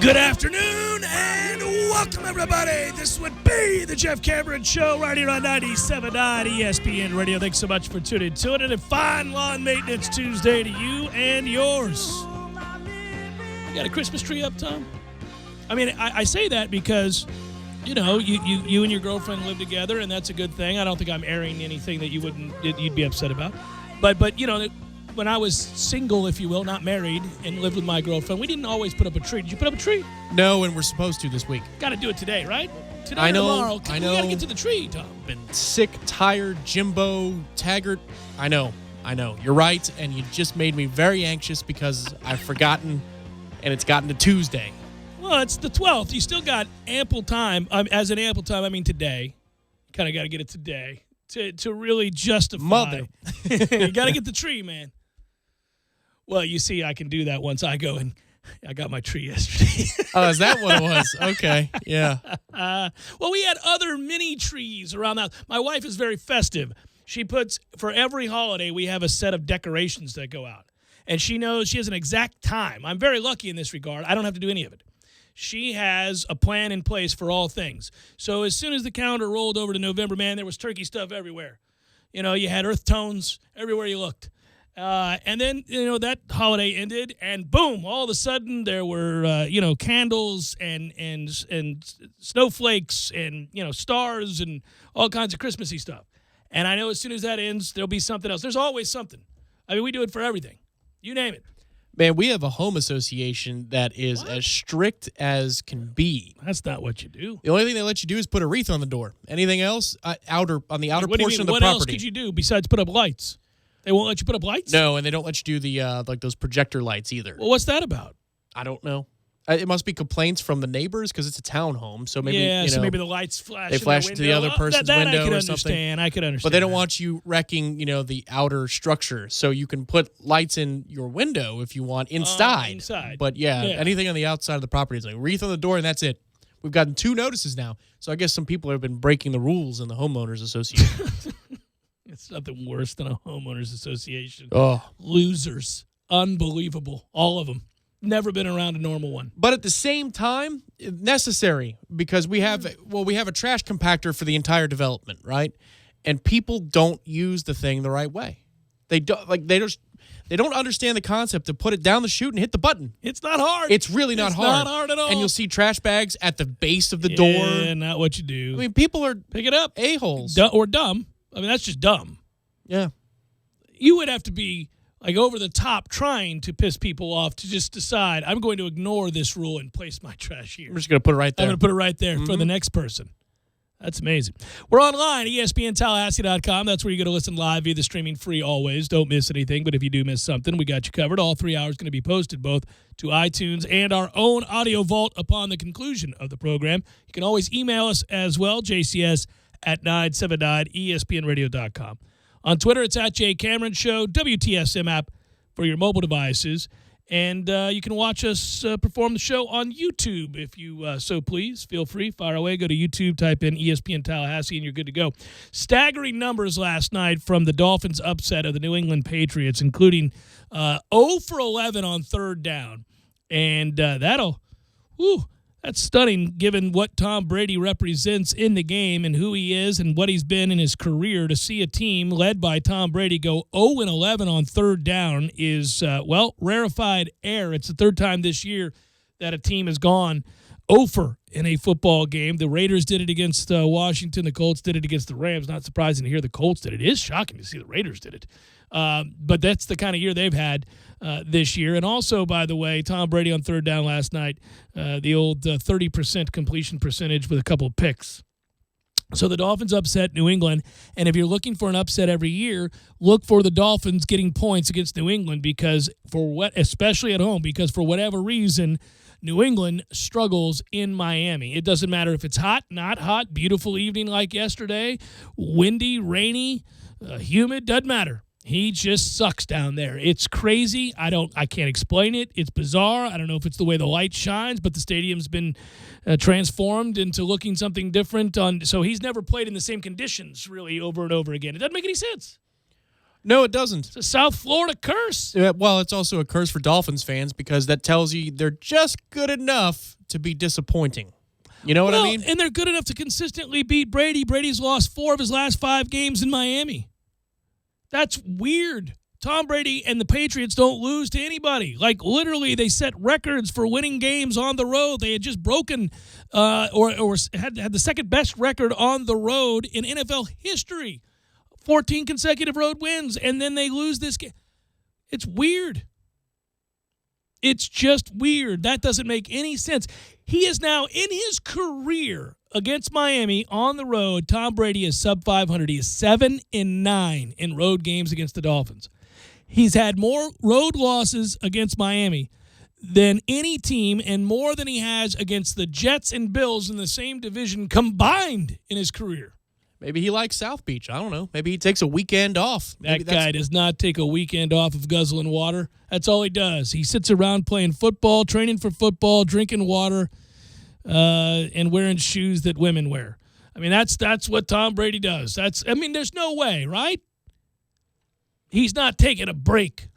Good afternoon and welcome, everybody. This would be the Jeff Cameron Show right here on 97.9 ESPN Radio. Thanks so much for tuning to it. And a fine Lawn Maintenance Tuesday to you and yours. You got a Christmas tree up, Tom? I mean, I say that because, you know, you and your girlfriend live together, and that's a good thing. I don't think I'm airing anything that you'd be upset about. But you know, when I was single, if you will, not married, and lived with my girlfriend, we didn't always put up a tree. Did you put up a tree? No, and we're supposed to this week. Got to do it today, right? Today I or know, tomorrow. I know. We got to get to the tree, Tom. Been sick, tired, Jimbo, Taggart. I know. You're right, and you just made me very anxious because I've forgotten, and it's gotten to Tuesday. Well, it's the 12th. You still got ample time. As in ample time, I mean today. You kind of got to get it today to really justify. Mother. You got to get the tree, man. Well, you see, I can do that once I go and I got my tree yesterday. Oh, is that what it was? Okay, yeah. Well, we had other mini trees around the house. My wife is very festive. She puts, for every holiday, we have a set of decorations that go out. And she knows she has an exact time. I'm very lucky in this regard. I don't have to do any of it. She has a plan in place for all things. So as soon as the calendar rolled over to November, man, there was turkey stuff everywhere. You know, you had earth tones everywhere you looked. And then, you know, that holiday ended, and boom, all of a sudden there were, candles and snowflakes and, stars and all kinds of Christmassy stuff. And I know as soon as that ends, there'll be something else. There's always something. I mean, we do it for everything. You name it. Man, we have a home association that is as strict as can be. That's not what you do. The only thing they let you do is put a wreath on the door. Anything else, on the outer portion of the what property. What else could you do besides put up lights? They won't let you put up lights? No, and they don't let you do the like those projector lights either. Well, what's that about? I don't know. It must be complaints from the neighbors because it's a townhome. So maybe so maybe the lights flash. They flash to the other person's window or something. I could understand. But they don't want you wrecking, the outer structure. So you can put lights in your window if you want inside. But yeah, anything on the outside of the property is like wreath on the door, and that's it. We've gotten 2 notices now. So I guess some people have been breaking the rules in the homeowners association. It's nothing worse than a homeowners association. Oh, losers, unbelievable, all of them. Never been around a normal one. But at the same time, necessary because we have a trash compactor for the entire development, right? And people don't use the thing the right way. They don't understand the concept to put it down the chute and hit the button. It's not hard. It's really not hard. It's not hard at all. And you'll see trash bags at the base of the door. Yeah, not what you do. I mean, people are pick it up. A-holes. Or dumb. I mean, that's just dumb. Yeah. You would have to be like over the top trying to piss people off to just decide, I'm going to ignore this rule and place my trash here. I'm just going to put it right there. I'm going to put it right there for the next person. That's amazing. We're online, ESPNTallahassee.com. That's where you're going to listen live via the streaming free always. Don't miss anything, but if you do miss something, we got you covered. All 3 hours going to be posted both to iTunes and our own audio vault upon the conclusion of the program. You can always email us as well, jcs@979espnradio.com. On Twitter, it's @JCameron Show, WTSM app for your mobile devices. And you can watch us perform the show on YouTube if you so please. Feel free. Fire away. Go to YouTube, type in ESPN Tallahassee, and you're good to go. Staggering numbers last night from the Dolphins' upset of the New England Patriots, including 0 for 11 on third down. And that's stunning given what Tom Brady represents in the game and who he is and what he's been in his career. To see a team led by Tom Brady go 0-11 on third down is, rarefied air. It's the third time this year that a team has gone 0 in a football game. The Raiders did it against Washington. The Colts did it against the Rams. Not surprising to hear the Colts did it. It is shocking to see the Raiders did it. But that's the kind of year they've had this year. And also, by the way, Tom Brady on third down last night, the old 30% completion percentage with a couple of picks. So the Dolphins upset New England, and if you're looking for an upset every year, look for the Dolphins getting points against New England especially at home, because for whatever reason, New England struggles in Miami. It doesn't matter if it's hot, not hot, beautiful evening like yesterday, windy, rainy, humid, doesn't matter. He just sucks down there. It's crazy. I can't explain it. It's bizarre. I don't know if it's the way the light shines, but the stadium's been transformed into looking something different. So he's never played in the same conditions really over and over again. It doesn't make any sense. No, it doesn't. It's a South Florida curse. Yeah, well, it's also a curse for Dolphins fans because that tells you they're just good enough to be disappointing. You know what I mean? And they're good enough to consistently beat Brady. Brady's lost 4 of his last 5 games in Miami. That's weird. Tom Brady and the Patriots don't lose to anybody. Like, literally, they set records for winning games on the road. They had just broken or had the second best record on the road in NFL history. 14 consecutive road wins, and then they lose this game. It's weird. It's just weird. That doesn't make any sense. He is now, in his career against Miami on the road, Tom Brady is sub 500. He is 7-9 in road games against the Dolphins. He's had more road losses against Miami than any team and more than he has against the Jets and Bills in the same division combined in his career. Maybe he likes South Beach. I don't know. Maybe he takes a weekend off. That guy does not take a weekend off of guzzling water. That's all he does. He sits around playing football, training for football, drinking water, and wearing shoes that women wear. I mean, that's what Tom Brady does. There's no way, right? He's not taking a break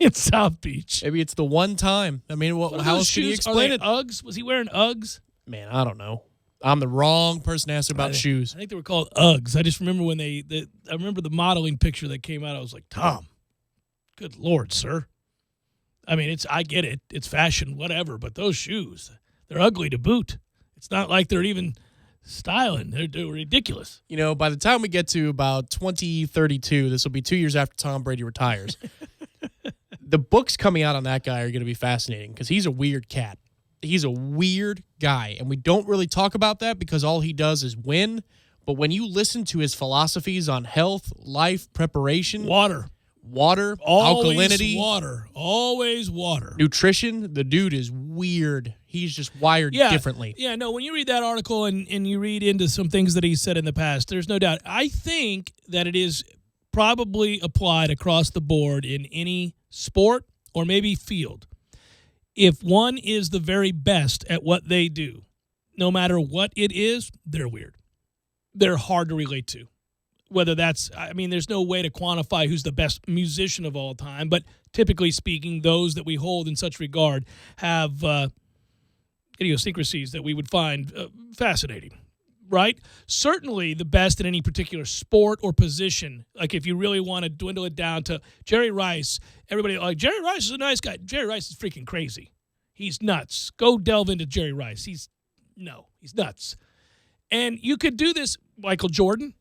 in South Beach. Maybe it's the one time. I mean, how else can you explain it? Uggs? Was he wearing Uggs? Man, I don't know. I'm the wrong person to ask about shoes. I think they were called Uggs. I just remember when I remember the modeling picture that came out. I was like, Tom, good Lord, sir. I mean, I get it. It's fashion, whatever. But those shoes, they're ugly to boot. It's not like they're even styling. They're ridiculous. You know, by the time we get to about 2032, this will be 2 years after Tom Brady retires. The books coming out on that guy are going to be fascinating because he's a weird cat. He's a weird guy, and we don't really talk about that because all he does is win. But when you listen to his philosophies on health, life, preparation, water, always alkalinity, always water, nutrition, the dude is weird. He's just wired differently. Yeah, no, when you read that article and you read into some things that he said in the past, there's no doubt. I think that it is probably applied across the board in any sport or maybe field. If one is the very best at what they do, no matter what it is, they're weird. They're hard to relate to. Whether that's, there's no way to quantify who's the best musician of all time, but typically speaking, those that we hold in such regard have idiosyncrasies that we would find fascinating, right? Certainly the best in any particular sport or position. Like if you really want to dwindle it down to Jerry Rice, everybody like Jerry Rice is a nice guy. Jerry Rice is freaking crazy. He's nuts. Go delve into Jerry Rice. He's nuts. And you could do this, Michael Jordan.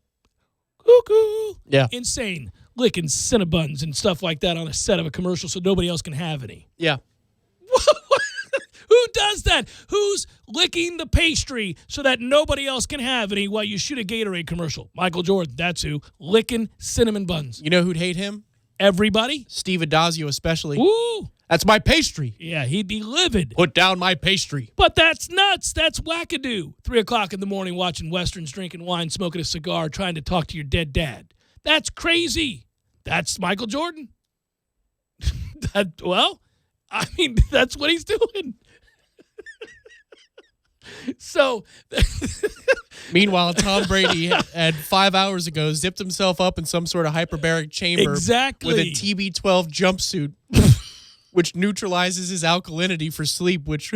Cuckoo. Yeah. Insane. Licking Cinnabons and stuff like that on a set of a commercial so nobody else can have any. Yeah. Who does that? Who's licking the pastry so that nobody else can have any while you shoot a Gatorade commercial? Michael Jordan, that's who. Licking cinnamon buns. You know who'd hate him? Everybody. Steve Adazio especially. Ooh. That's my pastry. Yeah, he'd be livid. Put down my pastry. But that's nuts. That's wackadoo. 3 o'clock in the morning watching Westerns, drinking wine, smoking a cigar, trying to talk to your dead dad. That's crazy. That's Michael Jordan. That's what he's doing. So, meanwhile, Tom Brady had 5 hours ago zipped himself up in some sort of hyperbaric chamber with a TB12 jumpsuit, which neutralizes his alkalinity for sleep, which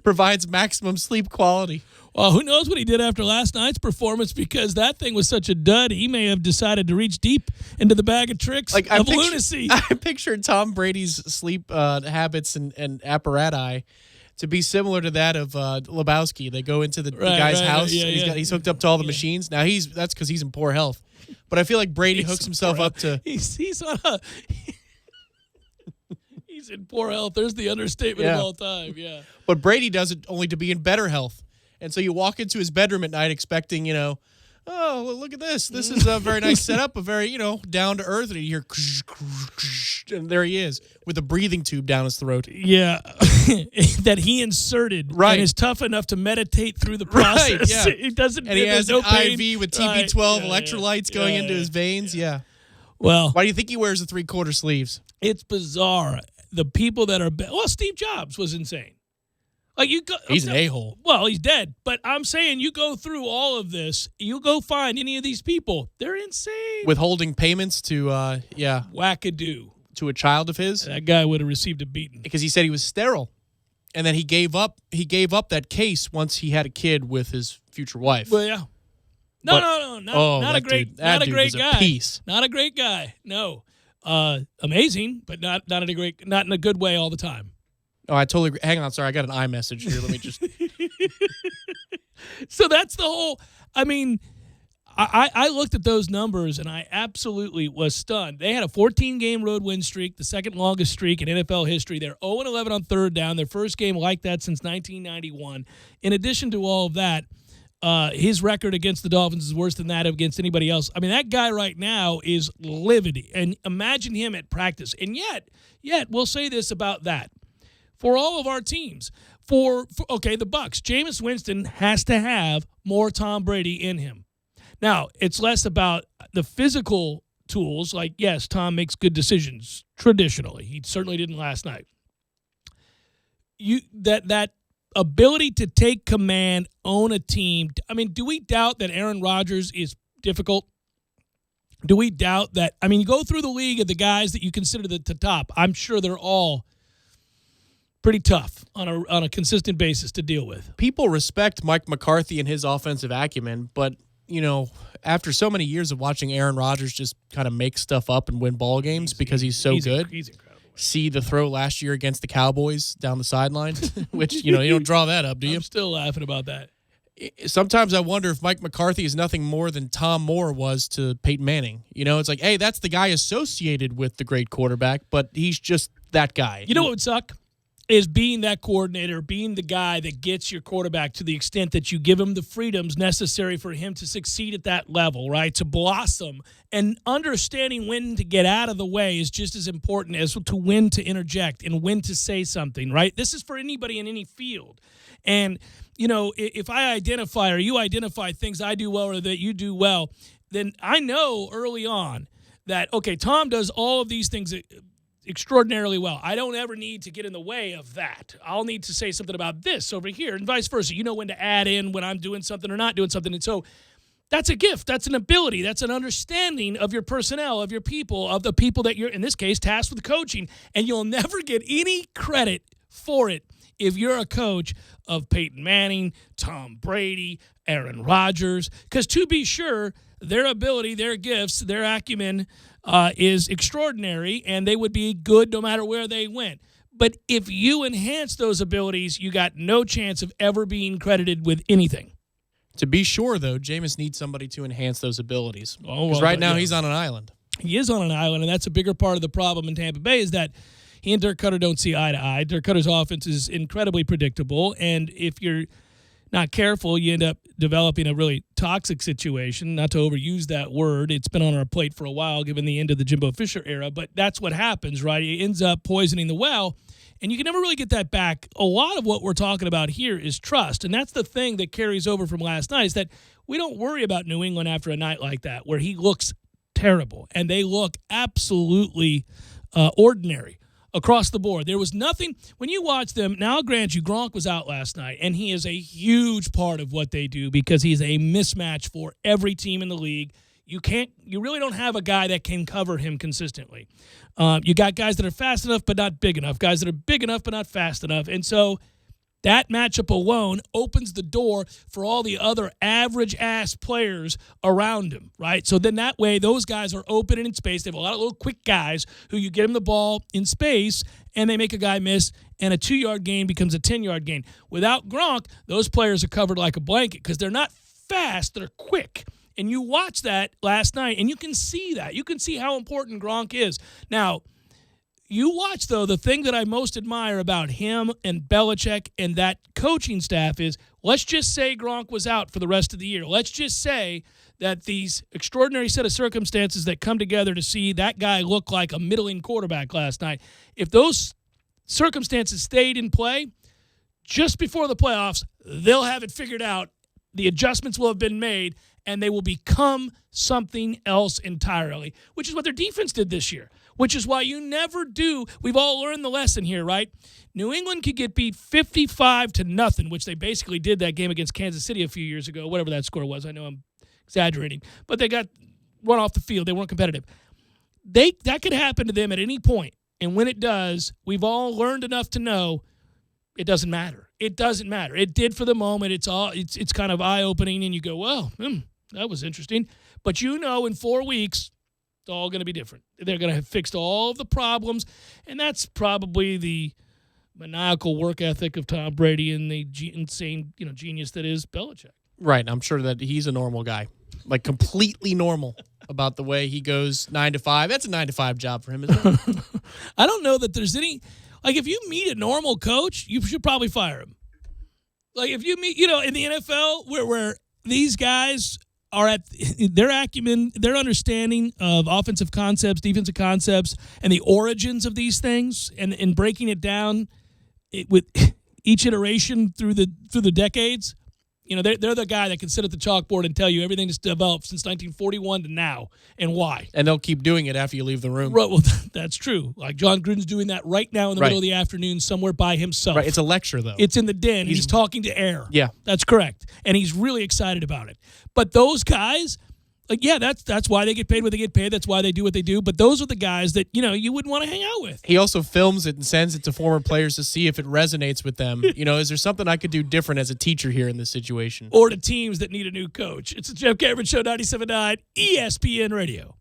provides maximum sleep quality. Well, who knows what he did after last night's performance, because that thing was such a dud, he may have decided to reach deep into the bag of tricks of lunacy. I pictured Tom Brady's sleep habits and apparatus to be similar to that of Lebowski. They go into the guy's house. Yeah, he's hooked up to all the machines. Now that's because he's in poor health. But I feel like Brady hooks himself up to. He's in poor health. There's the understatement of all time. Yeah. But Brady does it only to be in better health. And so you walk into his bedroom at night expecting, oh, well, look at this. This is a very nice setup, a very, down to earth. And you hear, and there he is with a breathing tube down his throat. Yeah, that he inserted. Right. And is tough enough to meditate through the process. Right, yeah. He doesn't. And he has no an pain. IV with TB12 electrolytes going into his veins. Yeah. Well, why do you think he wears the 3/4 sleeves? It's bizarre. The people that are Steve Jobs was insane. Like you go, he's an a-hole. Well, he's dead. But I'm saying you go through all of this, you go find any of these people. They're insane. Withholding payments to, wackadoo. To a child of his. That guy would have received a beating. Because he said he was sterile. And then he gave up that case once he had a kid with his future wife. Well, yeah. No. Not a great guy. Piece. Not a great guy. No. Amazing, but not in a good way all the time. Oh, I totally agree. Hang on, sorry, I got an iMessage here. Let me just. So that's the whole. I mean, I looked at those numbers and I absolutely was stunned. They had a 14-game road win streak, the second longest streak in NFL history. They're 0-11 on third down, their first game like that since 1991. In addition to all of that, his record against the Dolphins is worse than that against anybody else. I mean, that guy right now is livid. And imagine him at practice. And yet, we'll say this about that. For all of our teams, for the Bucs, Jameis Winston has to have more Tom Brady in him. Now, it's less about the physical tools. Like, yes, Tom makes good decisions traditionally. He certainly didn't last night. That ability to take command, own a team. I mean, do we doubt that Aaron Rodgers is difficult? Do we doubt that? I mean, you go through the league of the guys that you consider the top. I'm sure they're all pretty tough on a consistent basis to deal with. People respect Mike McCarthy and his offensive acumen, but, after so many years of watching Aaron Rodgers just kind of make stuff up and win ball games because he's so good. He's incredible. See the throw last year against the Cowboys down the sideline, which, you don't draw that up, do you? I'm still laughing about that. Sometimes I wonder if Mike McCarthy is nothing more than Tom Moore was to Peyton Manning. It's like, hey, that's the guy associated with the great quarterback, but he's just that guy. You know what would suck? Is being that coordinator, being the guy that gets your quarterback to the extent that you give him the freedoms necessary for him to succeed at that level, right? To blossom. And understanding when to get out of the way is just as important as to when to interject and when to say something, right? This is for anybody in any field. And, if I identify or you identify things I do well or that you do well, then I know early on that, okay, Tom does all of these things extraordinarily well. I don't ever need to get in the way of that. I'll need to say something about this over here and vice versa. You know when to add in when I'm doing something or not doing something. And so that's a gift. That's an ability. That's an understanding of your personnel, of your people, of the people that you're, in this case, tasked with coaching. And you'll never get any credit for it if you're a coach of Peyton Manning, Tom Brady, Aaron Rodgers. Because to be sure, their ability, their gifts, their acumen is extraordinary, and they would be good no matter where they went. But if you enhance those abilities, you got no chance of ever being credited with anything. To be sure, though, Jameis needs somebody to enhance those abilities. Because right now he's on an island. He is on an island, and that's a bigger part of the problem in Tampa Bay is that he and Dirk Cutter don't see eye to eye. Dirk Cutter's offense is incredibly predictable, and if you're not careful, you end up developing a really toxic situation, not to overuse that word. It's been on our plate for a while given the end of the Jimbo Fisher era, but that's what happens, right? It ends up poisoning the well, and you can never really get that back. A lot of what we're talking about here is trust, and that's the thing that carries over from last night is that we don't worry about New England after a night like that where he looks terrible, and they look absolutely ordinary across the board. There was nothing when you watch them. Now, I'll grant you, Gronk was out last night, and he is a huge part of what they do because he's a mismatch for every team in the league. You really don't have a guy that can cover him consistently. You got guys that are fast enough but not big enough, guys that are big enough but not fast enough. And so that matchup alone opens the door for all the other average-ass players around him, right? So then that way, those guys are open and in space. They have a lot of little quick guys who you get them the ball in space, and they make a guy miss, and a 2-yard gain becomes a 10-yard gain. Without Gronk, those players are covered like a blanket because they're not fast, they're quick. And you watch that last night, and you can see that. You can see how important Gronk is. Now, you watch, though, the thing that I most admire about him and Belichick and that coaching staff is, let's just say Gronk was out for the rest of the year. Let's just say that these extraordinary set of circumstances that come together to see that guy look like a middling quarterback last night, if those circumstances stayed in play, just before the playoffs, they'll have it figured out. The adjustments will have been made, and they will become something else entirely, which is what their defense did this year. which is why you never do. We've all learned the lesson here, right? New England could get beat 55-0, which they basically did that game against Kansas City a few years ago, whatever that score was. I know I'm exaggerating, but they got run off the field. They weren't competitive. That could happen to them at any point, and when it does, we've all learned enough to know it doesn't matter. It doesn't matter. It did for the moment. It's kind of eye-opening, and you go, well, that was interesting. But in 4 weeks, it's all going to be different. They're going to have fixed all of the problems, and that's probably the maniacal work ethic of Tom Brady and the insane genius that is Belichick. Right. I'm sure that he's a normal guy, like completely normal about the way he goes 9 to 5. That's a 9 to 5 job for him, isn't it? I don't know that there's any. Like, if you meet a normal coach, you should probably fire him. Like, if you meet, in the NFL, where these guys are at their acumen, their understanding of offensive concepts, defensive concepts, and the origins of these things, and breaking it down with each iteration through the decades, they're the guy that can sit at the chalkboard and tell you everything that's developed since 1941 to now and why. And they'll keep doing it after you leave the room. Right, well, that's true. Like John Gruden's doing that right now in the middle of the afternoon somewhere by himself. Right, it's a lecture, though. It's in the den. He's talking to air. Yeah. That's correct. And he's really excited about it. But those guys, that's why they get paid what they get paid. That's why they do what they do. But those are the guys that, you wouldn't want to hang out with. He also films it and sends it to former players to see if it resonates with them. Is there something I could do different as a teacher here in this situation? Or to teams that need a new coach. It's the Jeff Cameron Show, 97.9 ESPN Radio.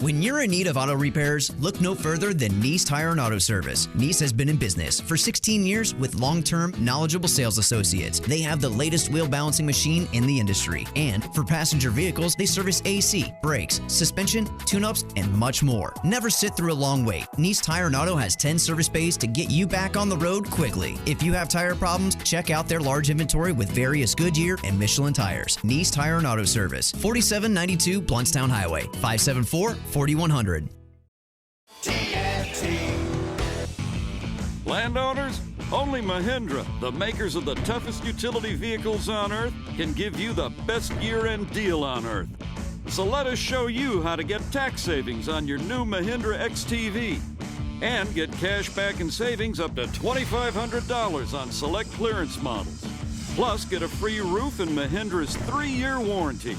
When you're in need of auto repairs, look no further than Nice Tire and Auto Service. Nice has been in business for 16 years with long-term, knowledgeable sales associates. They have the latest wheel balancing machine in the industry. And for passenger vehicles, they service AC, brakes, suspension, tune-ups, and much more. Never sit through a long wait. Nice Tire and Auto has 10 service bays to get you back on the road quickly. If you have tire problems, check out their large inventory with various Goodyear and Michelin tires. Nice Tire and Auto Service, 4792 Bluntstown Highway, 574-4100. Landowners, only Mahindra, the makers of the toughest utility vehicles on earth, can give you the best year-end deal on earth. So let us show you how to get tax savings on your new Mahindra XTV and get cash back and savings up to $2,500 on select clearance models. Plus, get a free roof and Mahindra's 3-year warranty.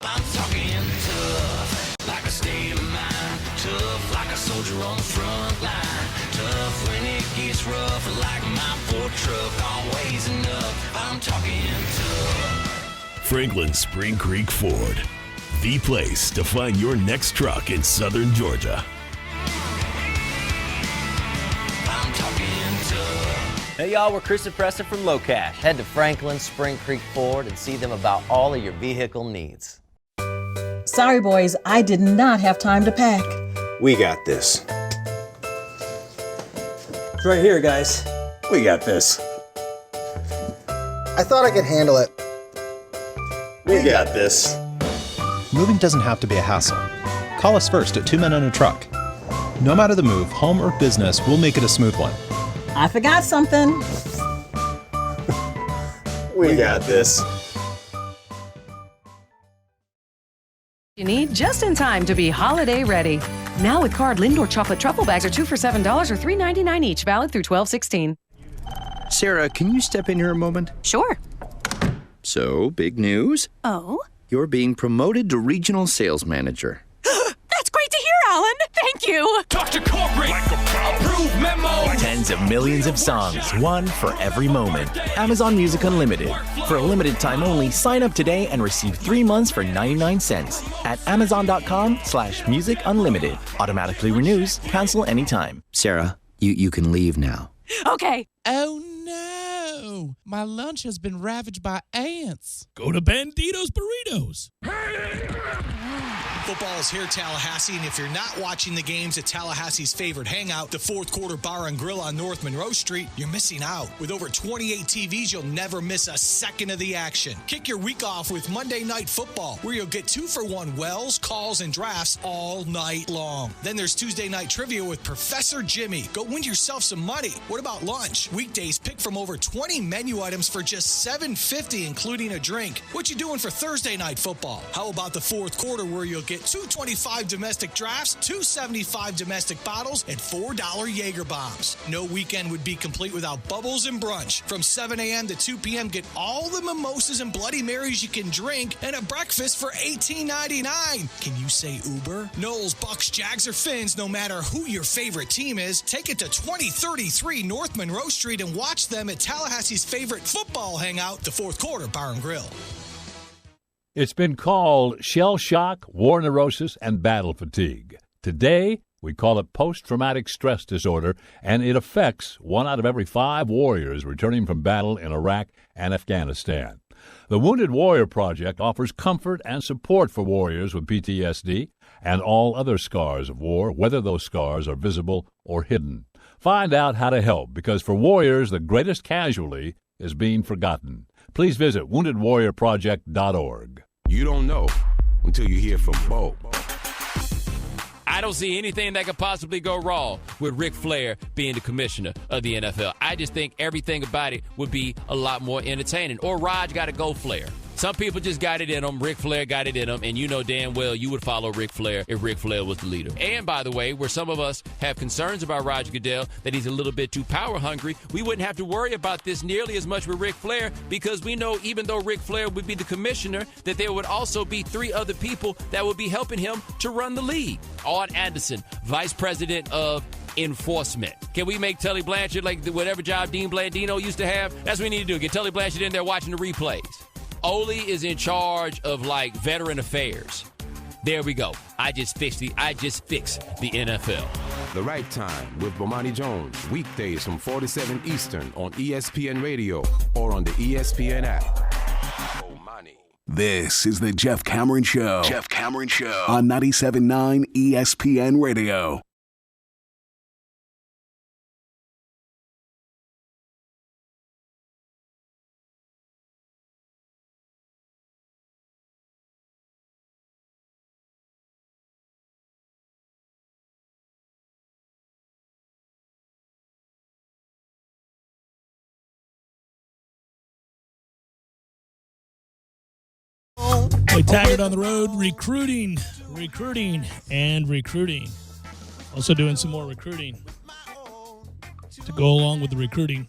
I'm talking tough, like a state of mind. Tough, like a soldier on the front line. Tough when it gets rough, like my Ford truck, always enough. I'm talking tough. Franklin Spring Creek Ford, the place to find your next truck in southern Georgia. I'm talking tough. Hey y'all, we're Chris and Preston from Low Cash. Head to Franklin Spring Creek Ford and see them about all of your vehicle needs. Sorry, boys, I did not have time to pack. We got this. It's right here, guys. We got this. I thought I could handle it. We got this. Moving doesn't have to be a hassle. Call us first at 2 Men on a Truck. No matter the move, home or business, we'll make it a smooth one. I forgot something. We got this. You need just in time to be holiday ready. Now with card, Lindor chocolate truffle bags are 2 for $7 or $3.99 each, valid through 12/16. Sarah, can you step in here a moment? Sure. So, big news? Oh? You're being promoted to regional sales manager. That's great to hear, Alan. Thank you. Talk to corporate. Like approved memo. Tens of millions of songs, one for every moment. Amazon Music Unlimited. For a limited time only, sign up today and receive 3 months for 99 cents at amazon.com/music unlimited. Automatically renews, cancel anytime. Sarah, you can leave now. Okay. Oh no! My lunch has been ravaged by ants. Go to Bandito's Burritos. Football is here, Tallahassee, and if you're not watching the games at Tallahassee's favorite hangout, the Fourth Quarter Bar and Grill on North Monroe Street, you're missing out. With over 28 TVs, you'll never miss a second of the action. Kick your week off with Monday Night Football, where you'll get 2-for-1 wells, calls, and drafts all night long. Then there's Tuesday Night Trivia with Professor Jimmy. Go win yourself some money. What about lunch? Weekdays, pick from over 20 menu items for just $7.50, including a drink. What you doing for Thursday Night Football? How about the Fourth Quarter, where you'll get $2.25 domestic drafts, $2.75 domestic bottles, and $4 Jaeger bombs. No weekend would be complete without bubbles and brunch. From 7 a.m. to 2 p.m., get all the mimosas and Bloody Marys you can drink, and a breakfast for $18.99. Can you say Uber? Knowles, Bucks, Jags, or Finns, no matter who your favorite team is, take it to 2033 North Monroe Street and watch them at Tallahassee's favorite football hangout, the Fourth Quarter Bar and Grill. It's been called shell shock, war neurosis, and battle fatigue. Today, we call it post-traumatic stress disorder, and it affects 1 out of every 5 warriors returning from battle in Iraq and Afghanistan. The Wounded Warrior Project offers comfort and support for warriors with PTSD and all other scars of war, whether those scars are visible or hidden. Find out how to help, because for warriors, the greatest casualty is being forgotten. Please visit woundedwarriorproject.org. You don't know until you hear from Bo. I don't see anything that could possibly go wrong with Ric Flair being the commissioner of the NFL. I just think everything about it would be a lot more entertaining. Or Raj got to go Flair. Some people just got it in them. Ric Flair got it in them. And you know damn well you would follow Ric Flair if Ric Flair was the leader. And, by the way, where some of us have concerns about Roger Goodell, that he's a little bit too power hungry, we wouldn't have to worry about this nearly as much with Ric Flair, because we know even though Ric Flair would be the commissioner, that there would also be 3 other people that would be helping him to run the league. Art Anderson, vice president of enforcement. Can we make Tully Blanchard like whatever job Dean Blandino used to have? That's what we need to do. Get Tully Blanchard in there watching the replays. Ole is in charge of like veteran affairs. There we go. I just fixed the NFL. The Right Time with Bomani Jones. Weekdays from 4 to 7 Eastern on ESPN Radio or on the ESPN app. Bomani. This is the Jeff Cameron Show. Jeff Cameron Show on 97.9 ESPN Radio. Hey, Taggart on the road, recruiting, and recruiting. Also doing some more recruiting to go along with the recruiting.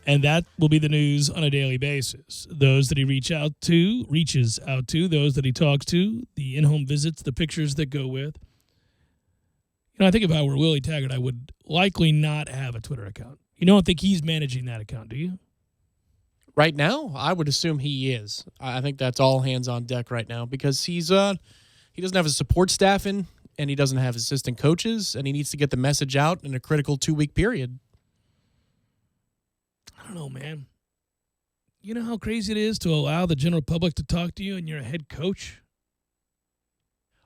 And that will be the news on a daily basis. Those that he reaches out to, those that he talks to, the in-home visits, the pictures that go with. You know, I think if I were Willie Taggart, I would likely not have a Twitter account. You don't think he's managing that account, do you? Right now, I would assume he is. I think that's all hands on deck right now, because he doesn't have his support staff in, and he doesn't have assistant coaches, and he needs to get the message out in a critical 2-week period. I don't know, man. You know how crazy it is to allow the general public to talk to you and you're a head coach?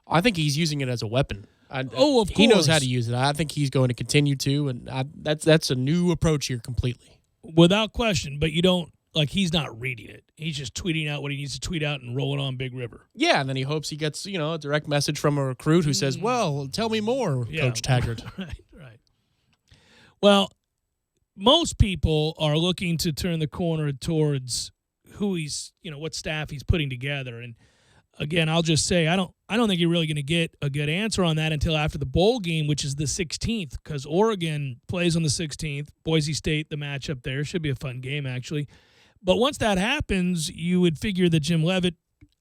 I think he's using it as a weapon. Of course. He knows how to use it. I think he's going to continue to, and that's a new approach here completely. Without question, but you don't. Like, he's not reading it. He's just tweeting out what he needs to tweet out and rolling on Big River. Yeah, and then he hopes he gets, a direct message from a recruit who says, well, tell me more, Coach Taggart. Right. Well, most people are looking to turn the corner towards who he's, what staff he's putting together. And, again, I'll just say I don't think you're really going to get a good answer on that until after the bowl game, which is the 16th, because Oregon plays on the 16th. Boise State, the matchup there. Should be a fun game, actually. But once that happens, you would figure that Jim Leavitt,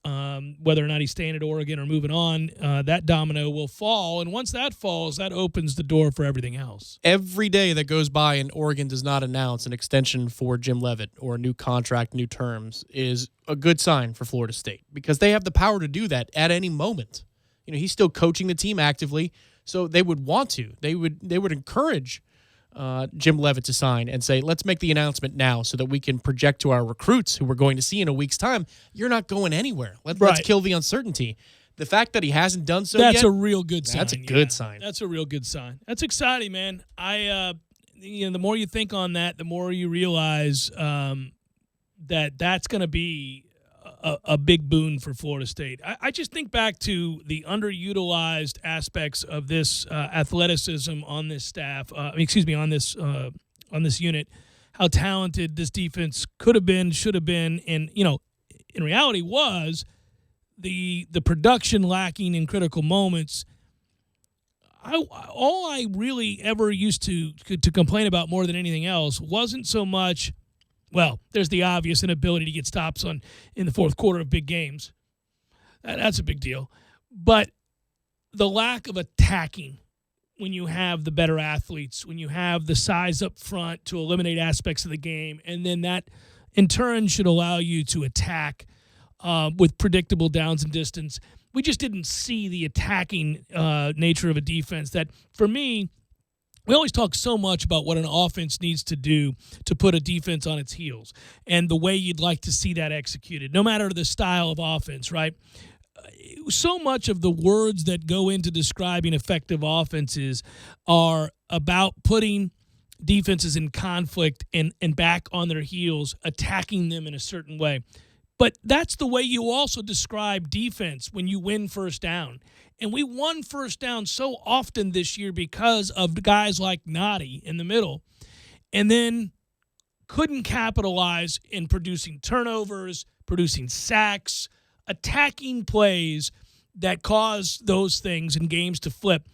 whether or not he's staying at Oregon or moving on, that domino will fall. And once that falls, that opens the door for everything else. Every day that goes by and Oregon does not announce an extension for Jim Leavitt or a new contract, new terms, is a good sign for Florida State, because they have the power to do that at any moment. He's still coaching the team actively, so they would want to. They would encourage Jim Leavitt to sign and say, let's make the announcement now so that we can project to our recruits who we're going to see in a week's time, you're not going anywhere. Let's kill the uncertainty. The fact that he hasn't done so That's yet, a real good sign. That's a good sign. That's a real good sign. That's exciting, man. The more you think on that, the more you realize that that's going to be a big boon for Florida State. I just think back to the underutilized aspects of this athleticism on this staff. On this unit, how talented this defense could have been, should have been, and in reality was the production lacking in critical moments. All I really ever used to complain about more than anything else wasn't so much, well, there's the obvious inability to get stops in the fourth quarter of big games. That's a big deal. But the lack of attacking when you have the better athletes, when you have the size up front to eliminate aspects of the game, and then that in turn should allow you to attack with predictable downs and distance. We just didn't see the attacking nature of a defense that, for me, we always talk so much about what an offense needs to do to put a defense on its heels and the way you'd like to see that executed, no matter the style of offense, right? So much of the words that go into describing effective offenses are about putting defenses in conflict and back on their heels, attacking them in a certain way. But that's the way you also describe defense when you win first down. And we won first down so often this year because of guys like Noddy in the middle, and then couldn't capitalize in producing turnovers, producing sacks, attacking plays that cause those things in games to flip.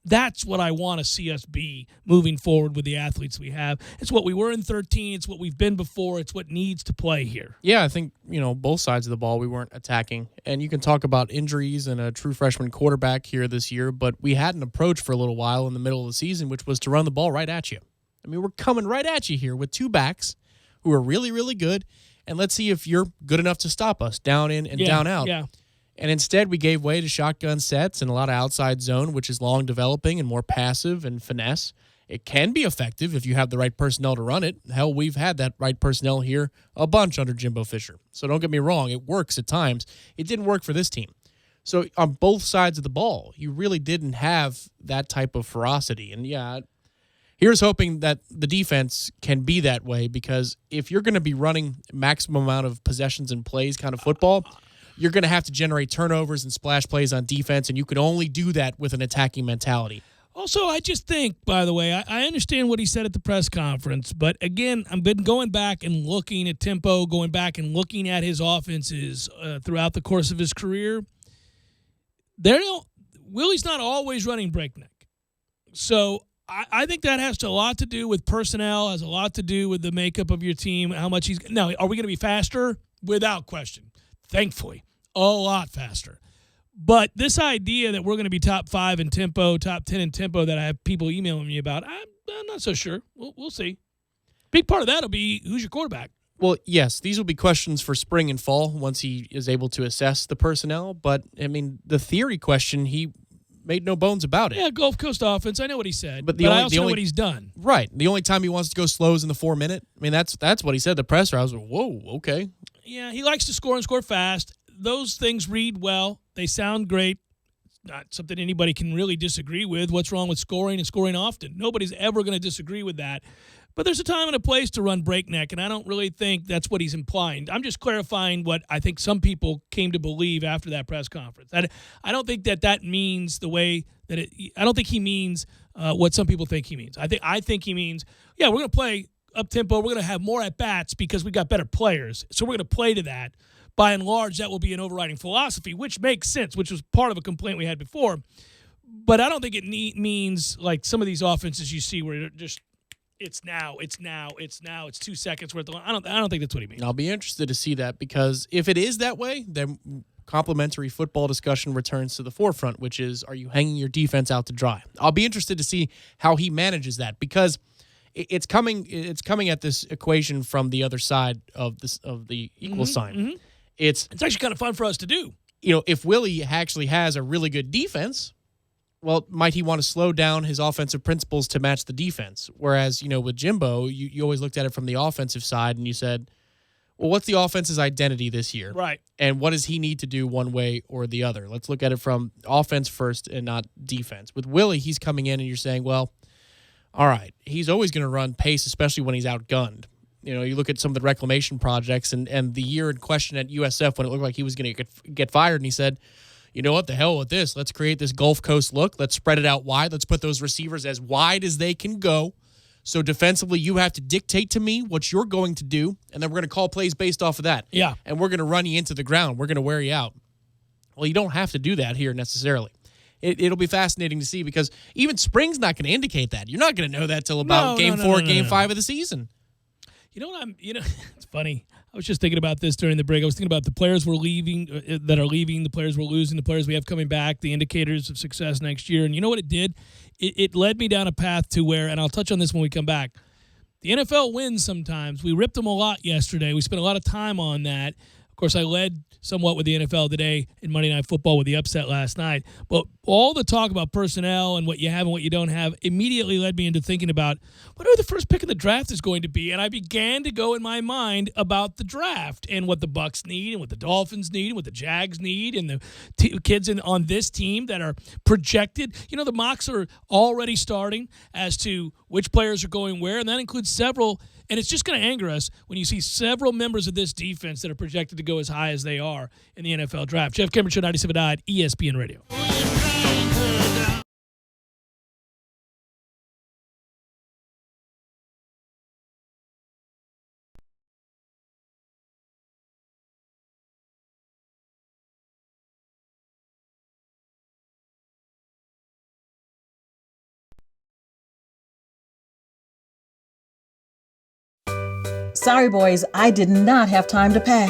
That's what I want to see us be moving forward with the athletes we have. It's what we were in 13. It's what we've been before. It's what needs to play here. Yeah, I think, both sides of the ball we weren't attacking. And you can talk about injuries and a true freshman quarterback here this year, but we had an approach for a little while in the middle of the season, which was to run the ball right at you. I mean, we're coming right at you here with two backs who are really, really good, and let's see if you're good enough to stop us down in and down out. Yeah. And instead, we gave way to shotgun sets and a lot of outside zone, which is long developing and more passive and finesse. It can be effective if you have the right personnel to run it. Hell, we've had that right personnel here a bunch under Jimbo Fisher. So don't get me wrong, it works at times. It didn't work for this team. So on both sides of the ball, you really didn't have that type of ferocity. And yeah, here's hoping that the defense can be that way, because if you're going to be running maximum amount of possessions and plays kind of football, you're going to have to generate turnovers and splash plays on defense, and you can only do that with an attacking mentality. Also, I just think, by the way, I understand what he said at the press conference, but again, I've been going back and looking at tempo, going back and looking at his offenses throughout the course of his career. Willie's not always running breakneck. So I think that has a lot to do with personnel, has a lot to do with the makeup of your team, how much he's – now, are we going to be faster? Without question. Thankfully, a lot faster. But this idea that we're going to be top 5 in tempo, top 10 in tempo that I have people emailing me about, I'm not so sure. We'll see. Big part of that will be who's your quarterback. Well, yes, these will be questions for spring and fall once he is able to assess the personnel. But, I mean, the theory question, he made no bones about it. Yeah, Gulf Coast offense. I know what he said, but I also know what he's done. Right. The only time he wants to go slow is in the 4-minute. I mean, that's what he said at the presser. I was like, whoa, okay. Yeah, he likes to score and score fast. Those things read well. They sound great. Not something anybody can really disagree with. What's wrong with scoring and scoring often? Nobody's ever going to disagree with that. But there's a time and a place to run breakneck, and I don't really think that's what he's implying. I'm just clarifying what I think some people came to believe after that press conference. I don't think that means the way that it – I don't think he means what some people think he means. I think he means, yeah, we're going to play up-tempo. We're going to have more at-bats because we got better players. So we're going to play to that. By and large, that will be an overriding philosophy, which makes sense, which was part of a complaint we had before. But I don't think it means like some of these offenses you see where just it's now, it's 2 seconds worth of. I don't think that's what he means. I'll be interested to see that, because if it is that way, then complementary football discussion returns to the forefront, which is, are you hanging your defense out to dry? I'll be interested to see how he manages that, because it's coming at this equation from the other side of the equal sign. Mm-hmm. It's actually kind of fun for us to do. If Willie actually has a really good defense, well, might he want to slow down his offensive principles to match the defense? Whereas, with Jimbo, you always looked at it from the offensive side and you said, well, what's the offense's identity this year? Right. And what does he need to do one way or the other? Let's look at it from offense first and not defense. With Willie, he's coming in and you're saying, well, all right, he's always going to run pace, especially when he's outgunned. You look at some of the reclamation projects and the year in question at USF when it looked like he was going to get fired, and he said, you know what, the hell with this. Let's create this Gulf Coast look. Let's spread it out wide. Let's put those receivers as wide as they can go. So defensively, you have to dictate to me what you're going to do, and then we're going to call plays based off of that. Yeah. And we're going to run you into the ground. We're going to wear you out. Well, you don't have to do that here necessarily. It'll be fascinating to see because even spring's not going to indicate that. You're not going to know that till about Game 4, Game 5 of the season. It's funny. I was just thinking about this during the break. I was thinking about the players we're leaving, that are leaving, the players we're losing, the players we have coming back, the indicators of success next year. And you know what it did? It led me down a path to where, and I'll touch on this when we come back, the NFL wins sometimes. We ripped them a lot yesterday. We spent a lot of time on that. Of course, I led somewhat with the NFL today in Monday Night Football with the upset last night. But all the talk about personnel and what you have and what you don't have immediately led me into thinking about what the first pick in the draft is going to be. And I began to go in my mind about the draft and what the Bucs need and what the Dolphins need and what the Jags need and the kids on this team that are projected. The mocks are already starting as to which players are going where, and that includes several. And it's just going to anger us when you see several members of this defense that are projected to go as high as they are in the NFL draft. Jeff Cameron Show, 97.9 ESPN Radio. Sorry, boys, I did not have time to pack.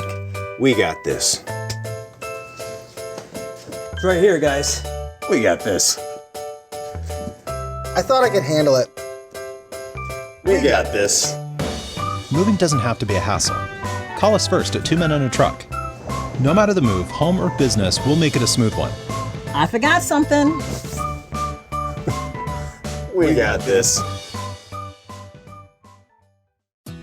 We got this. It's right here, guys. We got this. I thought I could handle it. We got this. Moving doesn't have to be a hassle. Call us first at 2 Men and a Truck. No matter the move, home or business, we'll make it a smooth one. I forgot something. We got this.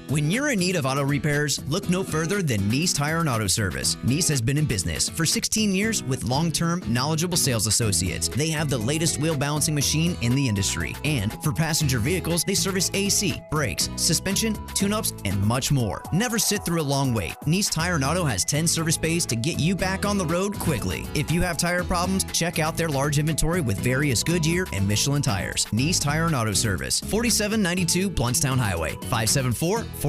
When you're in need of auto repairs, look no further than Nice Tire and Auto Service. Nice has been in business for 16 years with long-term, knowledgeable sales associates. They have the latest wheel balancing machine in the industry. And for passenger vehicles, they service AC, brakes, suspension, tune-ups, and much more. Never sit through a long wait. Nice Tire and Auto has 10 service bays to get you back on the road quickly. If you have tire problems, check out their large inventory with various Goodyear and Michelin tires. Nice Tire and Auto Service, 4792 Bluntstown Highway, 574-4100.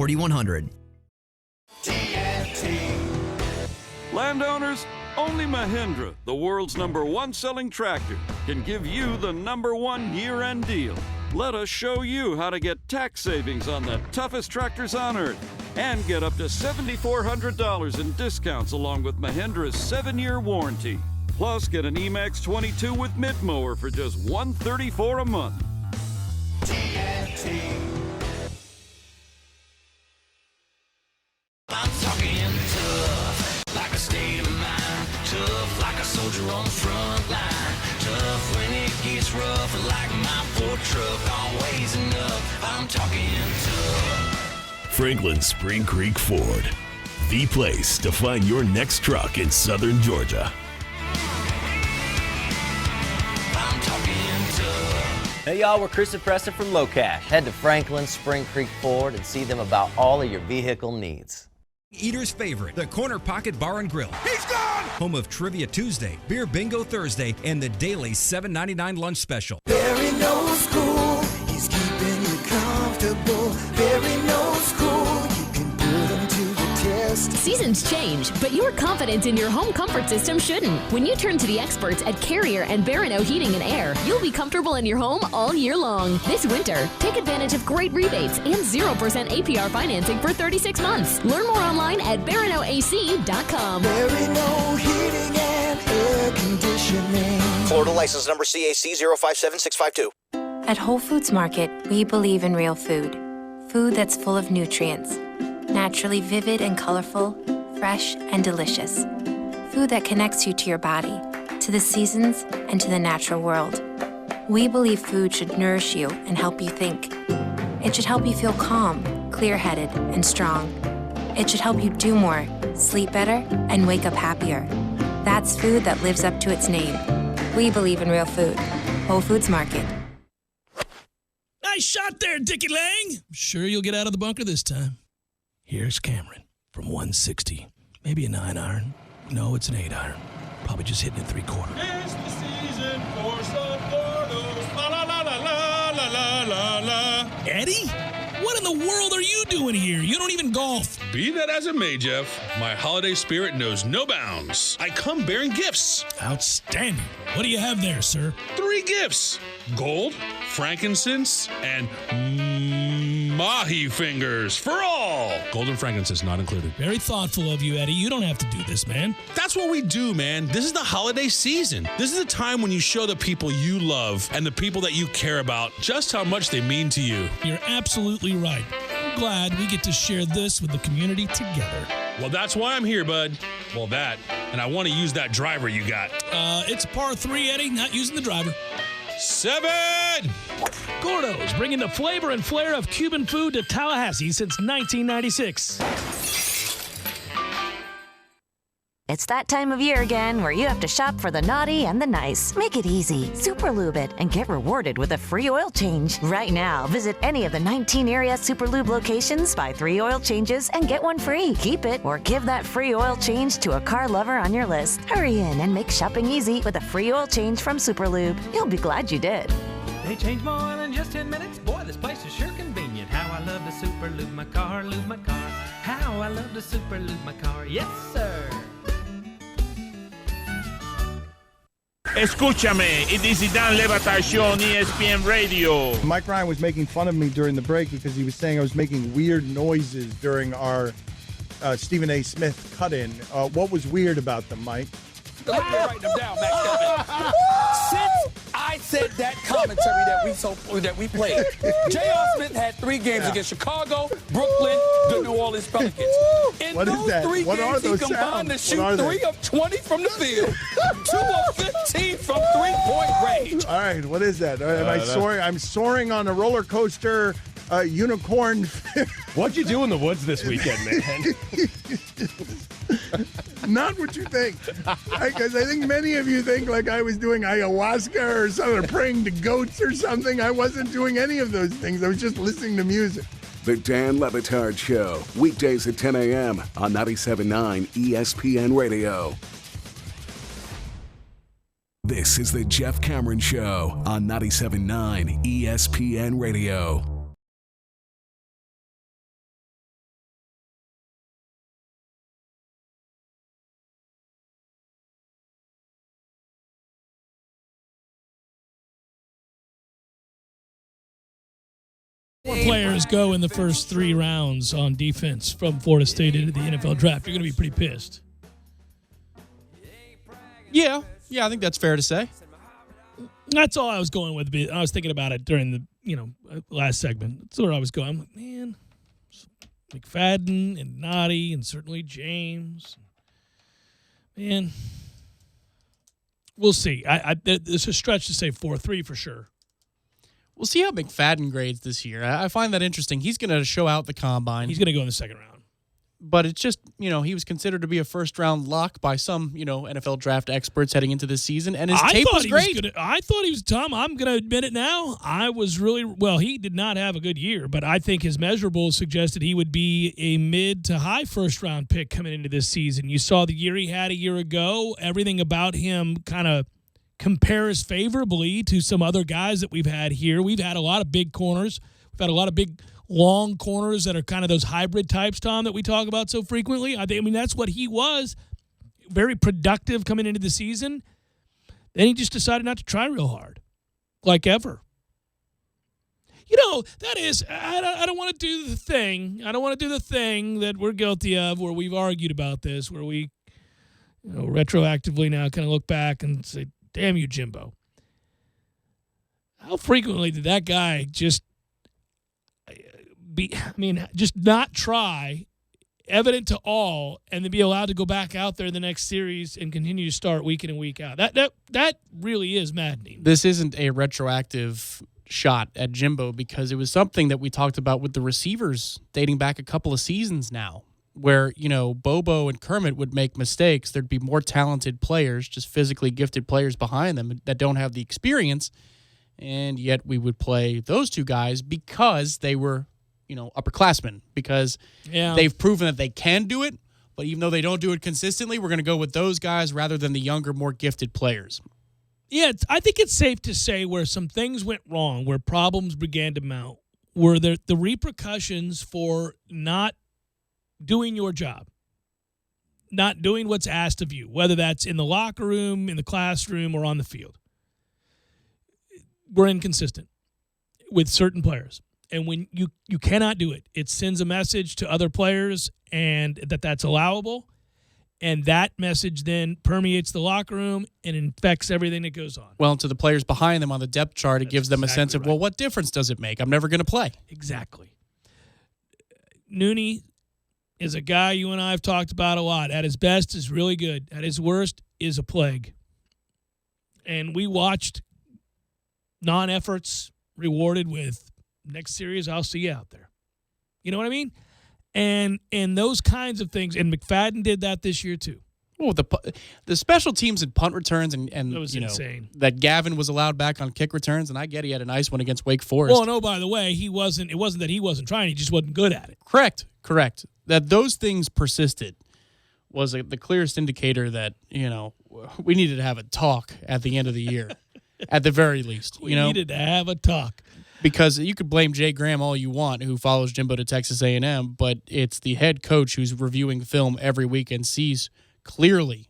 Landowners, only Mahindra, the world's #1 selling tractor, can give you the #1 year-end deal. Let us show you how to get tax savings on the toughest tractors on earth and get up to $7,400 in discounts along with Mahindra's 7-year warranty. Plus, get an Emax 22 with mid-mower for just $134 a month. I'm talking tough, like a state of mind. Tough, like a soldier on the front line. Tough when it gets rough, like my Ford truck. Always enough, I'm talking tough. Franklin Spring Creek Ford, the place to find your next truck in southern Georgia. I'm talking tough. Hey y'all, we're Chris and Preston from Low Cash. Head to Franklin Spring Creek Ford and see them about all of your vehicle needs. Eater's favorite, the Corner Pocket Bar and Grill. He's gone! Home of Trivia Tuesday, Beer Bingo Thursday, and the daily $7.99 lunch special. Barry knows cool, he's keeping you comfortable. Barry knows cool, you can put him to the test. Seasons change, but your confidence in your home comfort system shouldn't. When you turn to the experts at Carrier and Barano Heating and Air, you'll be comfortable in your home all year long. This winter, take advantage of great rebates and 0% APR financing for 36 months. Learn more online at BaranoAC.com. Barano Heating and Air Conditioning. Florida license number CAC 057652. At Whole Foods Market, we believe in real food. Food that's full of nutrients. Naturally vivid and colorful, fresh and delicious. Food that connects you to your body, to the seasons, and to the natural world. We believe food should nourish you and help you think. It should help you feel calm, clear-headed, and strong. It should help you do more, sleep better, and wake up happier. That's food that lives up to its name. We believe in real food. Whole Foods Market. Nice shot there, Dickie Lang. I'm sure you'll get out of the bunker this time. Here's Cameron from 160. Maybe a 9-iron. No, it's an 8-iron. Probably just hitting it 3/4. It's the season for some pornos. La la la la la la la la. Eddie? What in the world are you doing here? You don't even golf. Be that as it may, Jeff, my holiday spirit knows no bounds. I come bearing gifts. Outstanding. What do you have there, sir? 3 gifts. Gold, frankincense, and mahi fingers for all. Gold and frankincense not included. Very thoughtful of you, Eddie. You don't have to do this, man. That's what we do, man. This is the holiday season. This is the time when you show the people you love and the people that you care about just how much they mean to you. You're absolutely right. I'm glad we get to share this with the community together. Well, that's why I'm here, bud. Well, that. And I want to use that driver you got. It's par 3, Eddie. Not using the driver. 7! Gordo's, bringing the flavor and flair of Cuban food to Tallahassee since 1996. It's that time of year again where you have to shop for the naughty and the nice. Make it easy. Super Lube it and get rewarded with a free oil change. Right now, visit any of the 19 area Super Lube locations, buy 3 oil changes, and get 1 free. Keep it or give that free oil change to a car lover on your list. Hurry in and make shopping easy with a free oil change from Super Lube. You'll be glad you did. They change more than just 10 minutes. Boy, this place is sure convenient. How I love to Super Lube my car, lube my car. How I love to Super Lube my car. Yes, sir. Escúchame, it is Dan Levatar Show on ESPN Radio. Mike Ryan was making fun of me during the break because he was saying I was making weird noises during our Stephen A. Smith cut-in. What was weird about them, Mike? Let me write them down, Max. Since I said that commentary that we played, J.R. Smith had 3 games against Chicago, Brooklyn, the New Orleans Pelicans. In what those is that? 3 what games, he combined to shoot 3 of 20 from the field, 2 of 15 from 3-point range. All right, what is that? Am I soaring? I'm soaring on a roller coaster. Unicorn. What'd you do in the woods this weekend, man? Not what you think. Because I think many of you think like I was doing ayahuasca or something, or praying to goats or something. I wasn't doing any of those things. I was just listening to music. The Dan Le Batard Show, weekdays at 10 a.m. on 97.9 ESPN Radio. This is the Jeff Cameron Show on 97.9 ESPN Radio. Four players go in the first 3 rounds on defense from Florida State into the NFL draft. You're going to be pretty pissed. Yeah, I think that's fair to say. That's all I was going with. I was thinking about it during the last segment. That's where I was going. I'm like, man, McFadden and Noddy and certainly James. Man, we'll see. There's a stretch to say 4-3 for sure. We'll see how McFadden grades this year. I find that interesting. He's going to show out the combine. He's going to go in the second round. But it's just, he was considered to be a first-round lock by some, NFL draft experts heading into this season, and his tape was great. I thought he was, Tom, I'm going to admit it now. I was really, he did not have a good year, but I think his measurables suggested he would be a mid to high first-round pick coming into this season. You saw the year he had a year ago. Everything about him kind of compares favorably to some other guys that we've had here. We've had a lot of big corners. We've had a lot of big long corners that are kind of those hybrid types, Tom, that we talk about so frequently. I mean, that's what he was. Very productive coming into the season. Then he just decided not to try real hard, like ever. That is, I don't want to do the thing. I don't want to do the thing that we're guilty of where we've argued about this, where we retroactively now kind of look back and say, damn you, Jimbo. How frequently did that guy just not try, evident to all, and then be allowed to go back out there the next series and continue to start week in and week out? That really is maddening. This isn't a retroactive shot at Jimbo because it was something that we talked about with the receivers dating back a couple of seasons now. where, Bobo and Kermit would make mistakes. There'd be more talented players, just physically gifted players behind them that don't have the experience. And yet we would play those two guys because they were, upperclassmen, because they've proven that they can do it. But even though they don't do it consistently, we're going to go with those guys rather than the younger, more gifted players. Yeah, I think it's safe to say where some things went wrong, where problems began to mount, were the repercussions for not doing your job, not doing what's asked of you, whether that's in the locker room, in the classroom, or on the field. We're inconsistent with certain players. And when you cannot do it, it sends a message to other players and that's allowable. And that message then permeates the locker room and infects everything that goes on. Well, to the players behind them on the depth chart, it gives them a sense of, well, what difference does it make? I'm never going to play. Exactly. Nooney is a guy you and I have talked about a lot. At his best is really good. At his worst is a plague. And we watched non-efforts rewarded with next series, I'll see you out there. You know what I mean? And those kinds of things. And McFadden did that this year too. Well, the special teams and punt returns and that was insane. That Gavin was allowed back on kick returns, and I get he had a nice one against Wake Forest. Well, no, by the way, it wasn't that he wasn't trying, he just wasn't good at it. Correct. That those things persisted was the clearest indicator that, we needed to have a talk at the end of the year, at the very least. We needed to have a talk. Because you could blame Jay Graham all you want, who follows Jimbo to Texas A&M, but it's the head coach who's reviewing film every week and sees clearly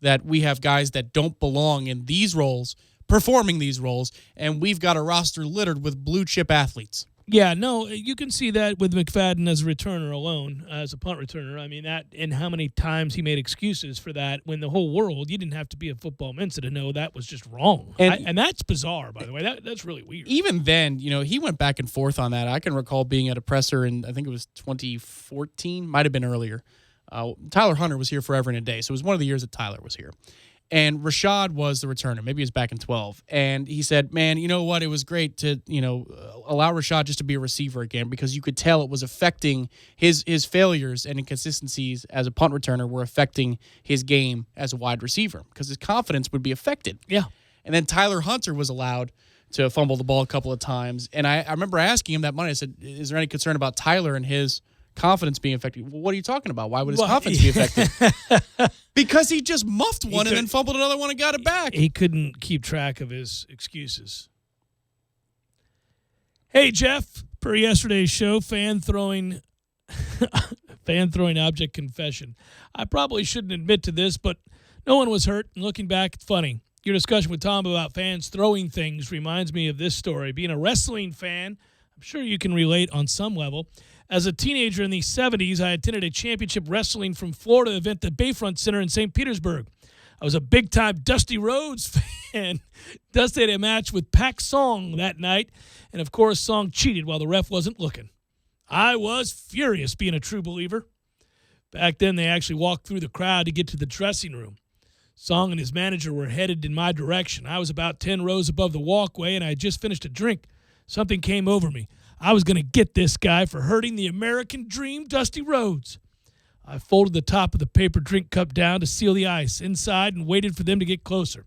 that we have guys that don't belong in these roles, performing these roles, and we've got a roster littered with blue-chip athletes. Yeah, no, you can see that with McFadden as a returner alone, as a punt returner. I mean, that and how many times he made excuses for that when the whole world, you didn't have to be a football Mensa to know that was just wrong. And that's bizarre, by the way. That's really weird. Even then, he went back and forth on that. I can recall being at a presser in, I think it was 2014, might have been earlier. Tyler Hunter was here forever and a day, so it was one of the years that Tyler was here. And Rashad was the returner. Maybe it was back in 12. And he said, man, you know what? It was great to, allow Rashad just to be a receiver again, because you could tell it was affecting his failures and inconsistencies as a punt returner were affecting his game as a wide receiver, because his confidence would be affected. Yeah. And then Tyler Hunter was allowed to fumble the ball a couple of times. And I remember asking him that Monday, I said, is there any concern about Tyler and his confidence being affected? Well, what are you talking about? Why would his confidence be affected? Because he just muffed one and then fumbled another one and got it back. He couldn't keep track of his excuses. Hey, Jeff, per yesterday's show, fan throwing object confession. I probably shouldn't admit to this, but no one was hurt. And looking back, it's funny. Your discussion with Tom about fans throwing things reminds me of this story. Being a wrestling fan, I'm sure you can relate on some level. As a teenager in the 70s, I attended a championship wrestling from Florida event at Bayfront Center in St. Petersburg. I was a big-time Dusty Rhodes fan. Dusty had a match with Pak Song that night, and of course, Song cheated while the ref wasn't looking. I was furious, being a true believer. Back then, they actually walked through the crowd to get to the dressing room. Song and his manager were headed in my direction. I was about 10 rows above the walkway, and I had just finished a drink. Something came over me. I was going to get this guy for hurting the American dream, Dusty Rhodes. I folded the top of the paper drink cup down to seal the ice inside and waited for them to get closer.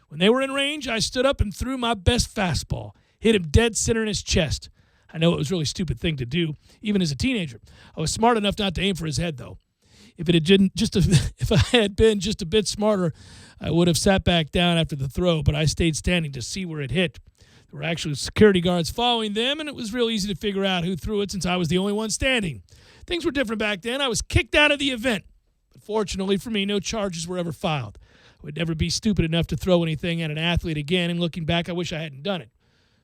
When they were in range, I stood up and threw my best fastball, hit him dead center in his chest. I know it was a really stupid thing to do, even as a teenager. I was smart enough not to aim for his head, though. If I had been just a bit smarter, I would have sat back down after the throw, but I stayed standing to see where it hit. There were actually security guards following them, and it was real easy to figure out who threw it since I was the only one standing. Things were different back then. I was kicked out of the event. But fortunately for me, no charges were ever filed. I would never be stupid enough to throw anything at an athlete again, and looking back, I wish I hadn't done it.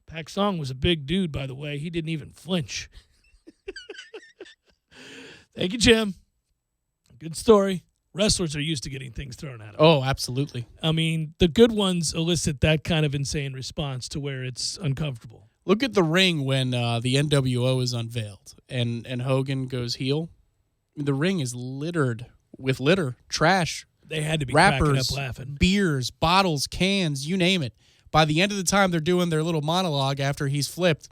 Pak Song was a big dude, by the way. He didn't even flinch. Thank you, Jim. Good story. Wrestlers are used to getting things thrown at them. Oh, absolutely. I mean, the good ones elicit that kind of insane response to where it's uncomfortable. Look at the ring when the NWO is unveiled and Hogan goes heel. The ring is littered with litter, trash. They had to be wrappers, cracking up laughing. Beers, bottles, cans, you name it. By the end of the time they're doing their little monologue after he's flipped,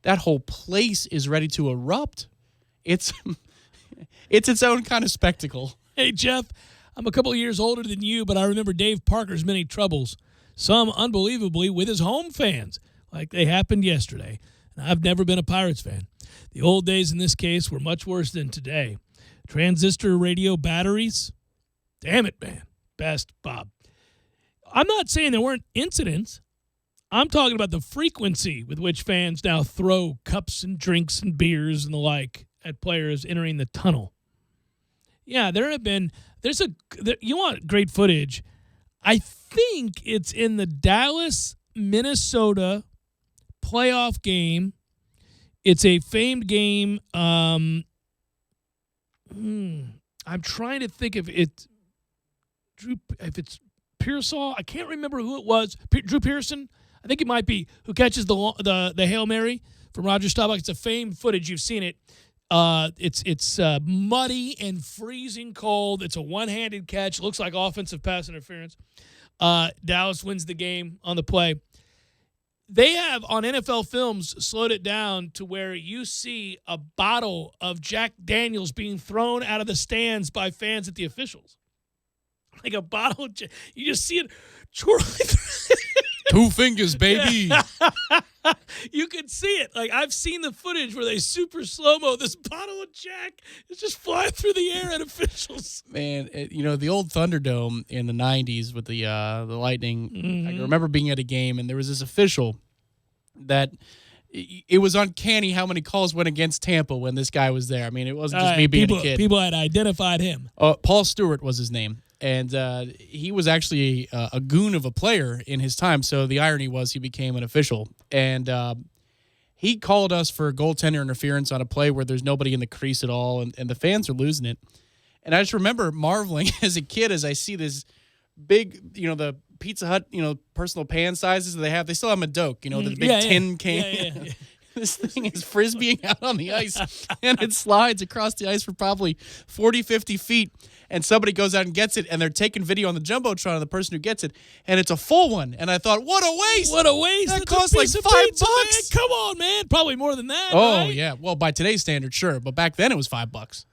that whole place is ready to erupt. It's It's its own kind of spectacle. Hey, Jeff, I'm a couple of years older than you, but I remember Dave Parker's many troubles, some unbelievably with his home fans, like they happened yesterday. And I've never been a Pirates fan. The old days in this case were much worse than today. Transistor radio batteries? Damn it, man. Best, Bob. I'm not saying there weren't incidents. I'm talking about the frequency with which fans now throw cups and drinks and beers and the like at players entering the tunnel. Yeah, you want great footage. I think it's in the Dallas, Minnesota playoff game. It's a famed game. I'm trying to think if it's Pearsall. I can't remember who it was. Drew Pearson, I think it might be, who catches the Hail Mary from Roger Staubach. It's a famed footage. You've seen it. It's muddy and freezing cold. It's a one-handed catch. It looks like offensive pass interference. Dallas wins the game on the play. They have, on NFL Films, slowed it down to where you see a bottle of Jack Daniels being thrown out of the stands by fans at the officials. Like a bottle of you just see it twirling through. 2 fingers, baby. Yeah. You can see it. Like, I've seen the footage where they super slow-mo. This bottle of Jack is just flying through the air at officials. Man, the old Thunderdome in the 90s with the Lightning, Mm-hmm. I remember being at a game, and there was this official that it was uncanny how many calls went against Tampa when this guy was there. I mean, it wasn't just me being a kid. People had identified him. Paul Stewart was his name. And he was actually a goon of a player in his time. So the irony was he became an official. And he called us for goaltender interference on a play where there's nobody in the crease at all. And the fans are losing it. And I just remember marveling as a kid as I see this big, the Pizza Hut, personal pan sizes that they have. They still have Madoke, the big tin can. Yeah. This thing is frisbeeing out on the ice, and it slides across the ice for probably 40, 50 feet, and somebody goes out and gets it, and they're taking video on the Jumbotron of the person who gets it, and it's a full one. And I thought, what a waste! What a waste! That costs like $5. Man. Come on, man. Probably more than that. Oh, right? Yeah. Well, by today's standards, sure. But back then it was $5.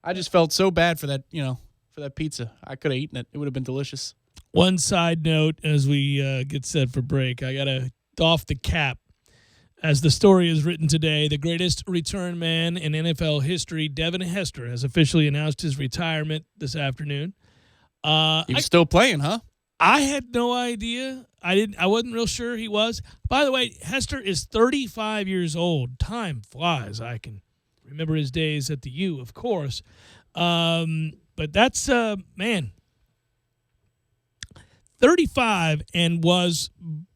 I just felt so bad for that, for that pizza. I could have eaten it. It would have been delicious. One side note as we get set for break, I got to doff the cap. As the story is written today, the greatest return man in NFL history, Devin Hester, has officially announced his retirement this afternoon. He was still playing, huh? I had no idea. I wasn't real sure he was. By the way, Hester is 35 years old. Time flies. I can remember his days at the U, of course. But that's, 35 and was,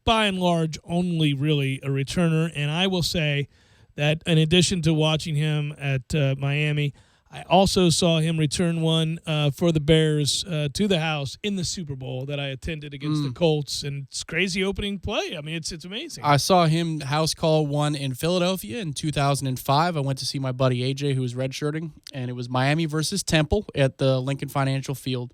by and large, only really a returner. And I will say that in addition to watching him at Miami, I also saw him return one for the Bears to the house in the Super Bowl that I attended against the Colts. And it's crazy opening play. I mean, it's amazing. I saw him house call one in Philadelphia in 2005. I went to see my buddy AJ, who was redshirting, and it was Miami versus Temple at the Lincoln Financial Field.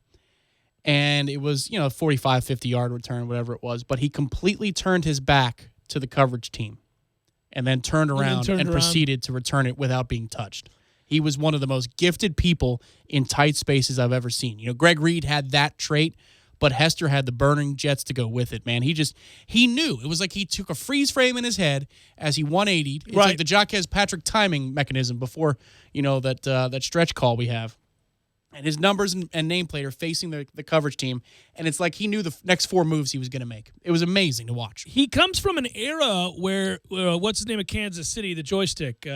And it was, 45, 50-yard return, whatever it was. But he completely turned his back to the coverage team and then turned around and proceeded to return it without being touched. He was one of the most gifted people in tight spaces I've ever seen. Greg Reed had that trait, but Hester had the burning jets to go with it, man. He knew. It was like he took a freeze frame in his head as he 180'd. It's like the Jaquez Patrick timing mechanism before, that stretch call we have. And his numbers and nameplate are facing the coverage team, and it's like he knew the next 4 moves he was going to make. It was amazing to watch. He comes from an era where, what's his name of Kansas City, the joystick,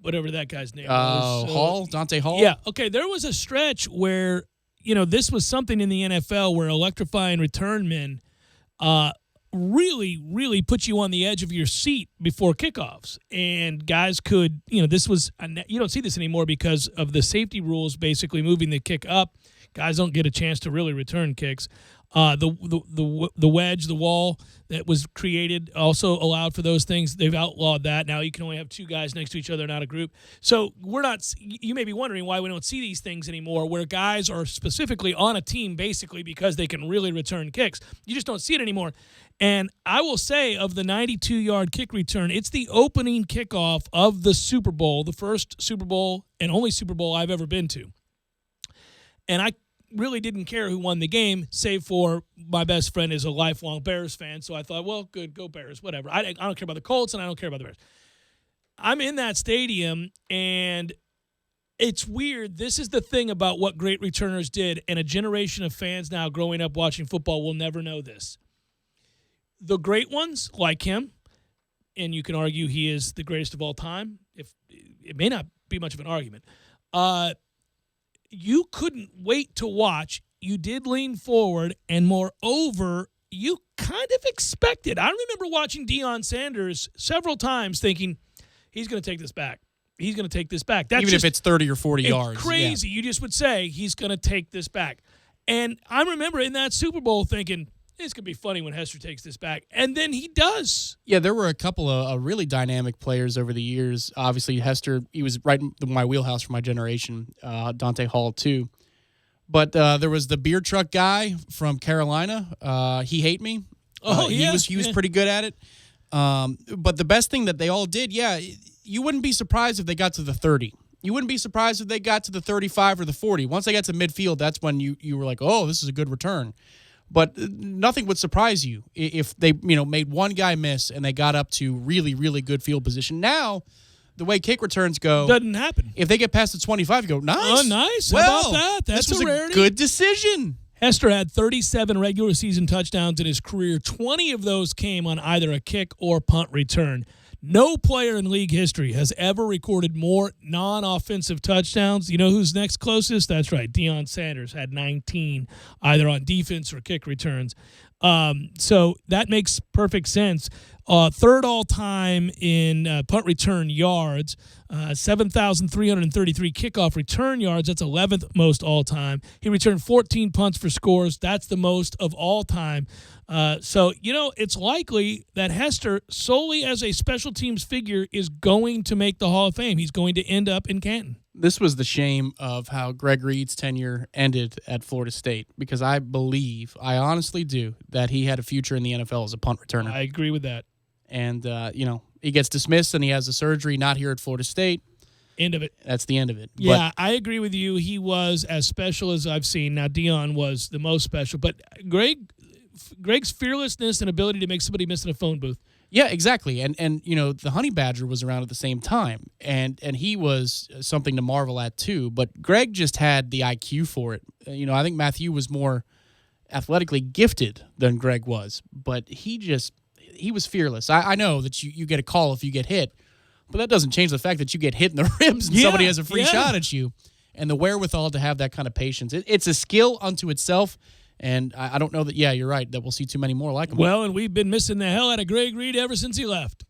whatever that guy's name was. Hall? Dante Hall? Yeah. Okay, there was a stretch where, this was something in the NFL where electrifying return men really, really put you on the edge of your seat before kickoffs. And guys could, this was, you don't see this anymore because of the safety rules basically moving the kick up. Guys don't get a chance to really return kicks. The wedge, the wall that was created also allowed for those things. They've outlawed that. Now you can only have two guys next to each other, not a group. So we're not – you may be wondering why we don't see these things anymore where guys are specifically on a team basically because they can really return kicks. You just don't see it anymore. And I will say of the 92-yard kick return, it's the opening kickoff of the Super Bowl, the first Super Bowl and only Super Bowl I've ever been to. And I really didn't care who won the game, save for my best friend is a lifelong Bears fan. So I thought, well, good, go Bears, whatever. I don't care about the Colts, and I don't care about the Bears. I'm in that stadium, and it's weird. This is the thing about what great returners did, and a generation of fans now growing up watching football will never know this. The great ones, like him, and you can argue he is the greatest of all time. If it may not be much of an argument. You couldn't wait to watch. You did lean forward, and moreover, you kind of expected. I remember watching Deion Sanders several times thinking, he's going to take this back. He's going to take this back. That's even if it's 30 or 40 yards. Crazy. Yeah. You just would say, he's going to take this back. And I remember in that Super Bowl thinking, it's going to be funny when Hester takes this back. And then he does. Yeah, there were a couple of really dynamic players over the years. Obviously, Hester, he was right in my wheelhouse for my generation. Dante Hall, too. But there was the beer truck guy from Carolina. He hate me. He was pretty good at it. But the best thing that they all did, you wouldn't be surprised if they got to the 30. You wouldn't be surprised if they got to the 35 or the 40. Once they got to midfield, that's when you were like, oh, this is a good return. But nothing would surprise you if they, made one guy miss and they got up to really, really good field position. Now, the way kick returns go, doesn't happen. If they get past the 25, you go, nice. Oh, nice. Well, how about that? That's this was a rarity. A good decision. Hester had 37 regular season touchdowns in his career. 20 of those came on either a kick or punt return. No player in league history has ever recorded more non-offensive touchdowns. You know who's next closest? That's right. Deion Sanders had 19, either on defense or kick returns. So that makes perfect sense. Third all-time in punt return yards, 7,333 kickoff return yards. That's 11th most all-time. He returned 14 punts for scores. That's the most of all time. So, it's likely that Hester, solely as a special teams figure, is going to make the Hall of Fame. He's going to end up in Canton. This was the shame of how Greg Reed's tenure ended at Florida State, because I honestly do, that he had a future in the NFL as a punt returner. I agree with that. And, he gets dismissed and he has a surgery, not here at Florida State. End of it. That's the end of it. Yeah, I agree with you. He was as special as I've seen. Now, Deion was the most special. But Greg's fearlessness and ability to make somebody miss in a phone booth. Yeah, exactly. And the Honey Badger was around at the same time. And he was something to marvel at, too. But Greg just had the IQ for it. I think Matthew was more athletically gifted than Greg was. But he was fearless. I know that you get a call if you get hit, but that doesn't change the fact that you get hit in the ribs and somebody has a free shot at you. And the wherewithal to have that kind of patience. It's a skill unto itself, and I don't know that, you're right, that we'll see too many more like him. Well, and we've been missing the hell out of Greg Reed ever since he left.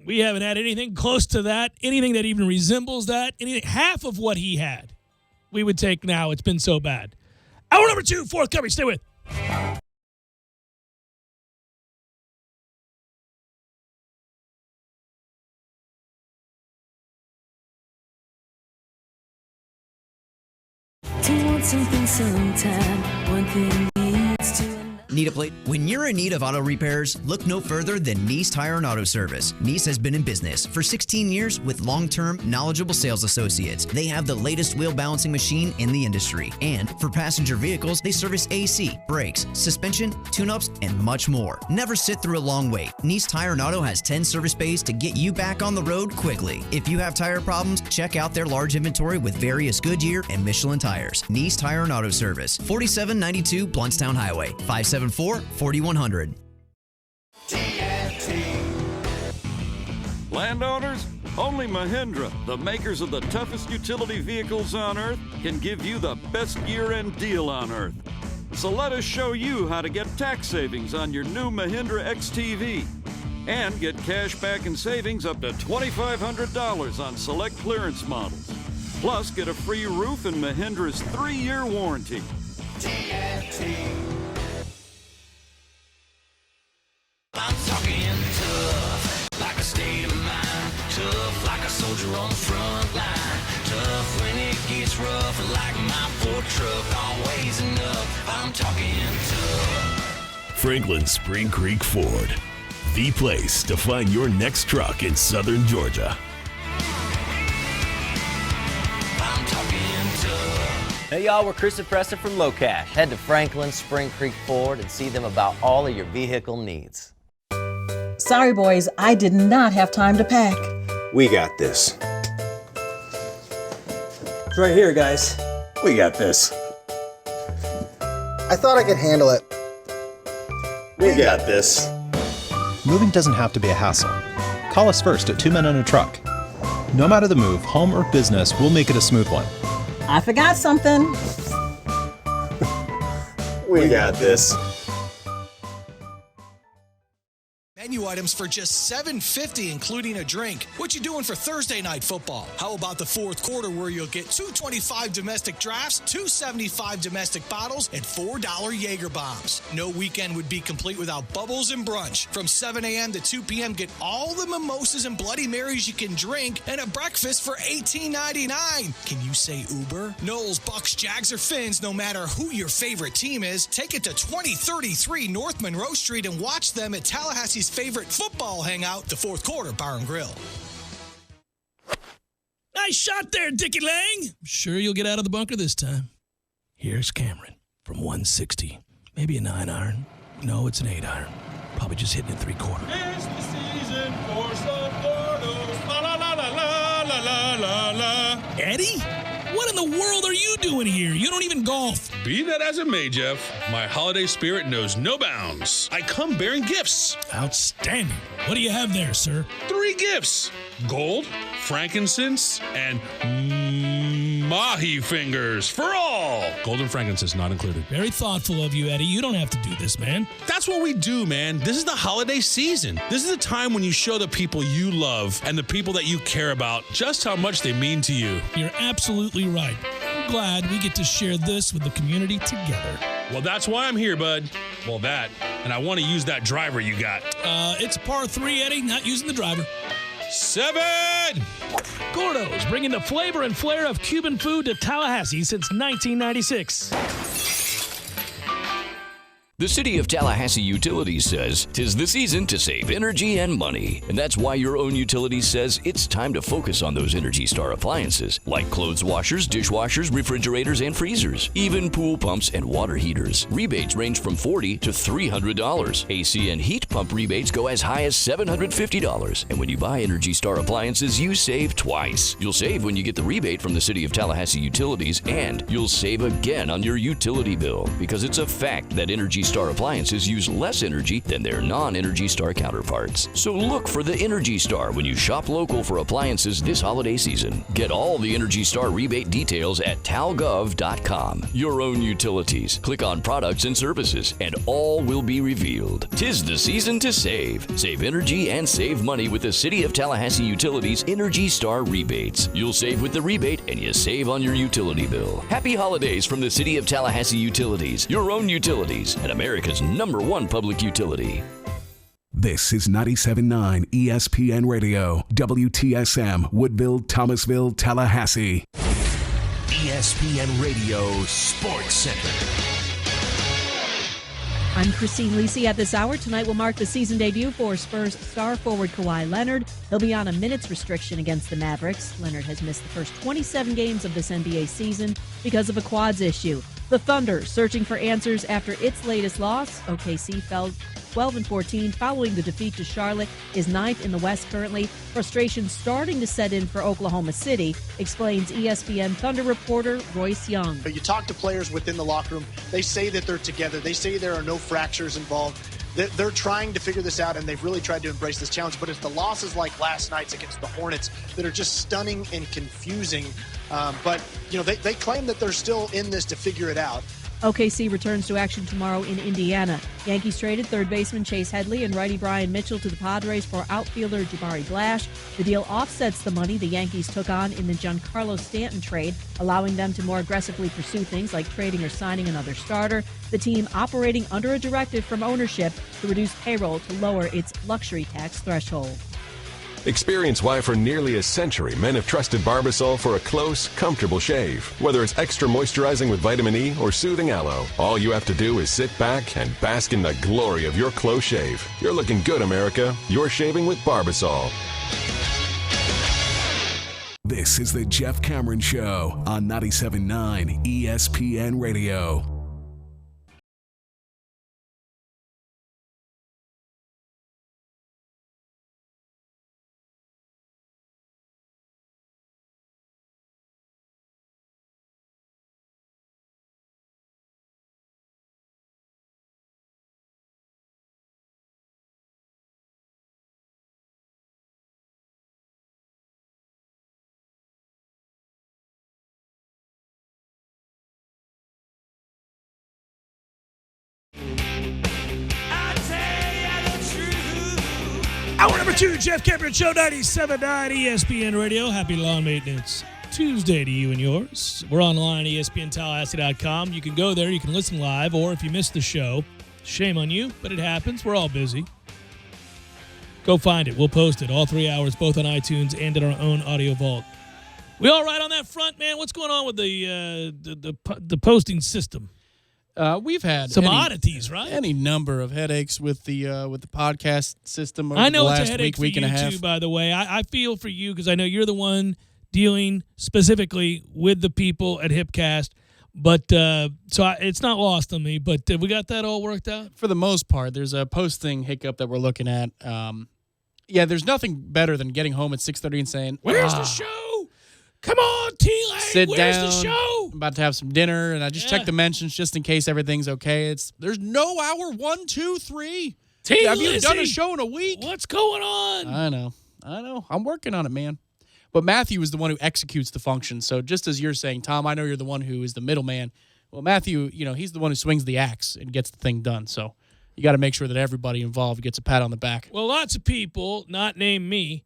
We haven't had anything close to that, anything that even resembles that, half of what he had. We would take now. It's been so bad. Hour number 2, forthcoming. Stay with. Something sometime, one thing leads to Need a plate? When you're in need of auto repairs, look no further than Nice Tire and Auto Service. Nice has been in business for 16 years with long-term, knowledgeable sales associates. They have the latest wheel balancing machine in the industry. And for passenger vehicles, they service AC, brakes, suspension, tune-ups, and much more. Never sit through a long wait. Nice Tire and Auto has 10 service bays to get you back on the road quickly. If you have tire problems, check out their large inventory with various Goodyear and Michelin tires. Nice Tire and Auto Service, 4792 Bluntstown Highway, 574-4100. Landowners, only Mahindra, the makers of the toughest utility vehicles on earth, can give you the best year-end deal on earth. So let us show you how to get tax savings on your new Mahindra XTV and get cash back and savings up to $2,500 on select clearance models. Plus, get a free roof and Mahindra's 3-year warranty. TNT. soldier on the front line. Tough when it gets rough, like my Ford truck, always enough. I'm talking tough. Franklin Spring Creek Ford, the place to find your next truck in southern Georgia. I'm talking tough. Hey y'all, we're Chris and Preston from Low Cash. Head to Franklin Spring Creek Ford and see them about all of your vehicle needs. Sorry, boys, I did not have time to pack. We got this. It's right here, guys. We got this. I thought I could handle it. We got this. Moving doesn't have to be a hassle. Call us first at 2 Men and a Truck. No matter the move, home or business, we'll make it a smooth one. I forgot something. We got this. Menu items for just $7.50, including a drink. What you doing for Thursday night football? How about the fourth quarter where you'll get $2.25 domestic drafts, $2.75 domestic bottles, and $4 Jaeger bombs. No weekend would be complete without Bubbles and Brunch. From 7 a.m. to 2 p.m., get all the mimosas and Bloody Marys you can drink and a breakfast for $18.99. Can you say Uber? Knowles, Bucks, Jags, or Finns, no matter who your favorite team is, take it to 2033 North Monroe Street and watch them at Tallahassee's favorite football hangout, the fourth quarter bar and grill. Nice shot there, Dickie Lang. I'm sure you'll get out of the bunker this time. Here's Cameron from 160. Maybe a 9-iron. No, it's an 8-iron. Probably just hitting it 3/4. It's the season for some Gordos. La la la la la la la la. Eddie? What in the world are you doing here? You don't even golf. Be that as it may, Jeff, my holiday spirit knows no bounds. I come bearing gifts. Outstanding. What do you have there, sir? 3 gifts. Gold, frankincense, and mahi fingers for all. Gold and frankincense not included. Very thoughtful of you, Eddie. You don't have to do this, man. That's what we do, man. This is the holiday season. This is the time when you show the people you love and the people that you care about just how much they mean to you. You're absolutely right. I'm glad we get to share this with the community together. Well, that's why I'm here, bud. Well, that. And I want to use that driver you got. It's par 3, Eddie. Not using the driver. 7! Gordo's, bringing the flavor and flair of Cuban food to Tallahassee since 1996. The City of Tallahassee Utilities says 'tis the season to save energy and money. And that's why your own utility says it's time to focus on those Energy Star appliances, like clothes washers, dishwashers, refrigerators, and freezers, even pool pumps and water heaters. Rebates range from $40 to $300. AC and heat pump rebates go as high as $750. And when you buy Energy Star appliances, you save twice. You'll save when you get the rebate from the City of Tallahassee Utilities, and you'll save again on your utility bill, because it's a fact that Energy Star appliances use less energy than their non-Energy Star counterparts. So look for the Energy Star when you shop local for appliances this holiday season. Get all the Energy Star rebate details at talgov.com. Your own utilities. Click on products and services, and all will be revealed. 'Tis the season to save. Save energy and save money with the City of Tallahassee Utilities Energy Star rebates. You'll save with the rebate, and you save on your utility bill. Happy holidays from the City of Tallahassee Utilities. Your own utilities, and America's #1 public utility. This is 97.9 ESPN Radio, WTSM, Woodville, Thomasville, Tallahassee. ESPN Radio Sports Center. I'm Christine Lisi. At this hour, tonight will mark the season debut for Spurs star forward Kawhi Leonard. He'll be on a minutes restriction against the Mavericks. Leonard has missed the first 27 games of this NBA season because of a quads issue. The Thunder searching for answers after its latest loss. OKC fell 12-14 following the defeat to Charlotte, is 9th in the West currently. Frustration starting to set in for Oklahoma City, explains ESPN Thunder reporter Royce Young. You talk to players within the locker room, they say that they're together. They say there are no fractures involved. They're trying to figure this out, and they've really tried to embrace this challenge. But it's the losses like last night's against the Hornets that are just stunning and confusing. But, they claim that they're still in this to figure it out. OKC returns to action tomorrow in Indiana. Yankees traded third baseman Chase Headley and righty Brian Mitchell to the Padres for outfielder Jabari Blash. The deal offsets the money the Yankees took on in the Giancarlo Stanton trade, allowing them to more aggressively pursue things like trading or signing another starter. The team operating under a directive from ownership to reduce payroll to lower its luxury tax threshold. Experience why for nearly a century men have trusted Barbasol for a close, comfortable shave. Whether it's extra moisturizing with vitamin E or soothing aloe, all you have to do is sit back and bask in the glory of your close shave. You're looking good, America. You're shaving with Barbasol. This is the Jeff Cameron Show on 97.9 ESPN Radio. Hour number 2, Jeff Cameron Show, 97.9 ESPN Radio. Happy Lawn Maintenance Tuesday to you and yours. We're online at ESPNTallahassee.com. You can go there. You can listen live. Or if you missed the show, shame on you, but it happens. We're all busy. Go find it. We'll post it all 3 hours, both on iTunes and in our own audio vault. We all right on that front, man? What's going on with the posting system? We've had some oddities, right? Any number of headaches with the podcast system over I know the it's last a headache week for and a you half. too, by the way. I feel for you because I know you're the one dealing specifically with the people at Hipcast. But it's not lost on me. But we got that all worked out? For the most part, there's a posting hiccup that we're looking at. There's nothing better than getting home at 6:30 and saying, "Where's the show? Come on, T-Lane, sit where's down. the show? I'm about to have some dinner, and I just check the mentions just in case everything's okay. There's no hour 1, 2, 3. Have you done a show in a week? What's going on? I know. I'm working on it, man. But Matthew is the one who executes the function. So just as you're saying, Tom, I know you're the one who is the middleman. Well, Matthew, he's the one who swings the axe and gets the thing done. So you got to make sure that everybody involved gets a pat on the back. Well, lots of people, not named me,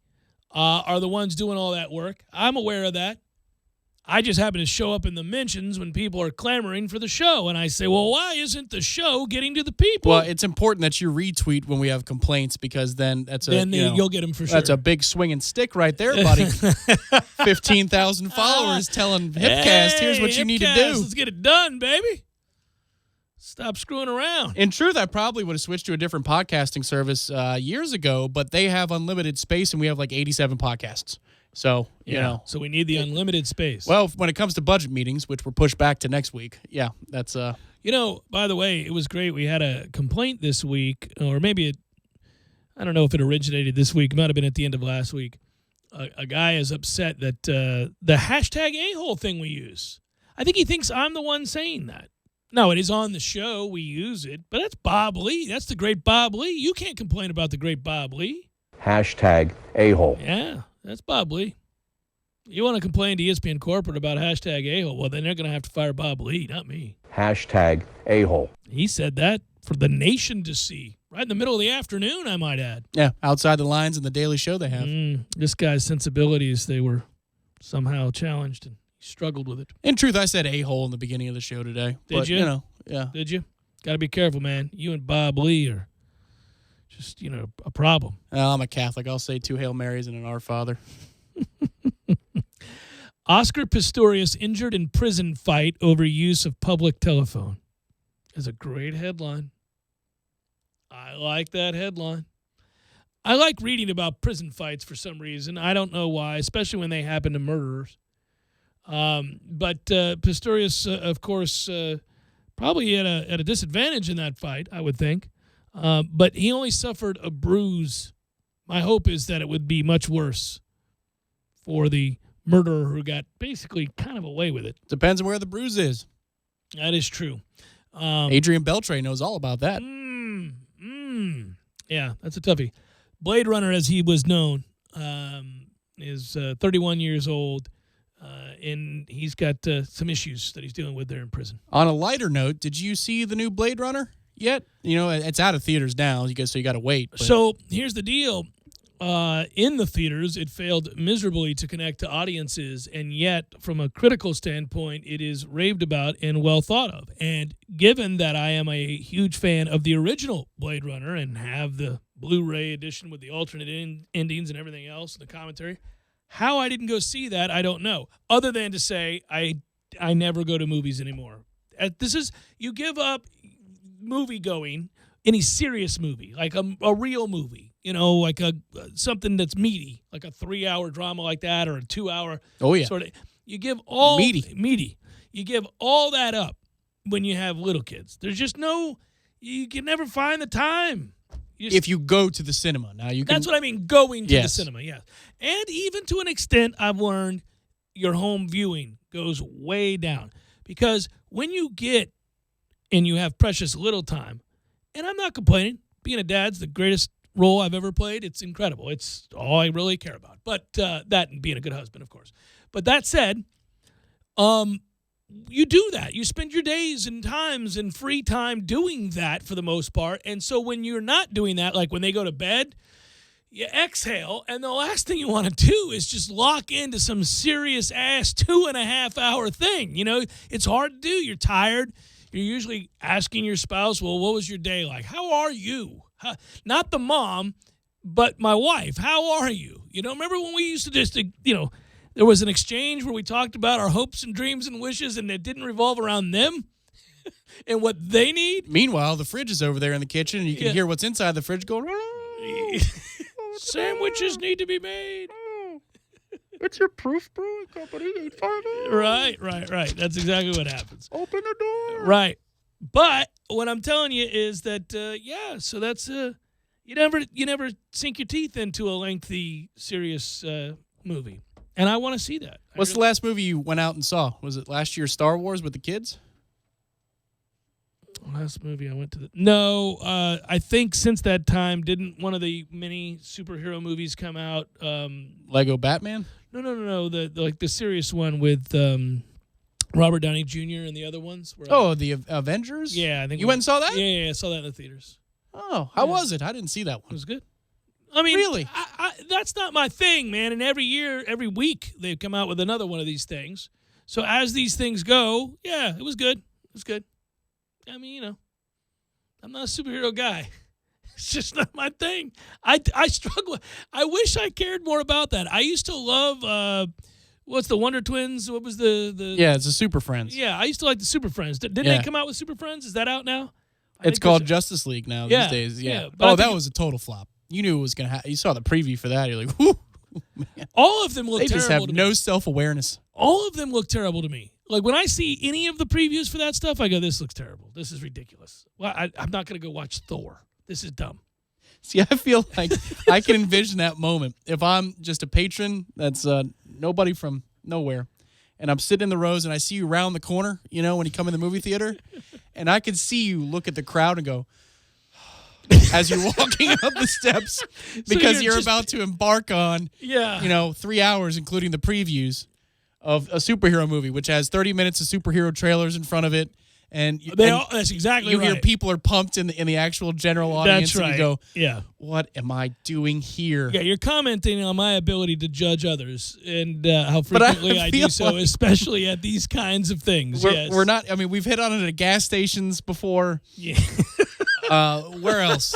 are the ones doing all that work. I'm aware of that. I just happen to show up in the mentions when people are clamoring for the show. And I say, well, why isn't the show getting to the people? Well, it's important that you retweet when we have complaints because then you'll get them for sure. That's a big swinging stick right there, buddy. 15,000 followers telling Hipcast, here's what you need to do. Let's get it done, baby. Stop screwing around. In truth, I probably would have switched to a different podcasting service years ago, but they have unlimited space and we have like 87 podcasts. So, So we need the unlimited space. Well, when it comes to budget meetings, which were pushed back to next week, that's... by the way, it was great. We had a complaint this week, or maybe I don't know if it originated this week. It might have been at the end of last week. A guy is upset that the hashtag a-hole thing we use. I think he thinks I'm the one saying that. No, it is on the show. We use it. But that's Bob Lee. That's the great Bob Lee. You can't complain about the great Bob Lee. Hashtag a-hole. Yeah. That's Bob Lee. You want to complain to ESPN Corporate about hashtag a-hole, well, then they're going to have to fire Bob Lee, not me. Hashtag a-hole. He said that for the nation to see. Right in the middle of the afternoon, I might add. Yeah, outside the lines in the Daily Show they have. This guy's sensibilities, they were somehow challenged, and he struggled with it. In truth, I said a-hole in the beginning of the show today. Did you? Yeah. Did you? Got to be careful, man. You and Bob Lee are just, a problem. I'm a Catholic. I'll say 2 Hail Marys and an Our Father. Oscar Pistorius injured in prison fight over use of public telephone. Is a great headline. I like that headline. I like reading about prison fights for some reason. I don't know why, especially when they happen to murderers. But Pistorius, of course, probably at a disadvantage in that fight, I would think. But he only suffered a bruise. My hope is that it would be much worse for the murderer who got basically kind of away with it. Depends on where the bruise is. That is true. Adrian Beltre knows all about that. Yeah, that's a toughie. Blade Runner, as he was known, is 31 years old, and he's got some issues that he's dealing with there in prison. On a lighter note, did you see the new Blade Runner yet? It's out of theaters now, so you got to wait. But. So here's the deal. In the theaters, it failed miserably to connect to audiences, and yet, from a critical standpoint, it is raved about and well thought of. And given that I am a huge fan of the original Blade Runner and have the Blu-ray edition with the alternate endings and everything else, and the commentary. How I didn't go see that, I don't know. Other than to say I never go to movies anymore. You give up movie going, any serious movie, like a real movie, like something that's meaty, like a 3-hour drama like that, or a 2-hour. Oh yeah. Sort of. You give all meaty. You give all that up when you have little kids. There's just you can never find the time. If you go to the cinema. Now you can. That's what I mean, going to the cinema, yes. And even to an extent, I've learned your home viewing goes way down. Because when you get and you have precious little time, and I'm not complaining, being a dad's the greatest role I've ever played. It's incredible. It's all I really care about. But that and being a good husband, of course. But that said, you do that. You spend your days and times and free time doing that for the most part. And so when you're not doing that, like when they go to bed, you exhale, and the last thing you want to do is just lock into some serious-ass 2.5-hour thing. It's hard to do. You're tired. You're usually asking your spouse, well, what was your day like? How are you? Not the mom, but my wife. How are you? Remember when we used to just, there was an exchange where we talked about our hopes and dreams and wishes, and it didn't revolve around them and what they need. Meanwhile, the fridge is over there in the kitchen, and you can hear what's inside the fridge going, sandwiches need to be made. It's your Proof Brewing Company, 858. Right. That's exactly what happens. Open the door. Right. But what I'm telling you is that, so that's, you never sink your teeth into a lengthy, serious movie. And I want to see that. What's the last movie you went out and saw? Was it last year's Star Wars with the kids? Last movie I went to No, I think since that time, didn't one of the mini superhero movies come out? Lego Batman? No. The serious one with Robert Downey Jr. and the other ones. The Avengers? Yeah, I think you went and saw that? Yeah, I saw that in the theaters. Oh, how was it? I didn't see that one. It was good. I mean, really? That's not my thing, man. And every week they come out with another one of these things. So as these things go, yeah, it was good. It was good. I mean, I'm not a superhero guy. It's just not my thing. I struggle. I wish I cared more about that. I used to love, what's the Wonder Twins? What was the Yeah, it's the Super Friends. Yeah, I used to like the Super Friends. Didn't they come out with Super Friends? Is that out now? It's called Justice League now these days. Yeah. That was a total flop. You knew it was going to happen. You saw the preview for that. You're like, whoo. Man. All of them look terrible. They just have no self-awareness. All of them look terrible to me. Like, when I see any of the previews for that stuff, I go, this looks terrible. This is ridiculous. Well, I'm not going to go watch Thor. This is dumb. See, I feel like I can envision that moment. If I'm just a patron that's nobody from nowhere, and I'm sitting in the rows, and I see you round the corner, when you come in the movie theater, and I can see you look at the crowd and go, as you're walking up the steps, because you're about to embark on, 3 hours, including the previews of a superhero movie, which has 30 minutes of superhero trailers in front of it. And that's exactly you right. hear people are pumped in the actual general audience. That's right. And you go, yeah. What am I doing here? Yeah, you're commenting on my ability to judge others and how frequently I do so, especially at these kinds of things. We're not. I mean, we've hit on it at gas stations before. Yeah. Where else?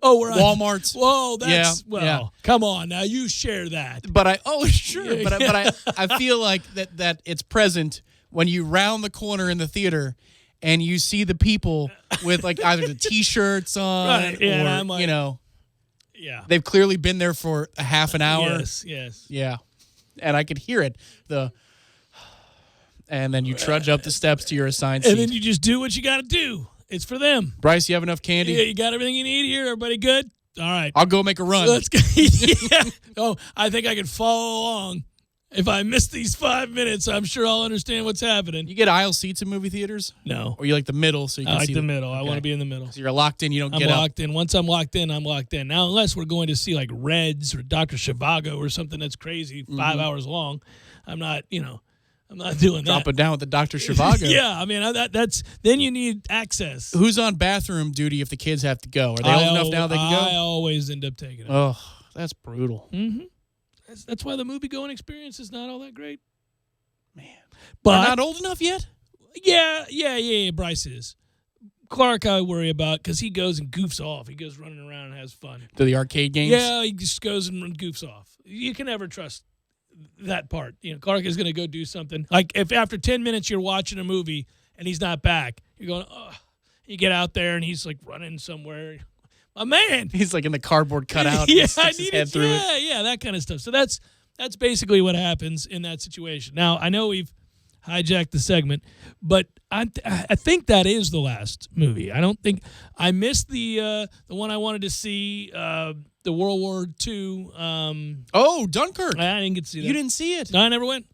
We're Walmart. Whoa, come on now, you share that. But I feel like that it's present when you round the corner in the theater and you see the people with like either the T-shirts on, right? Yeah, or I'm like, they've clearly been there for a half an hour. Yes. Yeah, and I could hear it. And then you trudge up the steps to your assigned seat. And then you just do what you got to do. It's for them. Bryce, you have enough candy? Yeah, you got everything you need here? Everybody good? All right. I'll go make a run. Let's go. Yeah. Oh, I think I can follow along. If I miss these 5 minutes, I'm sure I'll understand what's happening. You get aisle seats in movie theaters? No. Or you like the middle so you can see the middle. Okay. I want to be in the middle. So you're locked in, you don't get up. I'm locked in. Once I'm locked in, I'm locked in. Now, unless we're going to see like Reds or Dr. Zhivago or something that's crazy, 5 hours long, I'm not doing that. Drop it down with the Dr. Zhivago. Yeah, I mean, that's then you need access. Who's on bathroom duty if the kids have to go? Are they old enough now they can go? I always end up taking it. Oh, that's brutal. Mm-hmm. That's why the movie-going experience is not all that great. Man. But they're not old enough yet? Yeah, Bryce is. Clark I worry about because he goes and goofs off. He goes running around and has fun. To the arcade games? Yeah, he just goes and goofs off. You can never trust that part. Clark is going to go do something. Like if after 10 minutes you're watching a movie and he's not back, you're going, oh. You get out there and he's like running somewhere. My man. He's like in the cardboard cutout. Yeah, I need his head through it. Yeah, that kind of stuff. So that's basically what happens in that situation. Now, I know we've hijacked the segment, but I think that is the last movie. I don't think I missed the one I wanted to see, the World War II. Dunkirk. I didn't get to see that. You didn't see it? No, I never went.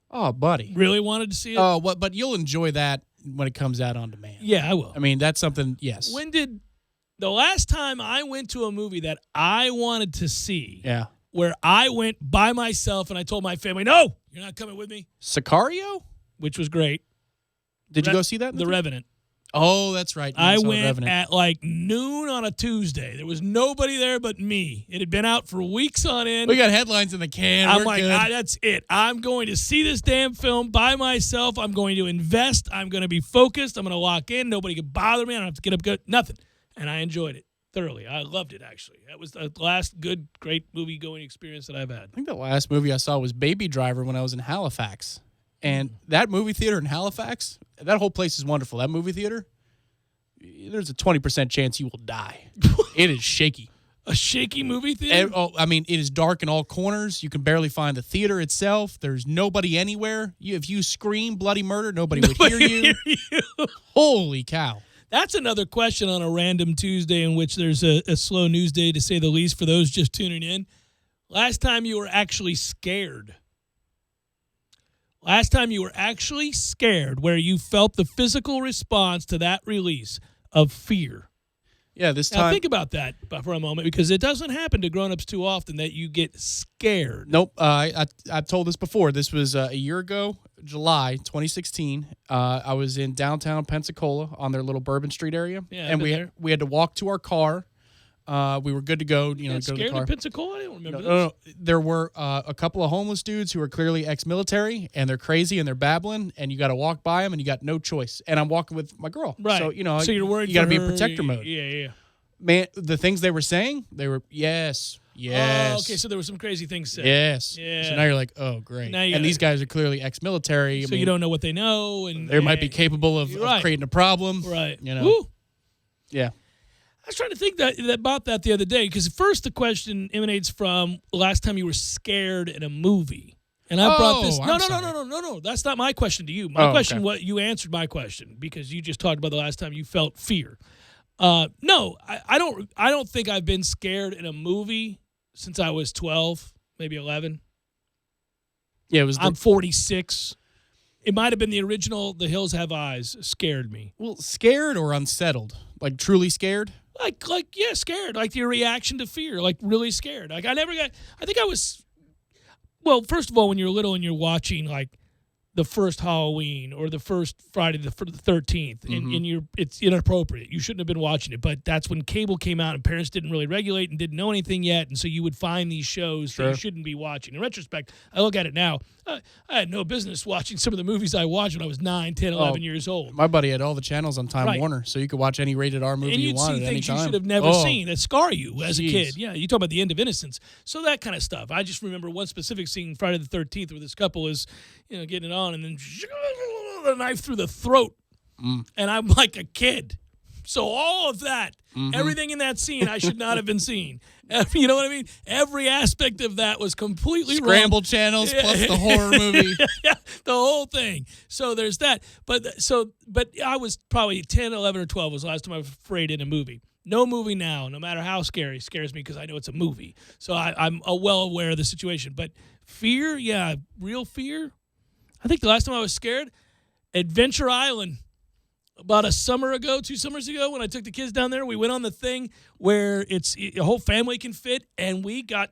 Oh, buddy. Really wanted to see it? Oh, but you'll enjoy that when it comes out on demand. Yeah, I will. I mean, that's something, yes. When did the last time I went to a movie that I wanted to see, where I went by myself and I told my family, no, you're not coming with me? Sicario? Which was great. Did you go see that? The Revenant. Oh, that's right. I went at like noon on a Tuesday. There was nobody there but me. It had been out for weeks on end. We got headlines in the can. I'm like, that's it. I'm going to see this damn film by myself. I'm going to invest. I'm going to be focused. I'm going to lock in. Nobody can bother me. I don't have to get up, go, nothing. And I enjoyed it thoroughly. I loved it, actually. That was the last good, great movie-going experience that I've had. I think the last movie I saw was Baby Driver when I was in Halifax. And that movie theater in Halifax, that whole place is wonderful. That movie theater, there's a 20% chance you will die. It is shaky. A shaky movie theater? It is dark in all corners. You can barely find the theater itself. There's nobody anywhere. If you scream bloody murder, nobody would hear you. Holy cow. That's another question on a random Tuesday in which there's a slow news day, to say the least, for those just tuning in. Last time you were actually scared. Last time you were actually scared, where you felt the physical response to that release of fear. Yeah, this time. Now think about that for a moment, because it doesn't happen to grown-ups too often that you get scared. Nope. I've told this before. This was a year ago, July 2016. I was in downtown Pensacola on their little Bourbon Street area. Yeah, and we had to walk to our car. We were good to go. You know, go to the scared car. of Pensacola? I don't remember this. No. There were a couple of homeless dudes who were clearly ex-military, and they're crazy and they're babbling, and you got to walk by them, and you got no choice. And I'm walking with my girl, right? So so you're worried. You got to be in protector mode. Yeah. Man, the things they were saying, they were yes. Oh, okay, so there were some crazy things said. Yes. Yeah. So now you're like, oh, great. And these guys are clearly ex-military. So you don't know what they know, and they might be capable of creating a problem. Right. You know. Woo. Yeah. I was trying to think about that the other day, because first the question emanates from last time you were scared in a movie. And I brought this. No. That's not my question to you. My question, what you answered my question, because you just talked about the last time you felt fear. No, I don't think I've been scared in a movie since I was 12, maybe 11. Yeah, I'm 46. It might have been the original The Hills Have Eyes scared me. Well, scared or unsettled? Like truly scared? Yeah, scared. Like your reaction to fear, like really scared. Like I think I was, well, first of all, when you're little and you're watching like the first Halloween or the first Friday the 13th, and it's inappropriate. You shouldn't have been watching it, but that's when cable came out and parents didn't really regulate and didn't know anything yet, and so you would find these shows that you shouldn't be watching. In retrospect, I look at it now, I had no business watching some of the movies I watched when I was 9, 10, 11 years old. My buddy had all the channels on Time Warner, so you could watch any rated R movie you wanted at any time. And you'd see things you should have never seen that scar you as a kid. Yeah, you talk about the end of innocence. So that kind of stuff. I just remember one specific scene, Friday the 13th, where this couple is, getting it on, and then the knife through the throat. And I'm like a kid. So all of that, everything in that scene, I should not have been seeing. You know what I mean? Every aspect of that was completely wrong. Scrambled channels plus the horror movie. Yeah, the whole thing. So there's that. But I was probably 10, 11, or 12 was the last time I was afraid in a movie. No movie now, no matter how scary, scares me because I know it's a movie. So I'm well aware of the situation. But fear, yeah, real fear. I think the last time I was scared, Adventure Island. About 2 summers ago, when I took the kids down there, we went on the thing where a whole family can fit, and we got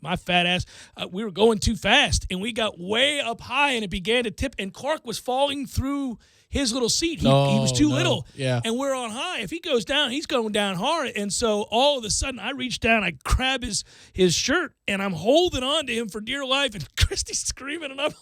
my fat ass. We were going too fast, and we got way up high, and it began to tip, and Clark was falling through his little seat. He was too little, and we're on high. If he goes down, he's going down hard, and so all of a sudden, I reach down, I grab his shirt, and I'm holding on to him for dear life, and Christy's screaming, and I'm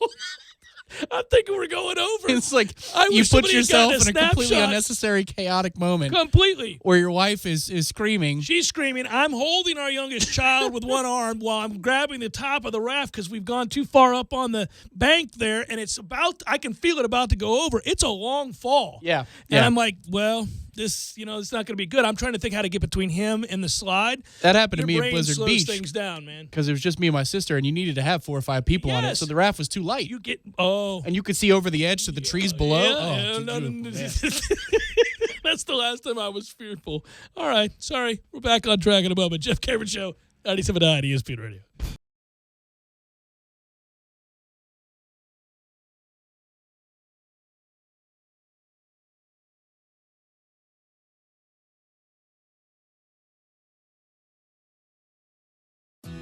I'm thinking we're going over. It's like you put yourself in a completely unnecessary, chaotic moment. Completely. Where your wife is screaming. She's screaming. I'm holding our youngest child with one arm while I'm grabbing the top of the raft because we've gone too far up on the bank there, and I can feel it about to go over. It's a long fall. Yeah. And I'm like, well, this, it's not going to be good. I'm trying to think how to get between him and the slide. That happened to me at Blizzard Beach. Things down, man. Because it was just me and my sister, and you needed to have 4 or 5 people on it, so the raft was too light. And you could see over the edge to the trees below. That's the last time I was fearful. All right, sorry. We're back on track in a moment. Jeff Cameron Show, 97.9 ESPN Radio.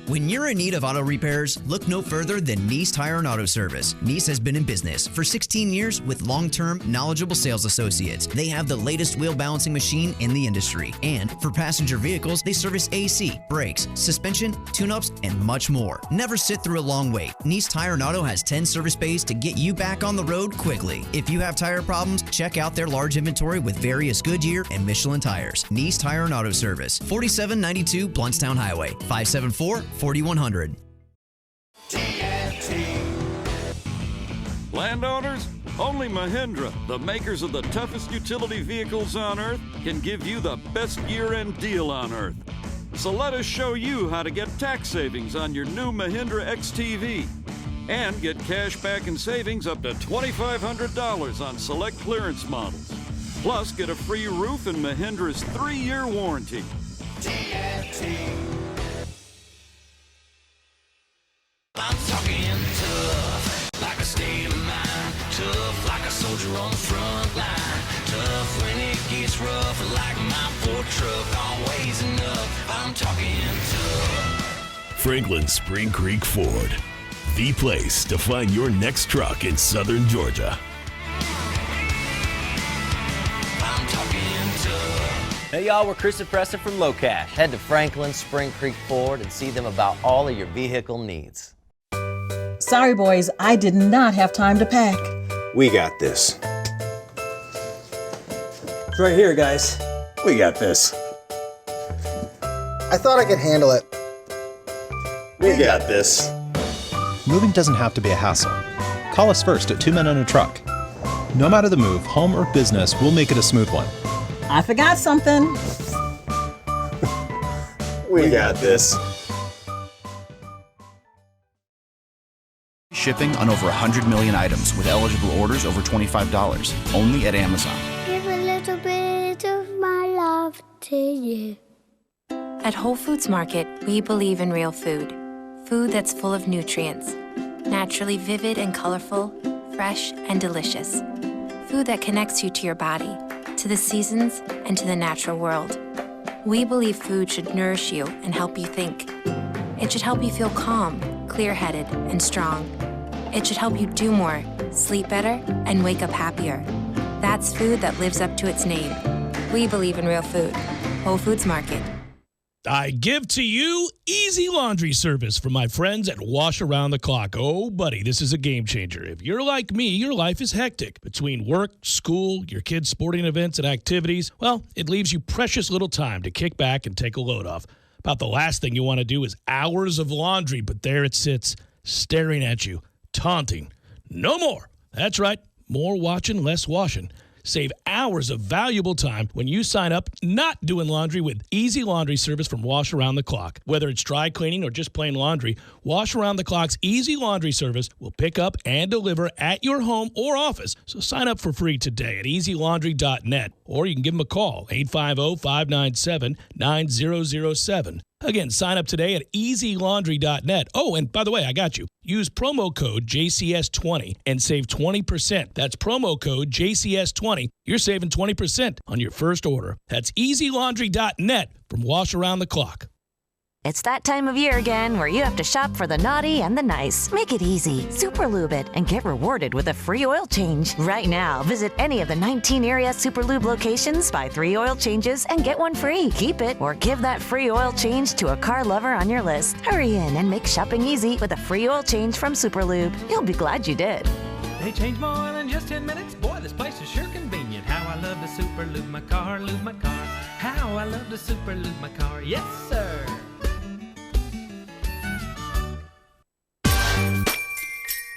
When you're in need of auto repairs, look no further than Nice Tire and Auto Service. Nice has been in business for 16 years with long-term, knowledgeable sales associates. They have the latest wheel balancing machine in the industry. And for passenger vehicles, they service AC, brakes, suspension, tune-ups, and much more. Never sit through a long wait. Nice Tire and Auto has 10 service bays to get you back on the road quickly. If you have tire problems, check out their large inventory with various Goodyear and Michelin tires. Nice Tire and Auto Service, 4792 Blountstown Highway, 574-4100. Landowners, only Mahindra, the makers of the toughest utility vehicles on Earth, can give you the best year-end deal on Earth. So let us show you how to get tax savings on your new Mahindra XTV and get cash back and savings up to $2,500 on select clearance models. Plus, get a free roof and Mahindra's 3-year warranty. I'm talking tough, like a state of mind. Tough, like a soldier on the front line. Tough when it gets rough, like my Ford truck. Always enough, I'm talking tough. Franklin Spring Creek Ford, the place to find your next truck in southern Georgia. I'm talking tough. Hey y'all, we're Chris and Preston from Low Cash. Head to Franklin Spring Creek Ford and see them about all of your vehicle needs. Sorry, boys, I did not have time to pack. We got this. It's right here, guys. We got this. I thought I could handle it. We got this. Moving doesn't have to be a hassle. Call us first at 2 Men and a Truck. No matter the move, home or business, we'll make it a smooth one. I forgot something. We got this. Shipping on over 100 million items with eligible orders over $25. Only at Amazon. Give a little bit of my love to you. At Whole Foods Market, we believe in real food. Food that's full of nutrients. Naturally vivid and colorful, fresh and delicious. Food that connects you to your body, to the seasons, and to the natural world. We believe food should nourish you and help you think. It should help you feel calm, clear-headed, and strong. It should help you do more, sleep better, and wake up happier. That's food that lives up to its name. We believe in real food. Whole Foods Market. I give to you easy laundry service from my friends at Wash Around the Clock. Oh, buddy, this is a game changer. If you're like me, your life is hectic. Between work, school, your kids' sporting events, and activities, well, it leaves you precious little time to kick back and take a load off. About the last thing you want to do is hours of laundry, but there it sits, staring at you, taunting. No more. That's right. More watching, less washing. Save hours of valuable time when you sign up not doing laundry with easy laundry service from Wash Around the Clock. Whether it's dry cleaning or just plain laundry, Wash Around the Clock's easy laundry service will pick up and deliver at your home or office. So sign up for free today at easylaundry.net, or you can give them a call, 850-597-9007. Again, sign up today at easylaundry.net. Oh, and by the way, I got you. Use promo code JCS20 and save 20%. That's promo code JCS20. You're saving 20% on your first order. That's easylaundry.net from Wash Around the Clock. It's that time of year again where you have to shop for the naughty and the nice. Make it easy. Super Lube it and get rewarded with a free oil change. Right now, visit any of the 19 area Super Lube locations, buy 3 oil changes, and get 1 free. Keep it or give that free oil change to a car lover on your list. Hurry in and make shopping easy with a free oil change from Super Lube. You'll be glad you did. Hey, change more oil in just 10 minutes. Boy, this place is sure convenient. How I love to super lube my car, lube my car. How I love to super lube my car. Yes, sir.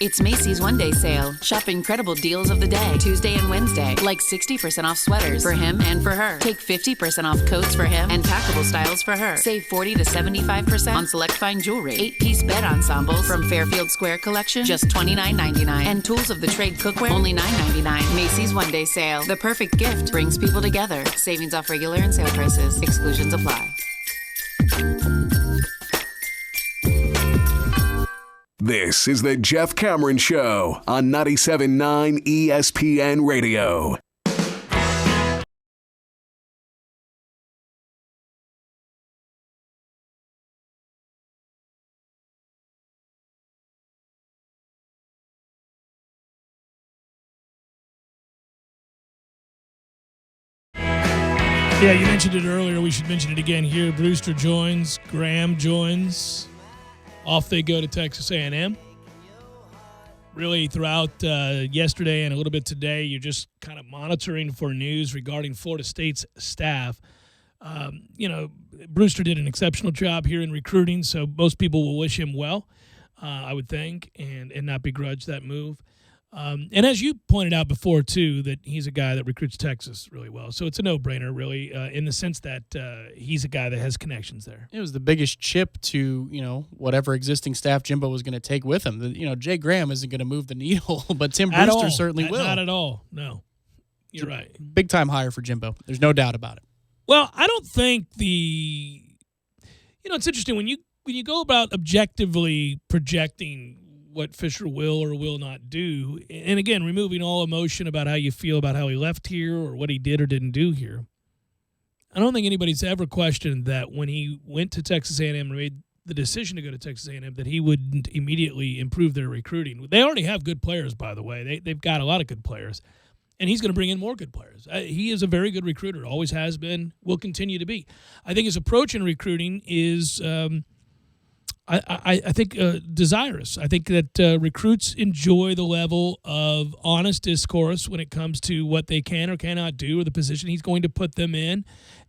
It's Macy's One Day Sale. Shop incredible deals of the day, Tuesday and Wednesday. Like 60% off sweaters for him and for her. Take 50% off coats for him and packable styles for her. Save 40 to 75% on select fine jewelry. 8-piece bed ensembles from Fairfield Square Collection, just $29.99. And tools of the trade cookware, only $9.99. Macy's One Day Sale. The perfect gift brings people together. Savings off regular and sale prices. Exclusions apply. This is the Jeff Cameron Show on 97.9 ESPN Radio. Yeah, you mentioned it earlier. We should mention it again here. Brewster joins. Graham joins. Off they go to Texas A&M. Really, throughout yesterday and a little bit today, you're just kind of monitoring for news regarding Florida State's staff. Brewster did an exceptional job here in recruiting, so most people will wish him well, I would think, and not begrudge that move. And as you pointed out before, too, that he's a guy that recruits Texas really well. So it's a no-brainer, really, in the sense that he's a guy that has connections there. It was the biggest chip to, whatever existing staff Jimbo was going to take with him. Jay Graham isn't going to move the needle, but Tim Brewster certainly will. Not at all, no. You're right. Big-time hire for Jimbo. There's no doubt about it. Well, I don't think it's interesting when you go about objectively projecting what Fisher will or will not do, and again, removing all emotion about how you feel about how he left here or what he did or didn't do here. I don't think anybody's ever questioned that when he went to Texas A&M or made the decision to go to Texas A&M that he wouldn't immediately improve their recruiting. They already have good players, by the way. They've got a lot of good players, and he's going to bring in more good players. He is a very good recruiter, always has been, will continue to be. I think his approach in recruiting is I think desirous. I think that recruits enjoy the level of honest discourse when it comes to what they can or cannot do or the position he's going to put them in,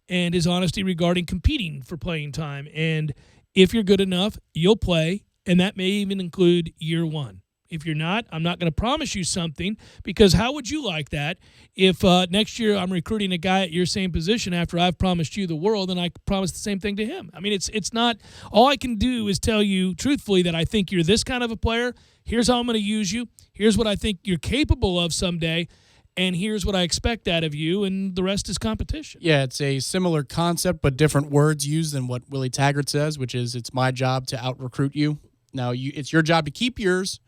and his honesty regarding competing for playing time. And if you're good enough, you'll play, and that may even include year one. If you're not, I'm not going to promise you something, because how would you like that if next year I'm recruiting a guy at your same position after I've promised you the world and I promised the same thing to him? I mean, it's not – all I can do is tell you truthfully that I think you're this kind of a player. Here's how I'm going to use you. Here's what I think you're capable of someday, and here's what I expect out of you, and the rest is competition. Yeah, it's a similar concept but different words used than what Willie Taggart says, which is it's my job to out-recruit you. Now, it's your job to keep yours.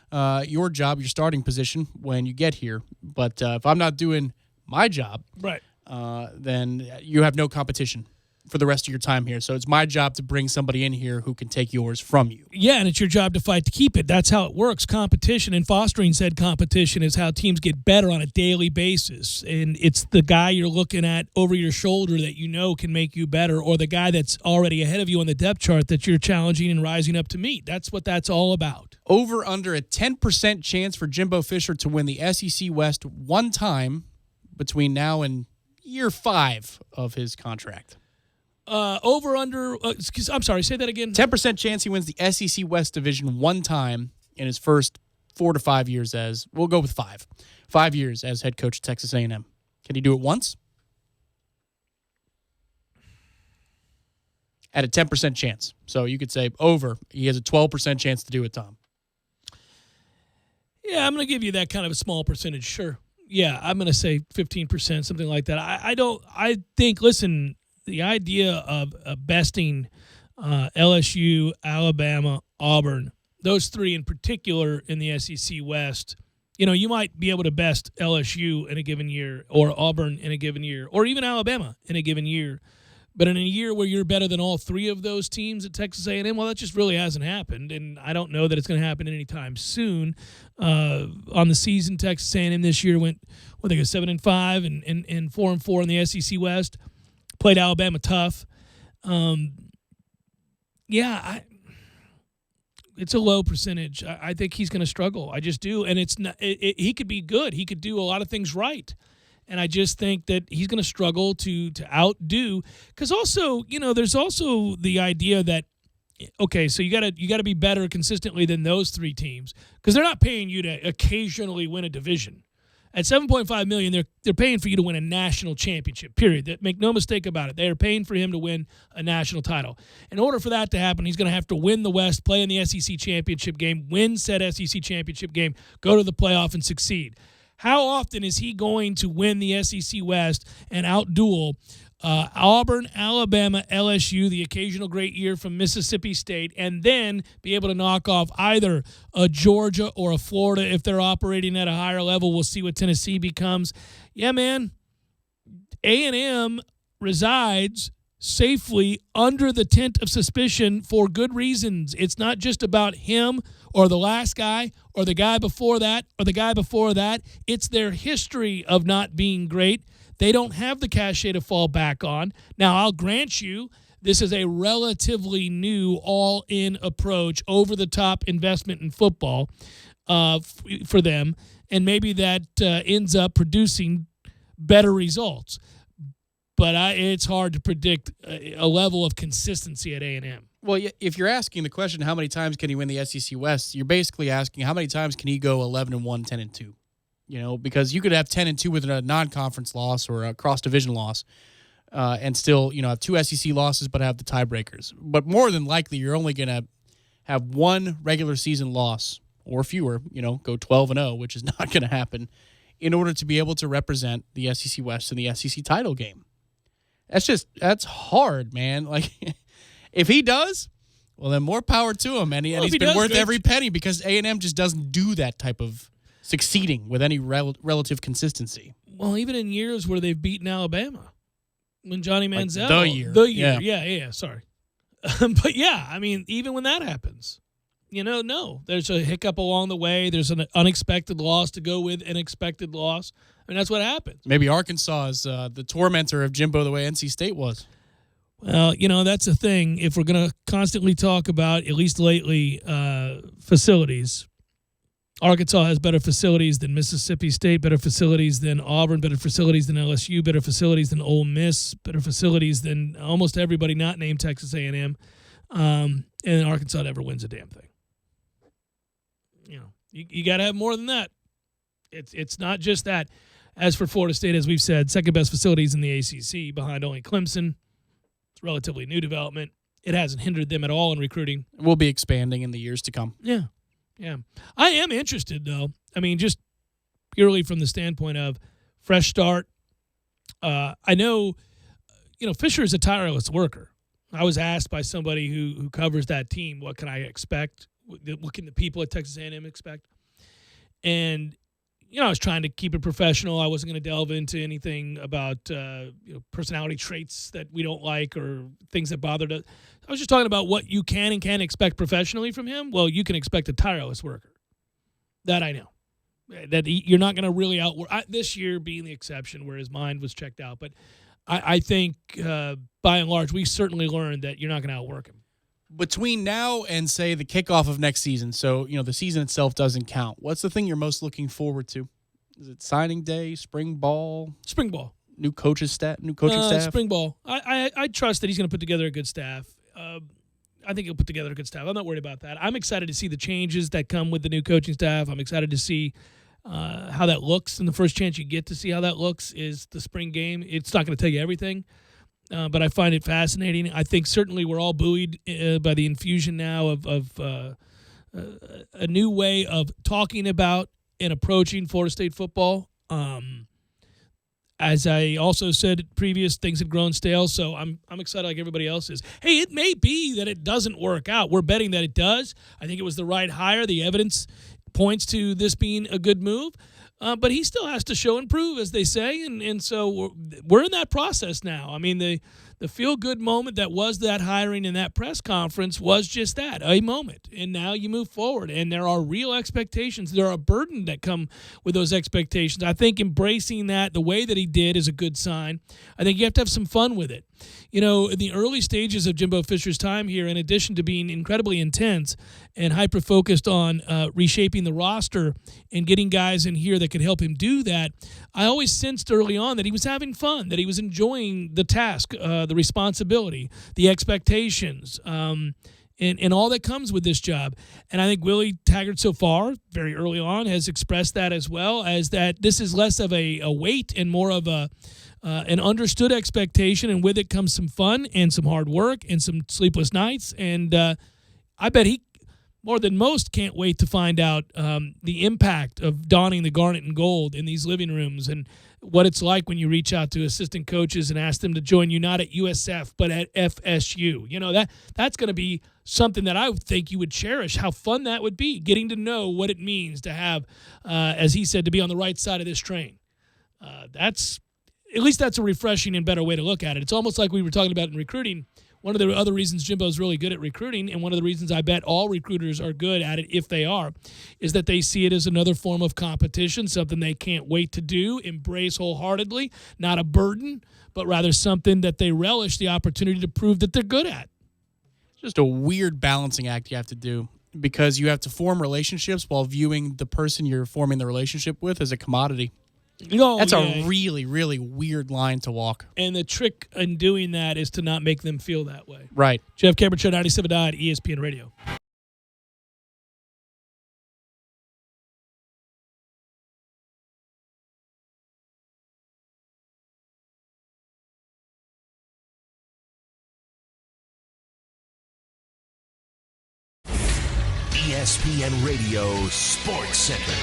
Your job, your starting position when you get here. But if I'm not doing my job, right, then you have no competition for the rest of your time here. So it's my job to bring somebody in here who can take yours from you. Yeah, and it's your job to fight to keep it. That's how it works. Competition, and fostering said competition, is how teams get better on a daily basis. And it's the guy you're looking at over your shoulder that you know can make you better, or the guy that's already ahead of you on the depth chart that you're challenging and rising up to meet. That's what that's all about. Over under a 10% chance for Jimbo Fisher to win the SEC West one time between now and year 5 of his contract. Over, under, I'm sorry, say that again. 10% chance he wins the SEC West Division one time in his first 4 to 5 years we'll go with 5. 5 years as head coach at Texas A&M. Can he do it once? At a 10% chance. So you could say over. He has a 12% chance to do it, Tom. Yeah, I'm going to give you that kind of a small percentage, sure. Yeah, I'm going to say 15%, something like that. I think, listen, the idea of besting LSU, Alabama, Auburn, those three in particular in the SEC West, you might be able to best LSU in a given year, or Auburn in a given year, or even Alabama in a given year. But in a year where you're better than all three of those teams at Texas A&M, well, that just really hasn't happened, and I don't know that it's going to happen anytime soon. On the season, Texas A&M this year went, 7-5 and 4-4 in the SEC West. Played Alabama tough. It's a low percentage. I think he's going to struggle. I just do. And it's not. He could be good. He could do a lot of things right. And I just think that he's going to struggle to outdo. Because also, there's also the idea that, okay, so you got to be better consistently than those three teams, because they're not paying you to occasionally win a division. At $7.5 million, they're paying for you to win a national championship, period. Make no mistake about it. They are paying for him to win a national title. In order for that to happen, he's going to have to win the West, play in the SEC championship game, win said SEC championship game, go to the playoff, and succeed. How often is he going to win the SEC West and outduel Auburn, Alabama, LSU, the occasional great year from Mississippi State, and then be able to knock off either a Georgia or a Florida if they're operating at a higher level? We'll see what Tennessee becomes. Yeah, man, A&M resides safely under the tent of suspicion for good reasons. It's not just about him or the last guy or the guy before that or the guy before that. It's their history of not being great. They don't have the cachet to fall back on. Now, I'll grant you, this is a relatively new all-in approach, over-the-top investment in football for them, and maybe that ends up producing better results. But it's hard to predict a level of consistency at A&M. Well, if you're asking the question, how many times can he win the SEC West, you're basically asking how many times can he go 11-1, 10-2. Because you could have 10-2 with a non-conference loss or a cross-division loss, and still, have two SEC losses but have the tiebreakers. But more than likely, you're only going to have one regular season loss or fewer. Go 12-0, which is not going to happen, in order to be able to represent the SEC West in the SEC title game. That's hard, man. Like, if he does, well, then more power to him, and he's been worth every penny, because A&M just doesn't do that type of succeeding with any relative consistency. Well, even in years where they've beaten Alabama, when Johnny Manziel, the year, yeah, sorry, but yeah, I mean, even when that happens, no, there's a hiccup along the way. There's an unexpected loss to go with an expected loss. I mean, that's what happens. Maybe Arkansas is the tormentor of Jimbo the way NC State was. Well, that's the thing. If we're going to constantly talk about, at least lately, facilities, Arkansas has better facilities than Mississippi State, better facilities than Auburn, better facilities than LSU, better facilities than Ole Miss, better facilities than almost everybody not named Texas A&M, and Arkansas never wins a damn thing. You got to have more than that. It's not just that. As for Florida State, as we've said, second best facilities in the ACC behind only Clemson. It's relatively new development. It hasn't hindered them at all in recruiting. We'll be expanding in the years to come. Yeah. I am interested, though. I mean, just purely from the standpoint of fresh start. I know, Fisher is a tireless worker. I was asked by somebody who covers that team, what can I expect? What can the people at Texas A&M expect? And, I was trying to keep it professional. I wasn't going to delve into anything about personality traits that we don't like or things that bothered us. I was just talking about what you can and can't expect professionally from him. Well, you can expect a tireless worker. That I know. That you're not going to really outwork. This year being the exception where his mind was checked out. But I think, by and large, we certainly learned that you're not going to outwork him. Between now and, say, the kickoff of next season, so, the season itself doesn't count, what's the thing you're most looking forward to? Is it signing day, spring ball? Spring ball. New coaching staff? Spring ball. I trust that he's going to put together a good staff. I think he'll put together a good staff. I'm not worried about that. I'm excited to see the changes that come with the new coaching staff. I'm excited to see how that looks. And the first chance you get to see how that looks is the spring game. It's not going to tell you everything. But I find it fascinating. I think certainly we're all buoyed by the infusion now of a new way of talking about and approaching Florida State football. As I also said, previous things have grown stale, so I'm excited like everybody else is. Hey, it may be that it doesn't work out. We're betting that it does. I think it was the right hire. The evidence points to this being a good move. But he still has to show and prove, as they say, and so we're in that process now. I mean, the feel-good moment that was that hiring and that press conference was just that, a moment. And now you move forward, and there are real expectations. There are a burden that come with those expectations. I think embracing that the way that he did is a good sign. I think you have to have some fun with it. in the early stages of Jimbo Fisher's time here, in addition to being incredibly intense and hyper-focused on reshaping the roster and getting guys in here that could help him do that, I always sensed early on that he was having fun, that he was enjoying the task, the responsibility, the expectations, and all that comes with this job. And I think Willie Taggart so far, very early on, has expressed that as well, as that this is less of a weight and more of an understood expectation, and with it comes some fun and some hard work and some sleepless nights. And I bet he, more than most, can't wait to find out the impact of donning the garnet and gold in these living rooms and what it's like when you reach out to assistant coaches and ask them to join you not at USF but at FSU. That's going to be something that I would think you would cherish, how fun that would be, getting to know what it means to have, as he said, to be on the right side of this train. That's a refreshing and better way to look at it. It's almost like we were talking about in recruiting. One of the other reasons Jimbo's really good at recruiting, and one of the reasons I bet all recruiters are good at it if they are, is that they see it as another form of competition, something they can't wait to do, embrace wholeheartedly, not a burden, but rather something that they relish the opportunity to prove that they're good at. It's just a weird balancing act you have to do, because you have to form relationships while viewing the person you're forming the relationship with as a commodity. That's a really, really weird line to walk. And the trick in doing that is to not make them feel that way. Right. Jeff Cameron Show, 97.9 ESPN Radio. ESPN Radio Sports Center.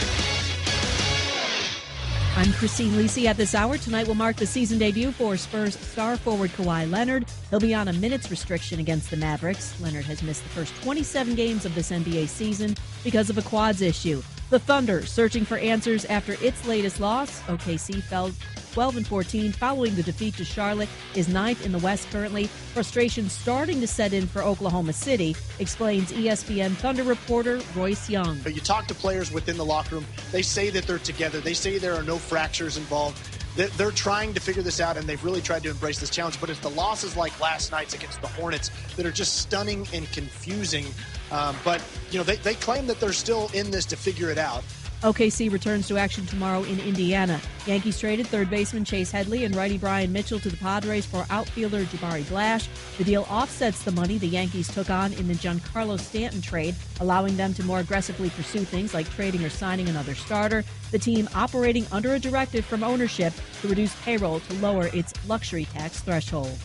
I'm Christine Lisi. At this hour, tonight will mark the season debut for Spurs star forward Kawhi Leonard. He'll be on a minutes restriction against the Mavericks. Leonard has missed the first 27 games of this NBA season because of a quads issue. The Thunder searching for answers after its latest loss. OKC fell 12-14 following the defeat to Charlotte, is ninth in the West currently. Frustration starting to set in for Oklahoma City, explains ESPN Thunder reporter Royce Young. You talk to players within the locker room, they say that they're together. They say there are no fractures involved. They're trying to figure this out, and they've really tried to embrace this challenge. But it's the losses like last night's against the Hornets that are just stunning and confusing. But they claim that they're still in this to figure it out. OKC returns to action tomorrow in Indiana. Yankees traded third baseman Chase Headley and righty Brian Mitchell to the Padres for outfielder Jabari Blash. The deal offsets the money the Yankees took on in the Giancarlo Stanton trade, allowing them to more aggressively pursue things like trading or signing another starter. The team operating under a directive from ownership to reduce payroll to lower its luxury tax threshold.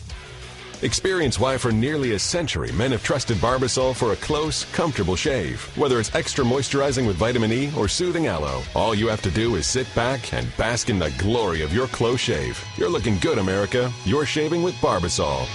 Experience why for nearly a century men have trusted Barbasol for a close, comfortable shave. Whether it's extra moisturizing with vitamin E or soothing aloe, all you have to do is sit back and bask in the glory of your close shave. You're looking good, America. You're shaving with Barbasol.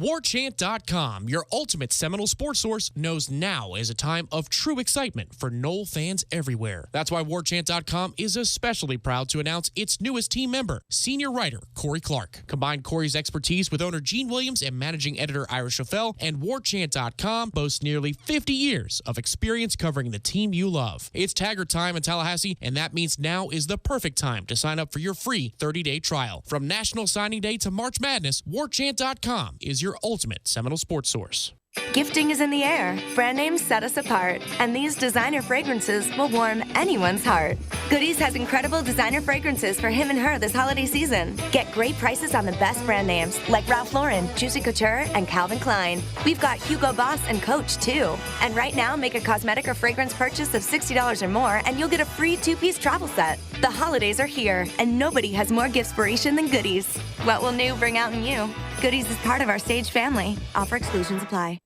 WarChant.com, your ultimate Seminole sports source, knows now is a time of true excitement for Nole fans everywhere. That's why WarChant.com is especially proud to announce its newest team member, senior writer Corey Clark. Combine Corey's expertise with owner Gene Williams and managing editor Ira Schoffel, and WarChant.com boasts nearly 50 years of experience covering the team you love. It's Taggart time in Tallahassee, and that means now is the perfect time to sign up for your free 30-day trial. From National Signing Day to March Madness, WarChant.com is your ultimate Seminole sports source. Gifting is in the air. Brand names set us apart, and these designer fragrances will warm anyone's heart. Goodies has incredible designer fragrances for him and her this holiday season. Get great prices on the best brand names like Ralph Lauren, Juicy Couture, and Calvin Klein. We've got Hugo Boss and Coach, too. And right now, make a cosmetic or fragrance purchase of $60 or more, and you'll get a free 2-piece travel set. The holidays are here, and nobody has more giftspiration than Goodies. What will new bring out in you? Goodies is part of our Sage family. Offer exclusions apply.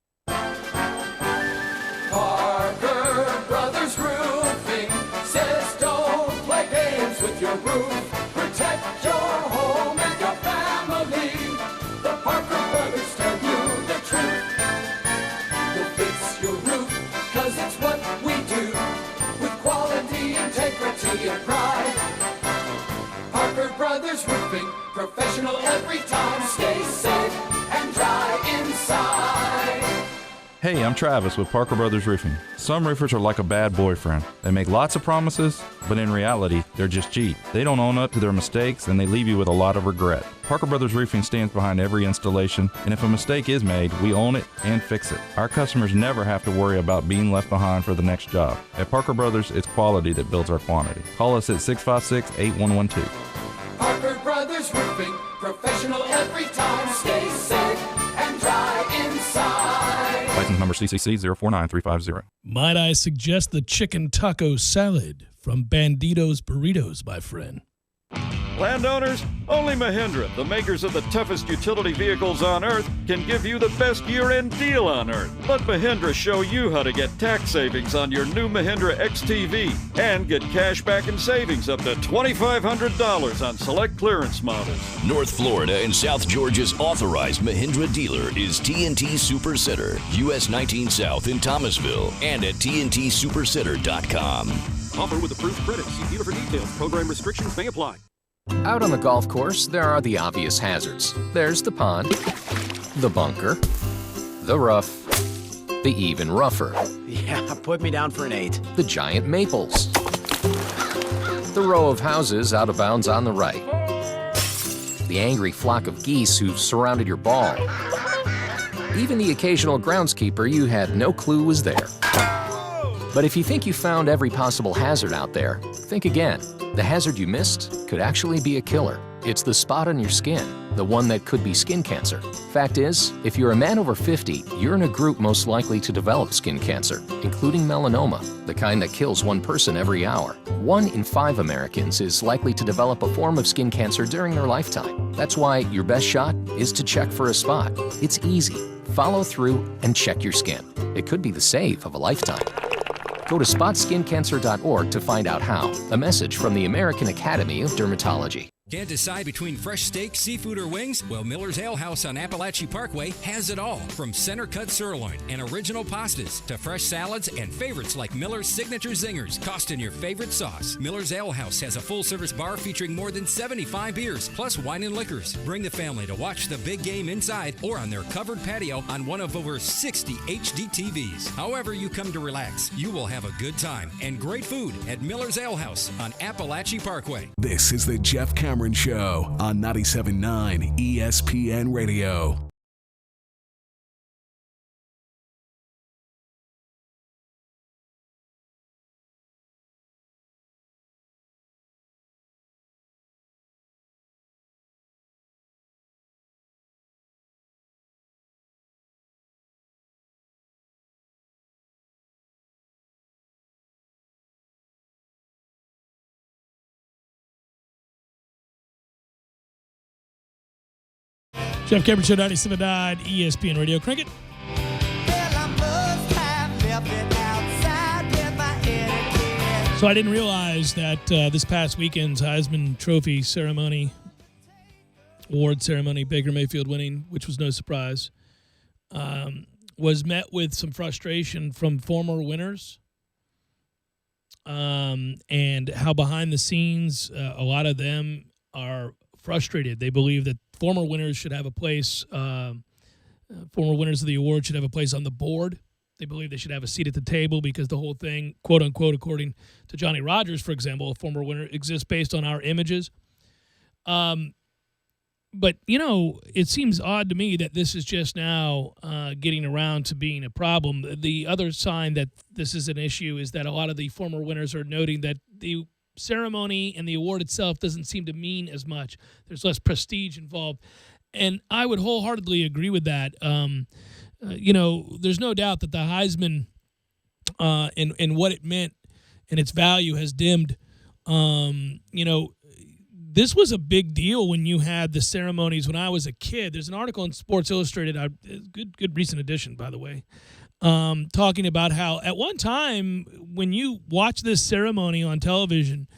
Parker Brothers Roofing says don't play games with your roof. Protect your home and your family. The Parker Brothers tell you the truth. We'll fix your roof, cause it's what we do. With quality, integrity, and pride. Parker Brothers Roofing, professional every time. Stay safe and dry inside. Hey, I'm Travis with Parker Brothers Roofing. Some roofers are like a bad boyfriend. They make lots of promises, but in reality, they're just cheap. They don't own up to their mistakes, and they leave you with a lot of regret. Parker Brothers Roofing stands behind every installation, and if a mistake is made, we own it and fix it. Our customers never have to worry about being left behind for the next job. At Parker Brothers, it's quality that builds our quantity. Call us at 656-8112. Parker Brothers Roofing, professional every time. Stay safe and dry inside. License number CCC 049350. Might I suggest the chicken taco salad from Bandito's Burritos, my friend? Landowners, only Mahindra, the makers of the toughest utility vehicles on Earth, can give you the best year-end deal on Earth. Let Mahindra show you how to get tax savings on your new Mahindra XTV and get cash back in savings up to $2,500 on select clearance models. North Florida and South Georgia's authorized Mahindra dealer is TNT Super Center, US 19 South in Thomasville, and at TNTSuperCenter.com. Offer with approved credit. See dealer for details. Program restrictions may apply. Out on the golf course, there are the obvious hazards. There's the pond, the bunker, the rough, the even rougher. Yeah, put me down for an 8. The giant maples. The row of houses out of bounds on the right. The angry flock of geese who've surrounded your ball. Even the occasional groundskeeper you had no clue was there. But if you think you found every possible hazard out there, think again. The hazard you missed could actually be a killer. It's the spot on your skin, the one that could be skin cancer. Fact is, if you're a man over 50, you're in a group most likely to develop skin cancer, including melanoma, the kind that kills one person every hour. 1 in 5 Americans is likely to develop a form of skin cancer during their lifetime. That's why your best shot is to check for a spot. It's easy. Follow through and check your skin. It could be the save of a lifetime. Go to spotskincancer.org to find out how. A message from the American Academy of Dermatology. Can't decide between fresh steak, seafood, or wings? Well, Miller's Ale House on Appalachia Parkway has it all. From center-cut sirloin and original pastas to fresh salads and favorites like Miller's Signature Zingers, tossed in your favorite sauce. Miller's Ale House has a full-service bar featuring more than 75 beers, plus wine and liquors. Bring the family to watch the big game inside or on their covered patio on one of over 60 HD TVs. However you come to relax, you will have a good time and great food at Miller's Ale House on Appalachia Parkway. This is the Jeff Cameron Show on 97.9 ESPN Radio. Jeff Cameron Show, 97.9 ESPN Radio. Crank it. So I didn't realize that this past weekend's Heisman Trophy ceremony, award ceremony, Baker Mayfield winning, which was no surprise, was met with some frustration from former winners, and how behind the scenes, a lot of them are frustrated. They believe that former winners should have a place, former winners of the award should have a place on the board. They believe they should have a seat at the table because the whole thing, quote unquote, according to Johnny Rodgers, for example, a former winner, exists based on our images. But, you know, it seems odd to me that this is just now getting around to being a problem. The other sign that this is an issue is that a lot of the former winners are noting that the ceremony and the award itself doesn't seem to mean as much. There's less prestige involved. And I would wholeheartedly agree with that. You know, there's no doubt that the Heisman and what it meant and its value has dimmed. You know, this was a big deal when you had the ceremonies when I was a kid. There's an article in Sports Illustrated, good recent edition, by the way, talking about how at one time when you watch this ceremony on television,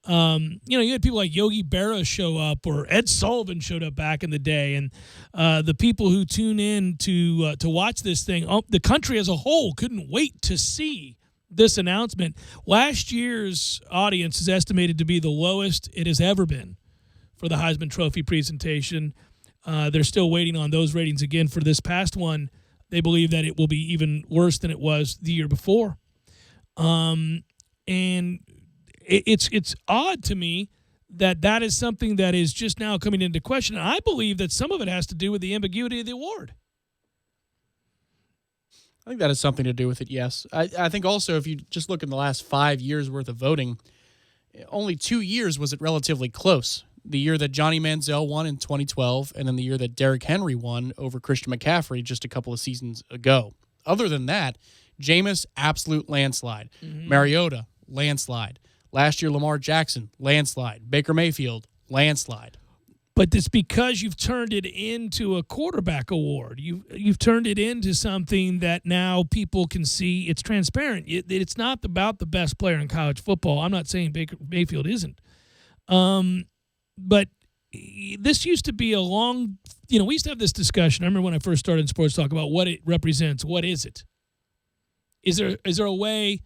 you know, you had people like Yogi Berra show up, or Ed Sullivan showed up back in the day, and the people who tune in to watch this thing, the country as a whole couldn't wait to see this announcement. Last year's audience is estimated to be the lowest it has ever been for the Heisman Trophy presentation. They're still waiting on those ratings again for this past one. They believe that it will be even worse than it was the year before. And it's odd to me that is something that is just now coming into question. And I believe that some of it has to do with the ambiguity of the award. I think that has something to do with it, yes. I think also if you just look in the last 5 years' worth of voting, only 2 years was it relatively close. The year that Johnny Manziel won in 2012, and then the year that Derrick Henry won over Christian McCaffrey just a couple of seasons ago. Other than that, Jameis, absolute landslide. Mariota, landslide. Last year, Lamar Jackson, landslide. Baker Mayfield, landslide. But it's because you've turned it into a quarterback award. You've turned it into something that now people can see. It's transparent. It's not about the best player in college football. I'm not saying Baker Mayfield isn't. But this used to be a long, we used to have this discussion. I remember when I first started in sports talk about what it represents. What is it? Is there a way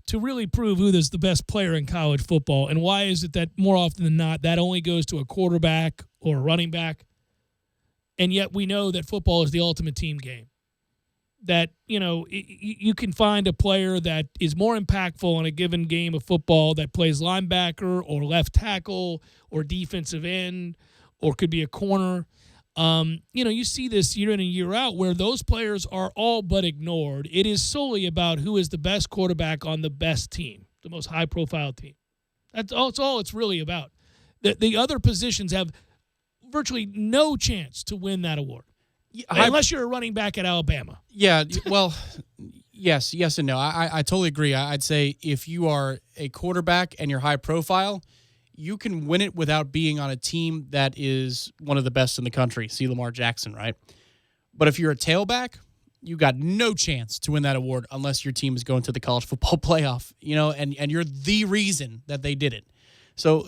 to really prove who is the best player in college football? And why is it that more often than not, that only goes to a quarterback or a running back? And yet we know that football is the ultimate team game. That, you can find a player that is more impactful in a given game of football that plays linebacker or left tackle or defensive end or could be a corner. You see this year in and year out where those players are all but ignored. It is solely about who is the best quarterback on the best team, the most high-profile team. That's all it's really about. The other positions have virtually no chance to win that award. Unless you're a running back at Alabama. Yeah, well, yes and no. I totally agree. I'd say if you are a quarterback and you're high profile, you can win it without being on a team that is one of the best in the country. See Lamar Jackson, right? But if you're a tailback, you got no chance to win that award unless your team is going to the college football playoff, and you're the reason that they did it. So,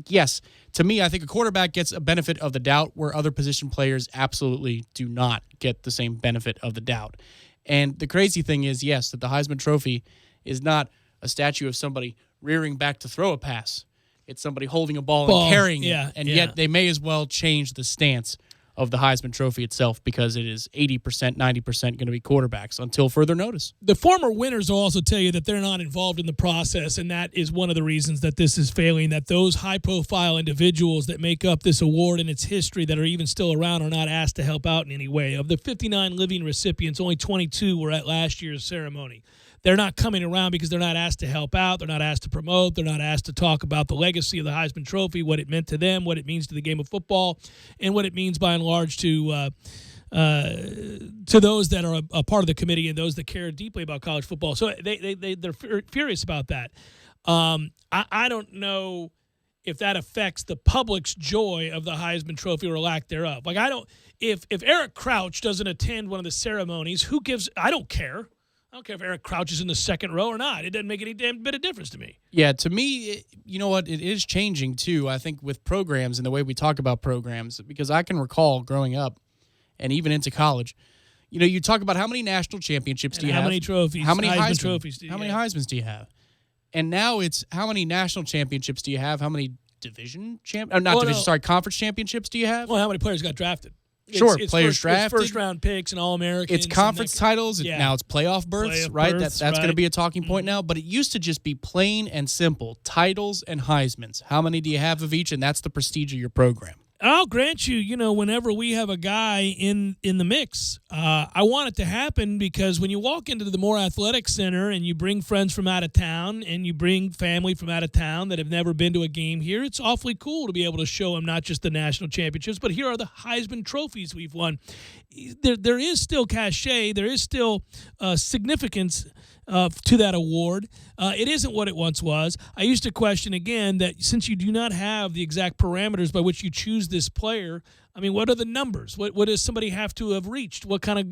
yes, to me, I think a quarterback gets a benefit of the doubt where other position players absolutely do not get the same benefit of the doubt. And the crazy thing is, yes, that the Heisman Trophy is not a statue of somebody rearing back to throw a pass. It's somebody holding a ball and carrying it. And yet they may as well change the stance of the Heisman Trophy itself because it is 80%, 90% going to be quarterbacks until further notice. The former winners will also tell you that they're not involved in the process, and that is one of the reasons that this is failing, that those high-profile individuals that make up this award and its history that are even still around are not asked to help out in any way. Of the 59 living recipients, only 22 were at last year's ceremony. They're not coming around because they're not asked to help out. They're not asked to promote. They're not asked to talk about the legacy of the Heisman Trophy, what it meant to them, what it means to the game of football, and what it means by and large to those that are a part of the committee and those that care deeply about college football. So they're furious about that. I don't know if that affects the public's joy of the Heisman Trophy or lack thereof. If Eric Crouch doesn't attend one of the ceremonies, who gives? I don't care. I don't care if Eric Crouch is in the second row or not. It doesn't make any damn bit of difference to me. Yeah, to me, you know what? It is changing, too, I think, with programs and the way we talk about programs. Because I can recall growing up and even into college, you talk about how many national championships do you have? How many trophies? How many Heisman trophies do you have? How many Heismans do you have? And now it's how many national championships do you have? How many conference championships do you have? Well, how many players got drafted? Sure, it's players drafted. It's first-round picks and All-Americans. It's conference titles. Yeah. Now it's playoff berths, right? That's going to be a talking point now. But it used to just be plain and simple. Titles and Heismans. How many do you have of each? And that's the prestige of your program. I'll grant you, whenever we have a guy in the mix, I want it to happen because when you walk into the Moore Athletic Center and you bring friends from out of town and you bring family from out of town that have never been to a game here, it's awfully cool to be able to show them not just the national championships, but here are the Heisman trophies we've won. There is still cachet. There is still significance to that award. It isn't what it once was. I used to question again that since you do not have the exact parameters by which you choose this player, what are the numbers? What does somebody have to have reached? What kind of,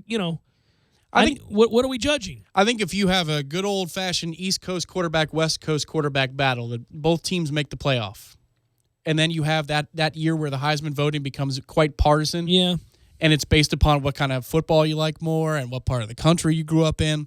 I think what are we judging? I think if you have a good old-fashioned East Coast quarterback, West Coast quarterback battle, that both teams make the playoff, and then you have that year where the Heisman voting becomes quite partisan. Yeah. And it's based upon what kind of football you like more and what part of the country you grew up in.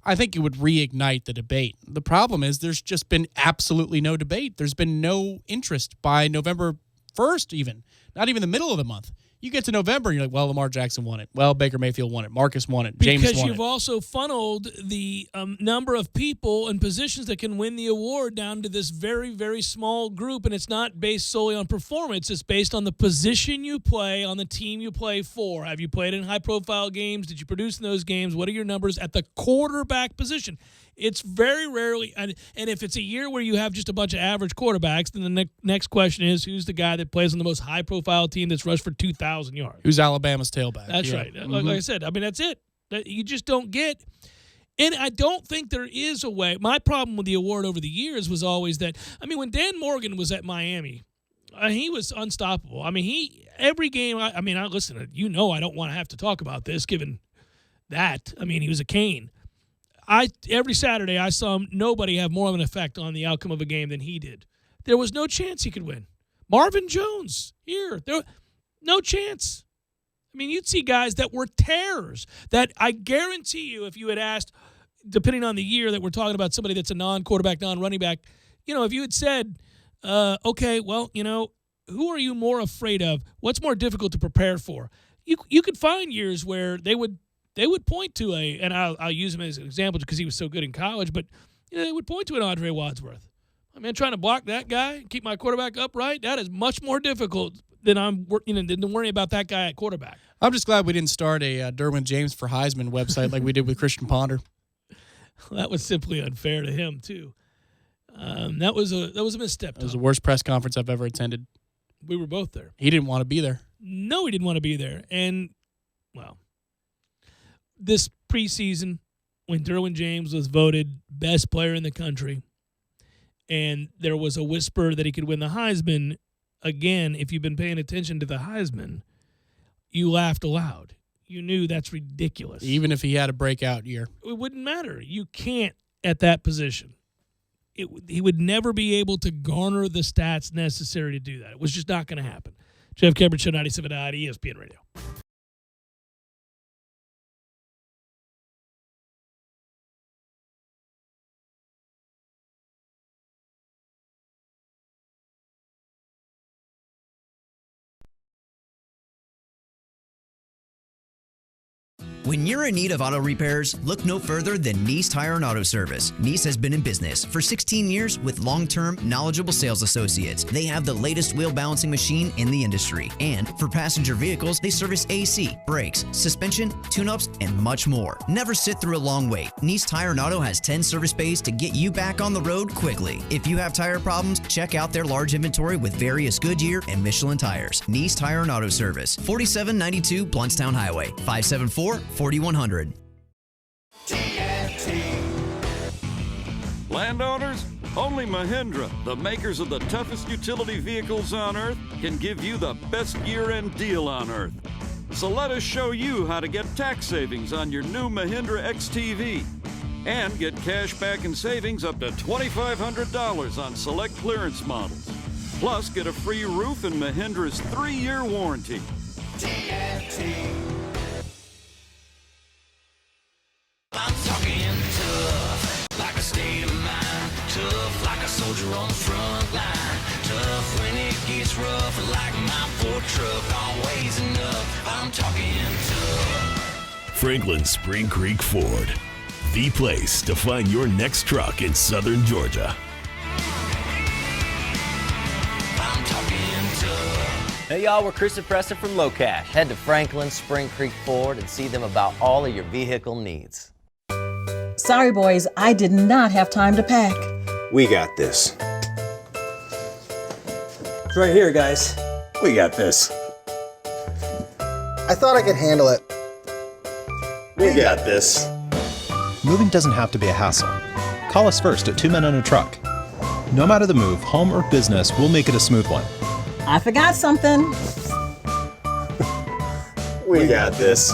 I think it would reignite the debate. The problem is there's just been absolutely no debate. There's been no interest by November 1st even, not even the middle of the month. You get to November, and you're like, well, Lamar Jackson won it. Well, Baker Mayfield won it. Marcus won it. James won it. Because you've also funneled the number of people and positions that can win the award down to this very, very small group, and it's not based solely on performance. It's based on the position you play, on the team you play for. Have you played in high-profile games? Did you produce in those games? What are your numbers at the quarterback position? It's very rarely, and if it's a year where you have just a bunch of average quarterbacks, then the next question is, who's the guy that plays on the most high-profile team that's rushed for 2,000 yards? Who's Alabama's tailback? That's right. Like I said, I mean, that's it. You just don't get. And I don't think there is a way. My problem with the award over the years was always that, I mean, when Dan Morgan was at Miami, he was unstoppable. I mean, every game, listen, I don't want to have to talk about this given that. I mean, he was a cane. Every Saturday I saw nobody have more of an effect on the outcome of a game than he did. There was no chance he could win. Marvin Jones, no chance. I mean, you'd see guys that were terrors that I guarantee you if you had asked, depending on the year that we're talking about, somebody that's a non-quarterback, non-running back, if you had said, okay, well, who are you more afraid of? What's more difficult to prepare for? You could find years where they would point to and I'll use him as an example because he was so good in college, but they would point to an Andre Wadsworth. I mean, trying to block that guy and keep my quarterback upright, that is much more difficult than than worrying about that guy at quarterback. I'm just glad we didn't start a Derwin James for Heisman website like we did with Christian Ponder. That was simply unfair to him too. That was a misstep. It was the worst press conference I've ever attended. We were both there. He didn't want to be there. No, he didn't want to be there. And, well, this preseason, when Derwin James was voted best player in the country, and there was a whisper that he could win the Heisman, again, if you've been paying attention to the Heisman, you laughed aloud. You knew that's ridiculous. Even if he had a breakout year. It wouldn't matter. You can't at that position. He would never be able to garner the stats necessary to do that. It was just not going to happen. Jeff Cameron, Show 97.9 ESPN Radio. When you're in need of auto repairs, look no further than Nice Tire and Auto Service. Nice has been in business for 16 years with long-term, knowledgeable sales associates. They have the latest wheel balancing machine in the industry. And for passenger vehicles, they service AC, brakes, suspension, tune-ups, and much more. Never sit through a long wait. Nice Tire and Auto has 10 service bays to get you back on the road quickly. If you have tire problems, check out their large inventory with various Goodyear and Michelin tires. Nice Tire and Auto Service, 4792 Bluntstown Highway, 574-4100. Landowners, only Mahindra, the makers of the toughest utility vehicles on earth, can give you the best year-end deal on earth. So let us show you how to get tax savings on your new Mahindra XTV and get cash back and savings up to $2,500 on select clearance models. Plus, get a free roof and Mahindra's 3-year warranty. I'm talking tough, like a state of mind. Tough, like a soldier on the front line. Tough when it gets rough, like my Ford truck. Always enough, I'm talking tough. Franklin Spring Creek Ford, the place to find your next truck in southern Georgia. I'm talking tough. Hey y'all, we're Chris and Preston from Low Cash. Head to Franklin Spring Creek Ford and see them about all of your vehicle needs. Sorry, boys, I did not have time to pack. We got this. It's right here, guys. We got this. I thought I could handle it. We got this. Moving doesn't have to be a hassle. Call us first at 2 Men on a Truck. No matter the move, home or business, we'll make it a smooth one. I forgot something. We got this.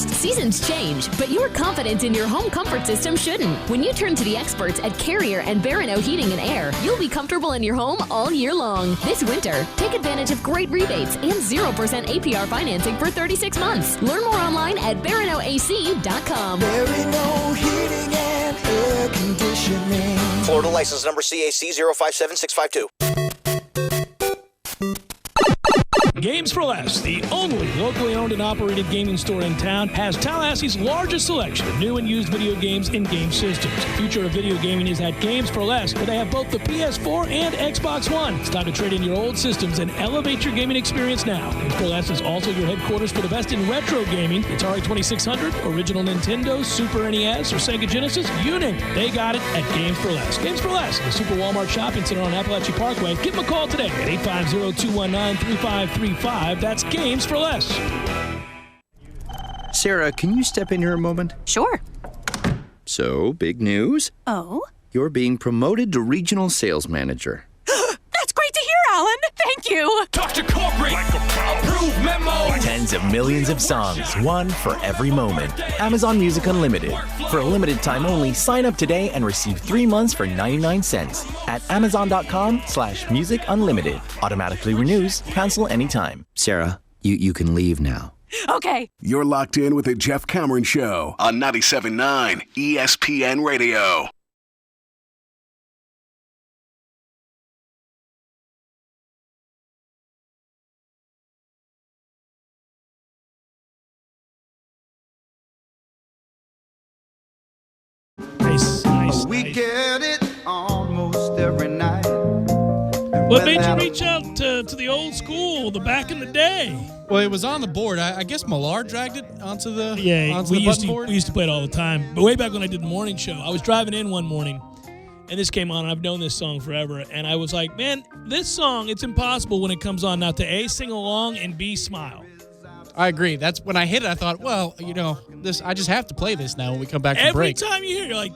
Seasons change, but your confidence in your home comfort system shouldn't. When you turn to the experts at Carrier and Barano Heating and Air, you'll be comfortable in your home all year long. This winter, take advantage of great rebates and 0% APR financing for 36 months. Learn more online at baranoac.com. Barano Heating and air conditioning. Florida license number CAC 057652. Games for Less, the only locally owned and operated gaming store in town, has Tallahassee's largest selection of new and used video games and game systems. The future of video gaming is at Games for Less, where they have both the PS4 and Xbox One. It's time to trade in your old systems and elevate your gaming experience now. Games for Less is also your headquarters for the best in retro gaming. Atari 2600, original Nintendo, Super NES, or Sega Genesis, you name it. They got it at Games for Less. Games for Less, the Super Walmart Shopping Center on Appalachia Parkway. Give them a call today at 850-219-3535. That's Games for Less. Sarah, can you step in here a moment? Sure. So, big news. Oh? You're being promoted to regional sales manager. That's great to hear, Alan. Thank you. Talk to corporate. Like approved memo. Tens of millions of songs, one for every moment. Amazon Music Unlimited. For a limited time only, sign up today and receive 3 months for 99 cents at amazon.com/music unlimited. Automatically renews, cancel anytime. Sarah, you can leave now. Okay. You're locked in with the Jeff Cameron Show on 97.9 ESPN Radio. Nice. We get it almost every night. What made you reach out to the old school, the back in the day? Well, it was on the board. I guess Millar dragged it onto the board. We used to play it all the time. But way back when I did the morning show, I was driving in one morning, and this came on, and I've known this song forever. And I was like, man, this song, it's impossible when it comes on not to A, sing along, and B, smile. I agree. That's when I hit it. I thought, well, this. I just have to play this now when we come back from break. Every time you hear it, you're like...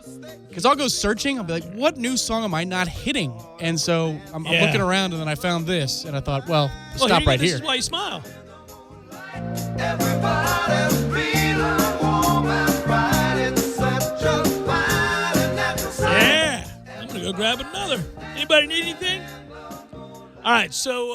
Because I'll go searching. I'll be like, what new song am I not hitting? And so I'm looking around, and then I found this, and I thought, well, stop right here. This is why you smile. Everybody's feeling warm and bright. It's such a fine and natural sight. Yeah. I'm going to go grab another. Anybody need anything? All right, so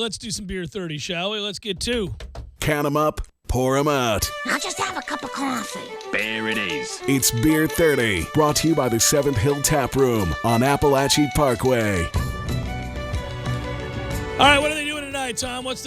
let's do some Beer 30, shall we? Let's get to... Count 'em up, pour 'em out. I'll just have a cup of coffee. There it is. It's Beer 30, brought to you by the 7th Hill Tap Room on Appalachia Parkway. All right, what are they doing tonight, Tom? It's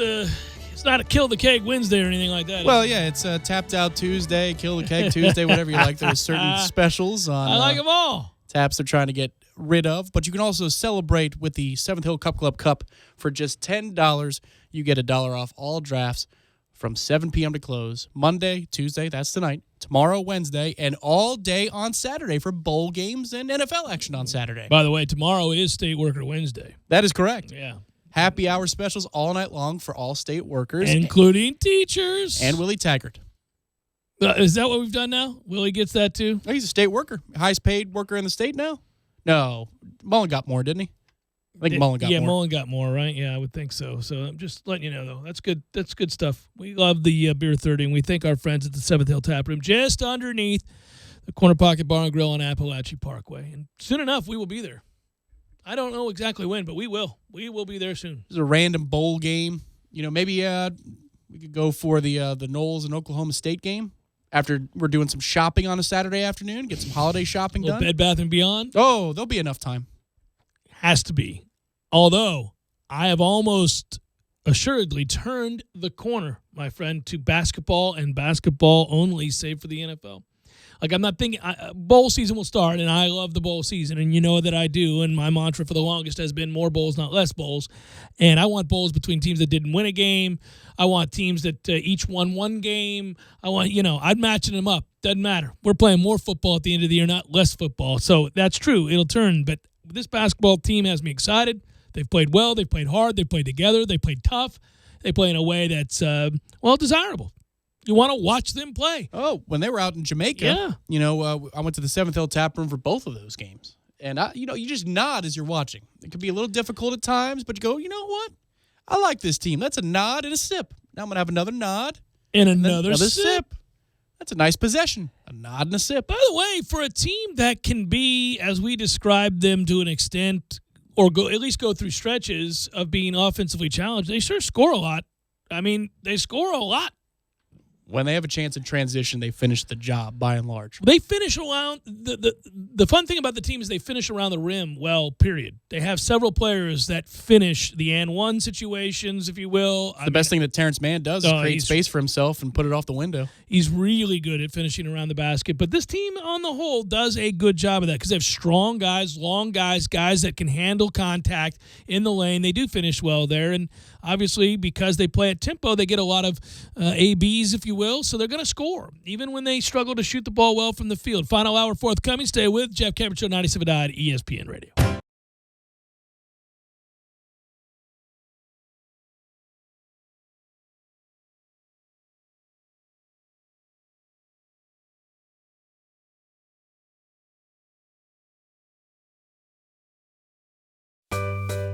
not a Kill the Keg Wednesday or anything like that. Well, yeah, it's Tapped Out Tuesday, Kill the Keg Tuesday, whatever you like. There's certain specials on I like them all. taps they're trying to get rid of. But you can also celebrate with the 7th Hill Cup Club Cup for just $10. You get $1 off all drafts from 7 p.m. to close. Monday, Tuesday, that's tonight. Tomorrow, Wednesday, and all day on Saturday for bowl games and NFL action on Saturday. By the way, tomorrow is State Worker Wednesday. That is correct. Yeah. Happy hour specials all night long for all state workers. Including teachers. And Willie Taggart. Is that what we've done now? Willie gets that too? Oh, he's a state worker. Highest paid worker in the state now? No. Mullen got more, didn't he? I think Mullen got more. Yeah, Mullen got more, right? Yeah, I would think so. So I'm just letting you know, though. That's good. That's good stuff. We love the Beer 30, and we thank our friends at the 7th Hill Tap Room, just underneath the Corner Pocket Bar and Grill on Appalachia Parkway. And soon enough, we will be there. I don't know exactly when, but we will. We will be there soon. This is a random bowl game. Maybe we could go for the Knowles and Oklahoma State game after we're doing some shopping on a Saturday afternoon, get some holiday shopping done. Bed Bath & Beyond? Oh, there'll be enough time. Has to be. Although, I have almost assuredly turned the corner, my friend, to basketball and basketball only, save for the NFL. Like, I'm not thinking bowl season will start, and I love the bowl season, and you know that I do, and my mantra for the longest has been more bowls, not less bowls. And I want bowls between teams that didn't win a game. I want teams that each won one game. I want, I'm matching them up. Doesn't matter. We're playing more football at the end of the year, not less football. So that's true. It'll turn. But this basketball team has me excited. They've played well. They've played hard. They played together. They played tough. They play in a way that's, desirable. You want to watch them play. Oh, when they were out in Jamaica, I went to the 7th Hill Tap Room for both of those games. And, you just nod as you're watching. It can be a little difficult at times, but you go, you know what? I like this team. That's a nod and a sip. Now I'm going to have another nod. And another sip. That's a nice possession. A nod and a sip. By the way, for a team that can be, as we described them to an extent, or at least go through stretches of being offensively challenged, they sure score a lot. I mean, they score a lot. When they have a chance in transition, they finish the job by and large. They finish around the fun thing about the team is they finish around the rim well, period. They have several players that finish the and one situations, if you will. The best thing that Terrence Mann does is create space for himself and put it off the window. He's really good at finishing around the basket. But this team on the whole does a good job of that because they have strong guys, long guys, guys that can handle contact in the lane. They do finish well there. And obviously, because they play at tempo, they get a lot of ABs, if you will, so they're going to score, even when they struggle to shoot the ball well from the field. Final hour forthcoming. Stay with Jeff Cameron Show, 97.9 ESPN Radio.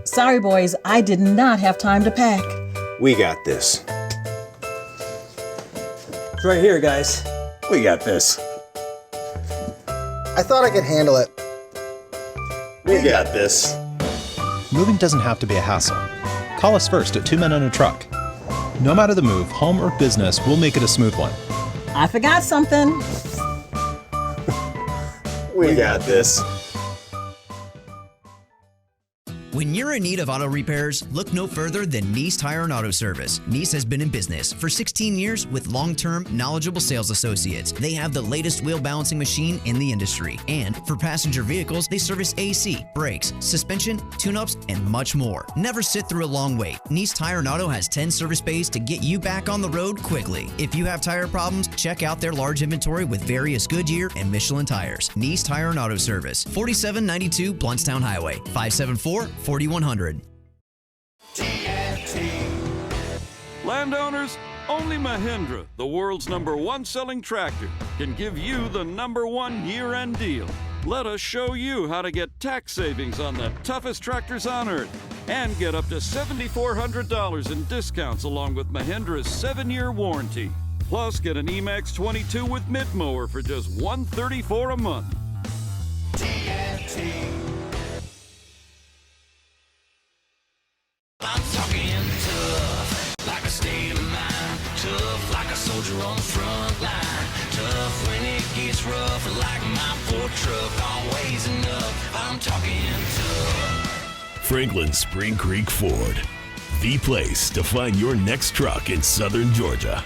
Sorry, boys, I did not have time to pack. We got this. It's right here, guys. We got this. I thought I could handle it. We got this. Moving doesn't have to be a hassle. Call us first at 2 Men and a Truck. No matter the move, home or business, we'll make it a smooth one. I forgot something. We got this. When you're in need of auto repairs, look no further than Nice Tire and Auto Service. Nice has been in business for 16 years with long-term, knowledgeable sales associates. They have the latest wheel balancing machine in the industry. And for passenger vehicles, they service AC, brakes, suspension, tune-ups, and much more. Never sit through a long wait. Nice Tire and Auto has 10 service bays to get you back on the road quickly. If you have tire problems, check out their large inventory with various Goodyear and Michelin tires. Nice Tire and Auto Service, 4792 Bluntstown Highway, 574-4100. Landowners, only Mahindra, the world's #1 selling tractor, can give you the #1 year-end deal. Let us show you how to get tax savings on the toughest tractors on earth and get up to $7,400 in discounts along with Mahindra's 7-year warranty. Plus, get an Emax 22 with mid-mower for just $134 a month. I'm talking tough, like a state of mind. Tough, like a soldier on the front line. Tough when it gets rough, like my Ford truck. Always enough, I'm talking tough. Franklin Spring Creek Ford, the place to find your next truck in southern Georgia.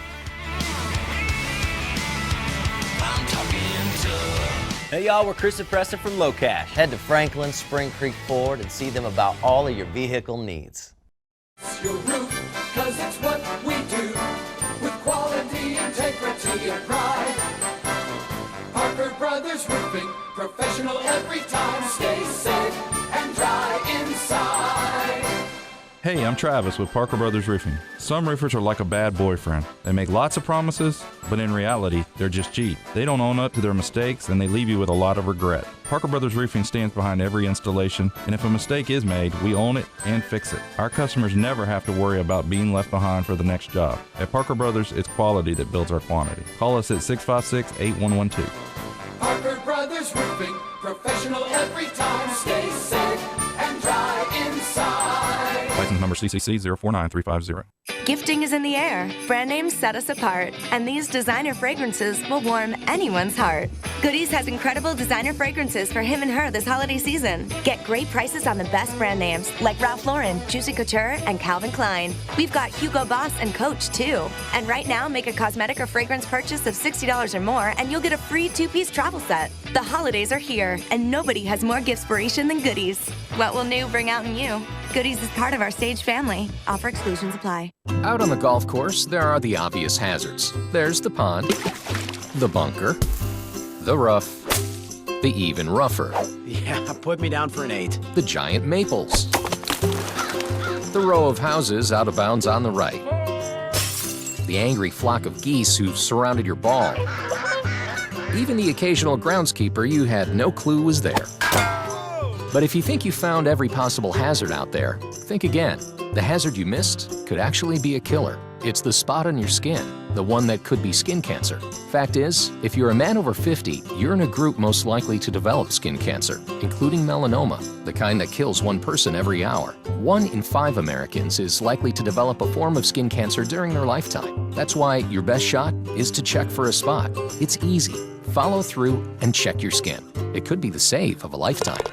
I'm talking tough. Hey y'all, we're Chris and Preston from Low Cash. Head to Franklin Spring Creek Ford and see them about all of your vehicle needs. Your roof, cause it's what we do, with quality, integrity, and pride. Parker Brothers Roofing, professional every time. Stay safe and dry inside. Hey, I'm Travis with Parker Brothers Roofing. Some roofers are like a bad boyfriend. They make lots of promises, but in reality, they're just cheap. They don't own up to their mistakes, and they leave you with a lot of regret. Parker Brothers Roofing stands behind every installation, and if a mistake is made, we own it and fix it. Our customers never have to worry about being left behind for the next job. At Parker Brothers, it's quality that builds our quantity. Call us at 656-8112. Parker Brothers Roofing, professional every time. Stay safe and dry inside. License number CCC 049350. Gifting is in the air. Brand names set us apart. And these designer fragrances will warm anyone's heart. Goodies has incredible designer fragrances for him and her this holiday season. Get great prices on the best brand names like Ralph Lauren, Juicy Couture, and Calvin Klein. We've got Hugo Boss and Coach too. And right now, make a cosmetic or fragrance purchase of $60 or more and you'll get a free 2-piece travel set. The holidays are here and nobody has more giftspiration than Goodies. What will new bring out in you? Goodies is part of our Sage family. Offer exclusions apply. Out on the golf course, there are the obvious hazards. There's the pond, the bunker, the rough, the even rougher. Yeah, put me down for an 8. The giant maples, the row of houses out of bounds on the right, the angry flock of geese who've surrounded your ball, even the occasional groundskeeper you had no clue was there. But if you think you found every possible hazard out there, think again. The hazard you missed could actually be a killer. It's the spot on your skin. the one that could be skin cancer. Fact is, if you're a man over 50, you're in a group most likely to develop skin cancer, including melanoma, the kind that kills one person every hour. 1 in 5 Americans is likely to develop a form of skin cancer during their lifetime. That's why your best shot is to check for a spot. It's easy. Follow through and check your skin. It could be the save of a lifetime.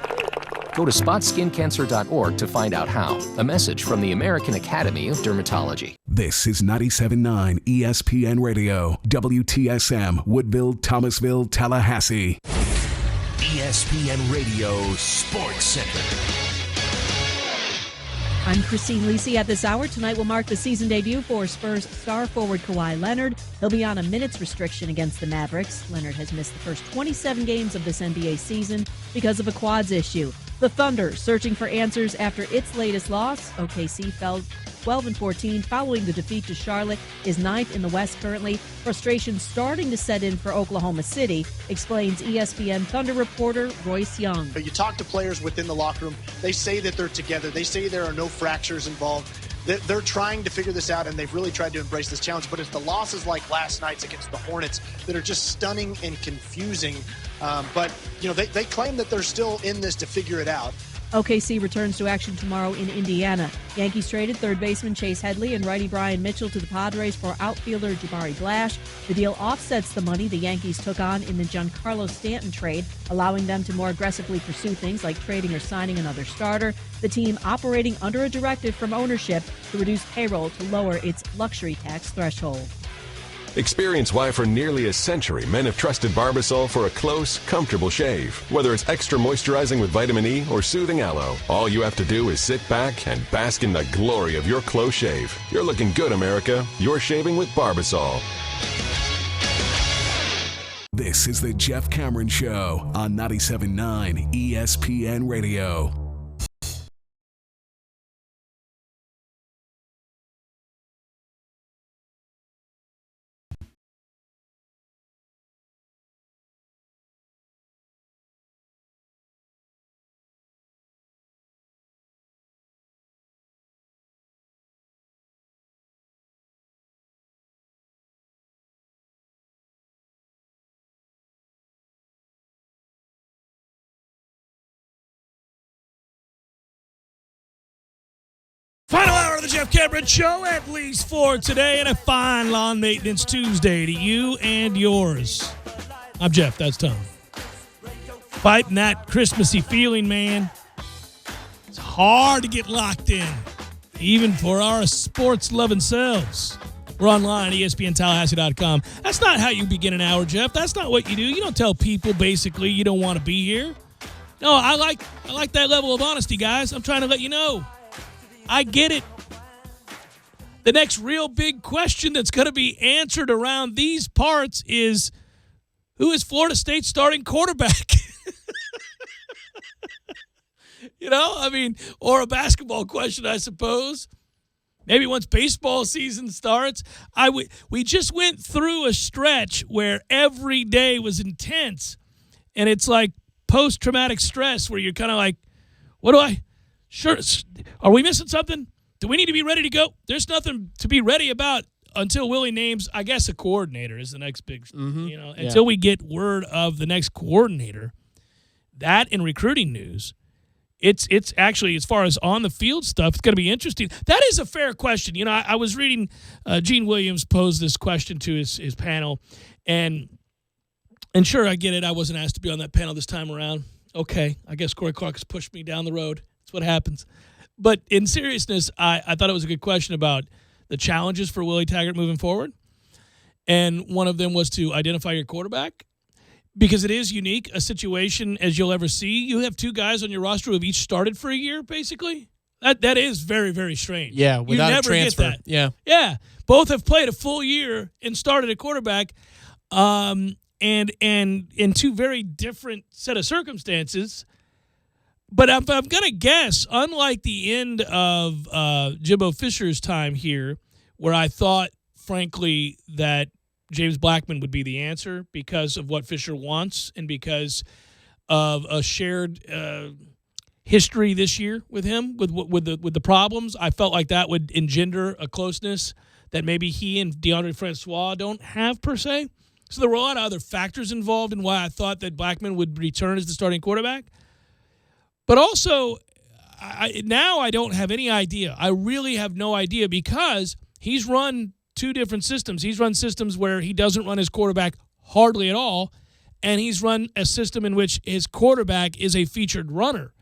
Go to spotskincancer.org to find out how. A message from the American Academy of Dermatology. This is 97.9 ESPN Radio, WTSM, Woodville, Thomasville, Tallahassee. ESPN Radio Sports Center. I'm Christine Lisi. At this hour, tonight will mark the season debut for Spurs star forward Kawhi Leonard. He'll be on a minutes restriction against the Mavericks. Leonard has missed the first 27 games of this NBA season because of a quads issue. The Thunder searching for answers after its latest loss. OKC fell 12-14 following the defeat to Charlotte, is 9th in the West currently. Frustration starting to set in for Oklahoma City, explains ESPN Thunder reporter Royce Young. But you talk to players within the locker room, they say that they're together. They say there are no fractures involved. They're trying to figure this out, and they've really tried to embrace this challenge. But it's the losses like last night's against the Hornets that are just stunning and confusing. But, they claim that they're still in this to figure it out. OKC returns to action tomorrow in Indiana. Yankees traded third baseman Chase Headley and righty Brian Mitchell to the Padres for outfielder Jabari Blash. The deal offsets the money the Yankees took on in the Giancarlo Stanton trade, allowing them to more aggressively pursue things like trading or signing another starter. The team operating under a directive from ownership to reduce payroll to lower its luxury tax threshold. Experience why for nearly a century men have trusted Barbasol for a close, comfortable shave. Whether it's extra moisturizing with vitamin E or soothing aloe, all you have to do is sit back and bask in the glory of your close shave. You're looking good, America. You're shaving with Barbasol. This is the Jeff Cameron Show on 97.9 ESPN Radio. Final hour of the Jeff Cameron Show, at least for today, and a fine Lawn Maintenance Tuesday to you and yours. I'm Jeff, that's Tom. Fighting that Christmassy feeling, man. It's hard to get locked in, even for our sports-loving selves. We're online, ESPNTallahassee.com. That's not how you begin an hour, Jeff. That's not what you do. You don't tell people, basically, you don't want to be here. No, I like that level of honesty, guys. I'm trying to let you know. I get it. The next real big question that's going to be answered around these parts is, who is Florida State's starting quarterback? Or a basketball question, I suppose. Maybe once baseball season starts. We just went through a stretch where every day was intense, and it's like post-traumatic stress where you're kind of like, Sure. Are we missing something? Do we need to be ready to go? There's nothing to be ready about until Willie names, I guess, a coordinator is the next big, until we get word of the next coordinator. That in recruiting news, it's actually, as far as on the field stuff, it's going to be interesting. That is a fair question. I was reading Gene Williams pose this question to his panel, and sure, I get it. I wasn't asked to be on that panel this time around. Okay, I guess Corey Clark has pushed me down the road. What happens. But in seriousness, I thought it was a good question about the challenges for Willie Taggart moving forward. And one of them was to identify your quarterback, because it is unique, a situation as you'll ever see. You have two guys on your roster who have each started for a year, basically. That is very, very strange. Yeah, without a transfer. Get that. Yeah. Both have played a full year and started a quarterback, and in two very different set of circumstances. But I'm going to guess, unlike the end of Jimbo Fisher's time here, where I thought, frankly, that James Blackman would be the answer because of what Fisher wants and because of a shared history this year with him, with the problems, I felt like that would engender a closeness that maybe he and DeAndre Francois don't have per se. So there were a lot of other factors involved in why I thought that Blackman would return as the starting quarterback. But also, now I don't have any idea. I really have no idea because he's run two different systems. He's run systems where he doesn't run his quarterback hardly at all, and he's run a system in which his quarterback is a featured runner.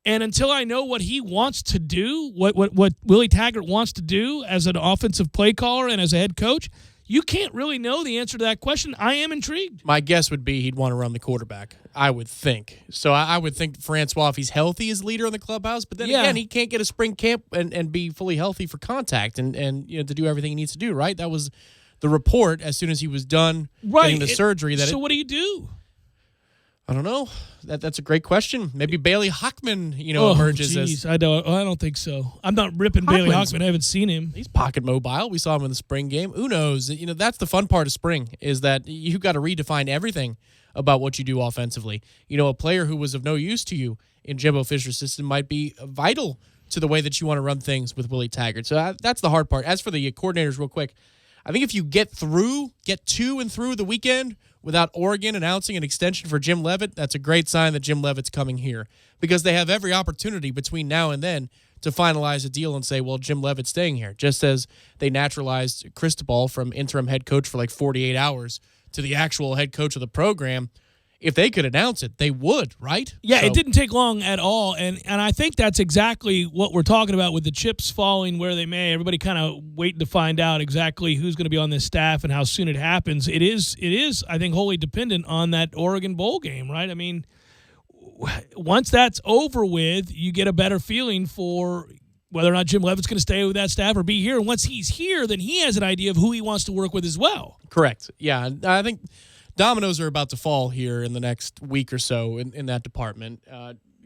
And until I know what he wants to do, what Willie Taggart wants to do as an offensive play caller and as a head coach, you can't really know the answer to that question. I am intrigued. My guess would be he'd want to run the quarterback, I would think. So I would think Francois, if he's healthy, is leader in the clubhouse. But then again, he can't get a spring camp and be fully healthy for contact and to do everything he needs to do, right? That was the report as soon as he was done getting the surgery. So what do you do? I don't know. That's a great question. Maybe Bailey Hockman, emerges as. I don't think so. I'm not ripping Bailey Hockman. I haven't seen him. He's pocket mobile. We saw him in the spring game. Who knows? That's the fun part of spring is that you've got to redefine everything about what you do offensively. A player who was of no use to you in Jimbo Fisher's system might be vital to the way that you want to run things with Willie Taggart. So that's the hard part. As for the coordinators, real quick, I think if you get to and through the weekend without Oregon announcing an extension for Jim Leavitt, that's a great sign that Jim Leavitt's coming here because they have every opportunity between now and then to finalize a deal and say, well, Jim Leavitt's staying here, just as they naturalized Cristobal from interim head coach for like 48 hours to the actual head coach of the program. If they could announce it, they would, right? Yeah, it didn't take long at all, and I think that's exactly what we're talking about with the chips falling where they may. Everybody kind of waiting to find out exactly who's going to be on this staff and how soon it happens. It is, I think, wholly dependent on that Oregon Bowl game, right? I mean, once that's over with, you get a better feeling for whether or not Jim Leavitt's going to stay with that staff or be here. And once he's here, then he has an idea of who he wants to work with as well. Correct. Yeah, I think dominoes are about to fall here in the next week or so in that department.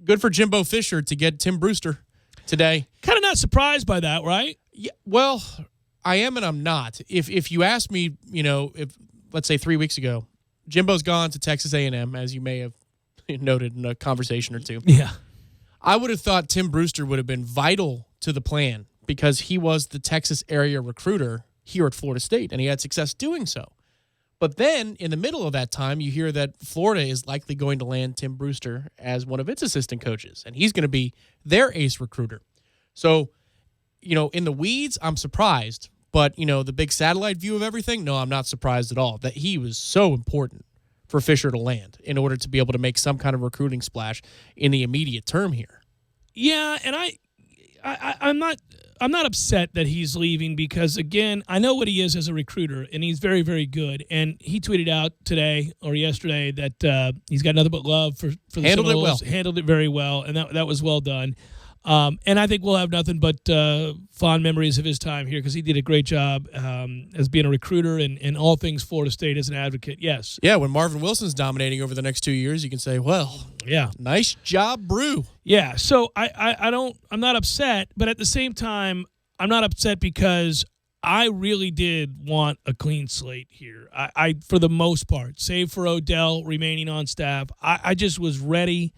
Good for Jimbo Fisher to get Tim Brewster today. Kind of not surprised by that, right? Yeah. Well, I am and I'm not. If you asked me, if let's say 3 weeks ago, Jimbo's gone to Texas A&M, as you may have noted in a conversation or two. Yeah. I would have thought Tim Brewster would have been vital to the plan because he was the Texas area recruiter here at Florida State, and he had success doing so. But then, in the middle of that time, you hear that Florida is likely going to land Tim Brewster as one of its assistant coaches, and he's going to be their ace recruiter. So, in the weeds, I'm surprised. But, the big satellite view of everything, no, I'm not surprised at all. That he was so important for Fisher to land in order to be able to make some kind of recruiting splash in the immediate term here. Yeah, and I'm not upset that he's leaving because, again, I know what he is as a recruiter, and he's very, very good. And he tweeted out today or yesterday that he's got nothing but love for the Seminoles. Handled it very well, and that was well done. And I think we'll have nothing but fond memories of his time here because he did a great job as being a recruiter and all things Florida State as an advocate. Yes. Yeah, when Marvin Wilson's dominating over the next 2 years, you can say, well, yeah, nice job, Brew. Yeah, so I'm not upset, but at the same time, I'm not upset because I really did want a clean slate here. I for the most part, save for Odell remaining on staff, I just was ready.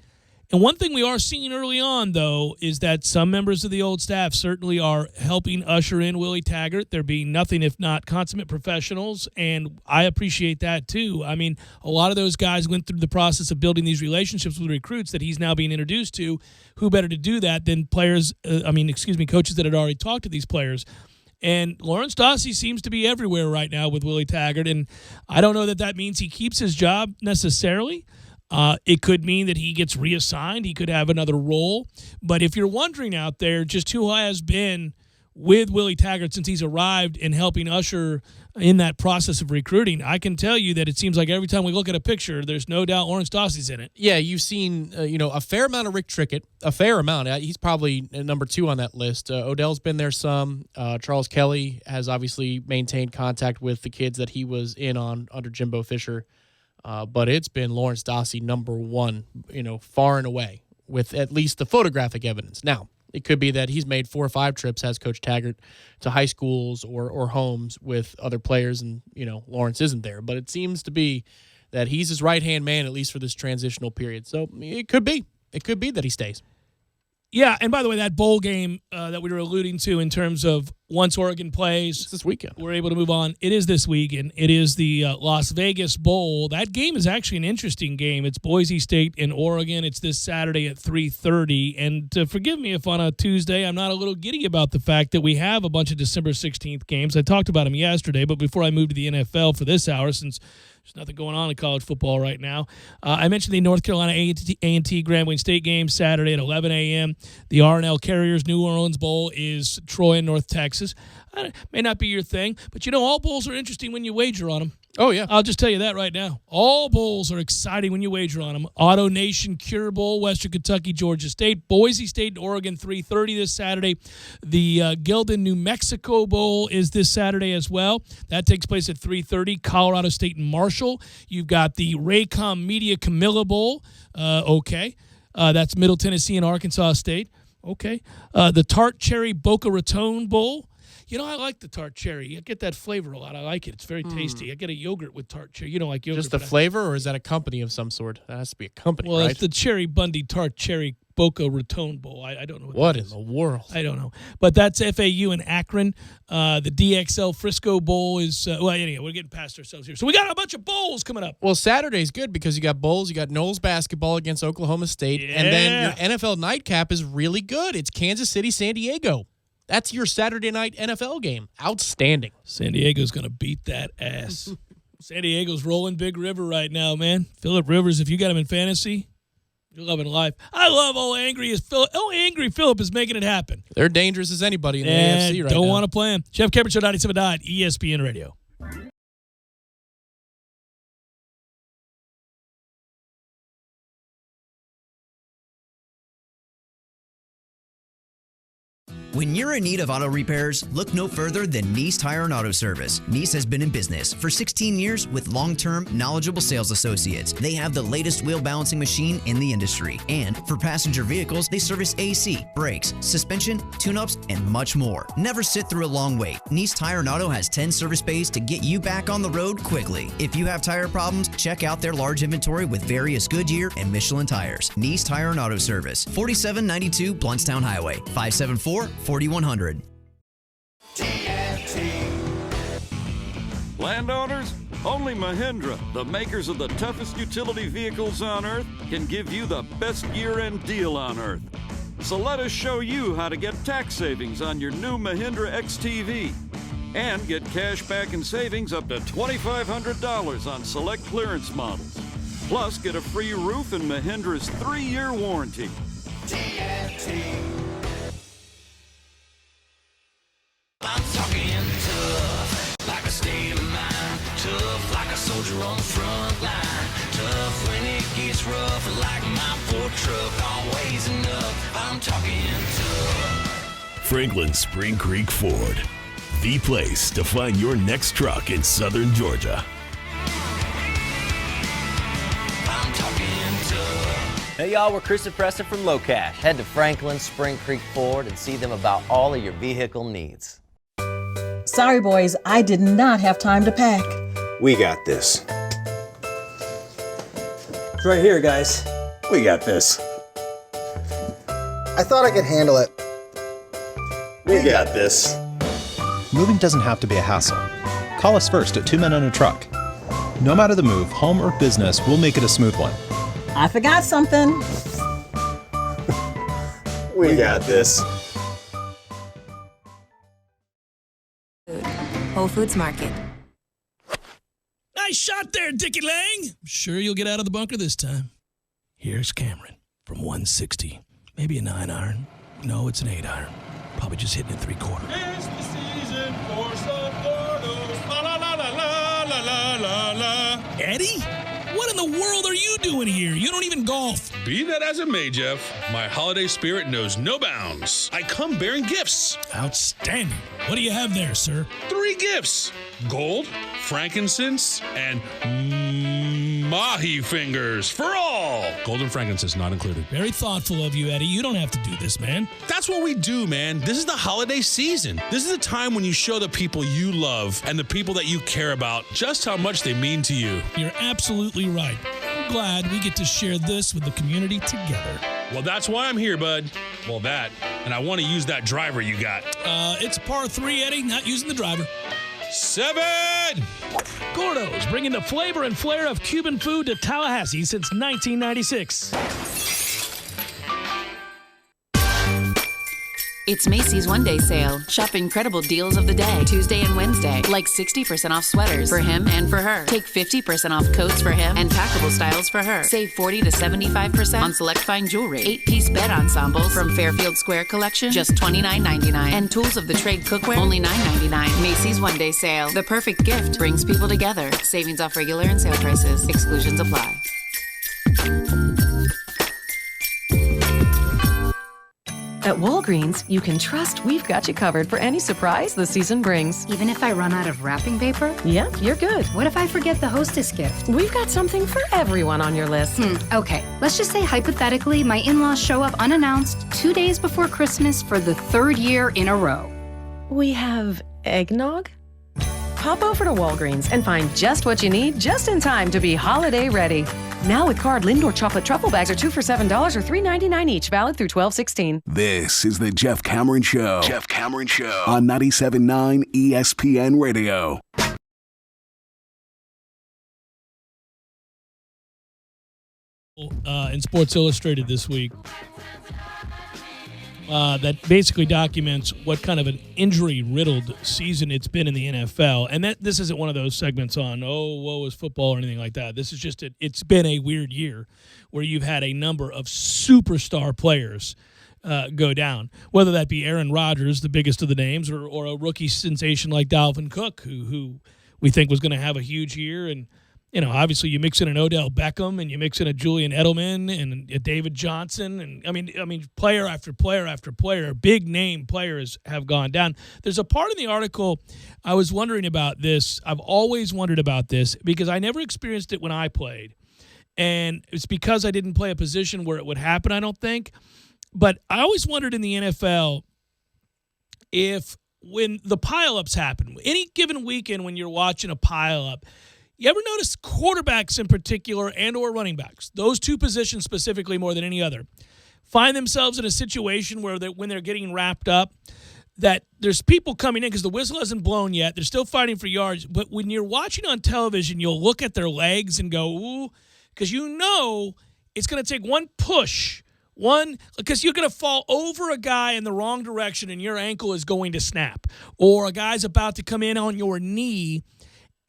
And one thing we are seeing early on, though, is that some members of the old staff certainly are helping usher in Willie Taggart. They're being nothing if not consummate professionals, and I appreciate that, too. I mean, a lot of those guys went through the process of building these relationships with recruits that he's now being introduced to. Who better to do that than coaches that had already talked to these players? And Lawrence Dossie seems to be everywhere right now with Willie Taggart, and I don't know that means he keeps his job necessarily. It could mean that he gets reassigned. He could have another role. But if you're wondering out there just who has been with Willie Taggart since he's arrived and helping usher in that process of recruiting, I can tell you that it seems like every time we look at a picture, there's no doubt Lawrence Dossie's in it. Yeah, you've seen a fair amount of Rick Trickett, a fair amount. He's probably number 2 on that list. Odell's been there some. Charles Kelly has obviously maintained contact with the kids that he was in on under Jimbo Fisher. But it's been Lawrence Dossie number 1, far and away, with at least the photographic evidence. Now, it could be that he's made 4 or 5 trips as Coach Taggart to high schools or homes with other players, and, Lawrence isn't there. But it seems to be that he's his right-hand man, at least for this transitional period. So it could be. It could be that he stays. Yeah, and by the way, that bowl game that we were alluding to in terms of once Oregon plays. It's this weekend. We're able to move on. It is this weekend. It is the Las Vegas Bowl. That game is actually an interesting game. It's Boise State and Oregon. It's this Saturday at 3:30. And forgive me if on a Tuesday I'm not a little giddy about the fact that we have a bunch of December 16th games. I talked about them yesterday, but before I move to the NFL for this hour, since there's nothing going on in college football right now, I mentioned the North Carolina A&T Grand Wayne State game Saturday at 11 a.m. The R&L Carriers New Orleans Bowl is Troy and North Texas. May not be your thing, but all bowls are interesting when you wager on them. Oh, yeah. I'll just tell you that right now. All bowls are exciting when you wager on them. Auto Nation, Cure Bowl, Western Kentucky, Georgia State, Boise State, and Oregon, 3:30 this Saturday. The Gildan, New Mexico Bowl is this Saturday as well. That takes place at 3:30. Colorado State and Marshall. You've got the Raycom Media Camilla Bowl. That's Middle Tennessee and Arkansas State. Okay. The Tart Cherry Boca Raton Bowl. I like the tart cherry. I get that flavor a lot. I like it. It's very tasty. I get a yogurt with tart cherry. You don't like yogurt. Just the flavor, or is that a company of some sort? That has to be a company, well, right? It's the Cherry Bundy Tart Cherry Boca Raton Bowl. I don't know what in the world. I don't know. But that's FAU in Akron. The DXL Frisco Bowl is, anyway, we're getting past ourselves here. So we got a bunch of bowls coming up. Well, Saturday's good because you got bowls. You got Knowles basketball against Oklahoma State. Yeah. And then your NFL nightcap is really good. It's Kansas City, San Diego. That's your Saturday night NFL game. Outstanding. San Diego's going to beat that ass. San Diego's rolling Big River right now, man. Phillip Rivers, if you got him in fantasy, you're loving life. I love Angry Phillip is making it happen. They're dangerous as anybody in the AFC right now. Don't want to play him. Jeff Cameron Show, 97.9 ESPN Radio. When you're in need of auto repairs, look no further than Nice Tire and Auto Service. Nice has been in business for 16 years with long-term, knowledgeable sales associates. They have the latest wheel balancing machine in the industry. And for passenger vehicles, they service AC, brakes, suspension, tune-ups, and much more. Never sit through a long wait. Nice Tire and Auto has 10 service bays to get you back on the road quickly. If you have tire problems, check out their large inventory with various Goodyear and Michelin tires. Nice Tire and Auto Service, 4792 Bluntstown Highway, 574-4100. Landowners, only Mahindra, the makers of the toughest utility vehicles on earth, can give you the best year-end deal on earth. So let us show you how to get tax savings on your new Mahindra XTV and get cash back and savings up to $2,500 on select clearance models. Plus, get a free roof and Mahindra's 3-year warranty. I'm talking tough, like a state of mind. Tough like a soldier on the front line. Tough when it gets rough, like my Ford truck. Always enough, I'm talking tough. Franklin Spring Creek Ford, the place to find your next truck in southern Georgia. I'm talking tough. Hey y'all, we're Chris and Preston from Low Cash. Head to Franklin Spring Creek Ford and see them about all of your vehicle needs. Sorry, boys, I did not have time to pack. We got this. It's right here, guys. We got this. I thought I could handle it. We got this. Moving doesn't have to be a hassle. Call us first at 2 Men on a Truck. No matter the move, home or business, we'll make it a smooth one. I forgot something. We got this. Whole Foods Market. Nice shot there, Dickie Lang. I'm sure you'll get out of the bunker this time. Here's Cameron from 160. Maybe a 9-iron. No, it's an 8-iron. Probably just hitting it 3/4. It's the season for some Gordos. La la la la la la la la. Eddie? What in the world are you doing here? You don't even golf. Be that as it may, Jeff, my holiday spirit knows no bounds. I come bearing gifts. Outstanding. What do you have there, sir? 3 gifts. Gold, frankincense, and mahi fingers for all. Gold and frankincense not included. Very thoughtful of you, Eddie. You don't have to do this, man. That's what we do, man. This is the holiday season. This is the time when you show the people you love and the people that you care about just how much they mean to you. You're absolutely right. I'm glad we get to share this with the community together. Well, that's why I'm here, bud. Well, that. And I want to use that driver you got. It's par 3, Eddie, not using the driver. 7! Gordo's, bringing the flavor and flair of Cuban food to Tallahassee since 1996. It's Macy's one-day sale. Shop incredible deals of the day, Tuesday and Wednesday. Like 60% off sweaters for him and for her. Take 50% off coats for him and packable styles for her. Save 40 to 75% on select fine jewelry. 8-piece bed ensembles from Fairfield Square Collection, just $29.99. And tools of the trade cookware, only $9.99. Macy's one-day sale. The perfect gift brings people together. Savings off regular and sale prices. Exclusions apply. At Walgreens, you can trust we've got you covered for any surprise the season brings. Even if I run out of wrapping paper? Yeah, you're good. What if I forget the hostess gift? We've got something for everyone on your list. Okay, let's just say hypothetically my in-laws show up unannounced 2 days before Christmas for the 3rd year in a row. We have eggnog? Pop over to Walgreens and find just what you need just in time to be holiday ready. Now with card, Lindor chocolate truffle bags are 2 for $7 or $3.99 each, valid through 12/16. This is the Jeff Cameron Show. Jeff Cameron Show on 97.9 ESPN Radio. In Sports Illustrated this week that basically documents what kind of an injury-riddled season it's been in the NFL. And this isn't one of those segments on, woe is football or anything like that. This is just it's been a weird year where you've had a number of superstar players go down, whether that be Aaron Rodgers, the biggest of the names, or a rookie sensation like Dalvin Cook, who we think was going to have a huge year. And obviously you mix in an Odell Beckham and you mix in a Julian Edelman and a David Johnson. And I mean, player after player after player, big name players have gone down. There's a part in the article I was wondering about this. I've always wondered about this because I never experienced it when I played. And it's because I didn't play a position where it would happen, I don't think. But I always wondered in the NFL if when the pileups happen, any given weekend when you're watching a pileup, you ever notice quarterbacks in particular and or running backs, those two positions specifically more than any other, find themselves in a situation where when they're getting wrapped up, that there's people coming in because the whistle hasn't blown yet. They're still fighting for yards. But when you're watching on television, you'll look at their legs and go, ooh, because it's going to take one push, because you're going to fall over a guy in the wrong direction and your ankle is going to snap. Or a guy's about to come in on your knee.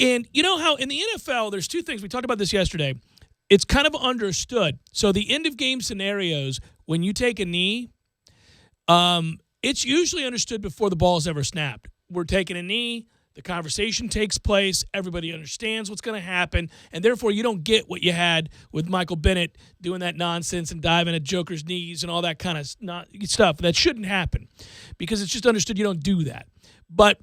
And you know how in the NFL, there's two things. We talked about this yesterday. It's kind of understood. So the end-of-game scenarios, when you take a knee, it's usually understood before the ball is ever snapped. We're taking a knee. The conversation takes place. Everybody understands what's going to happen. And therefore, you don't get what you had with Michael Bennett doing that nonsense and diving at Joker's knees and all that kind of stuff. That shouldn't happen because it's just understood you don't do that. But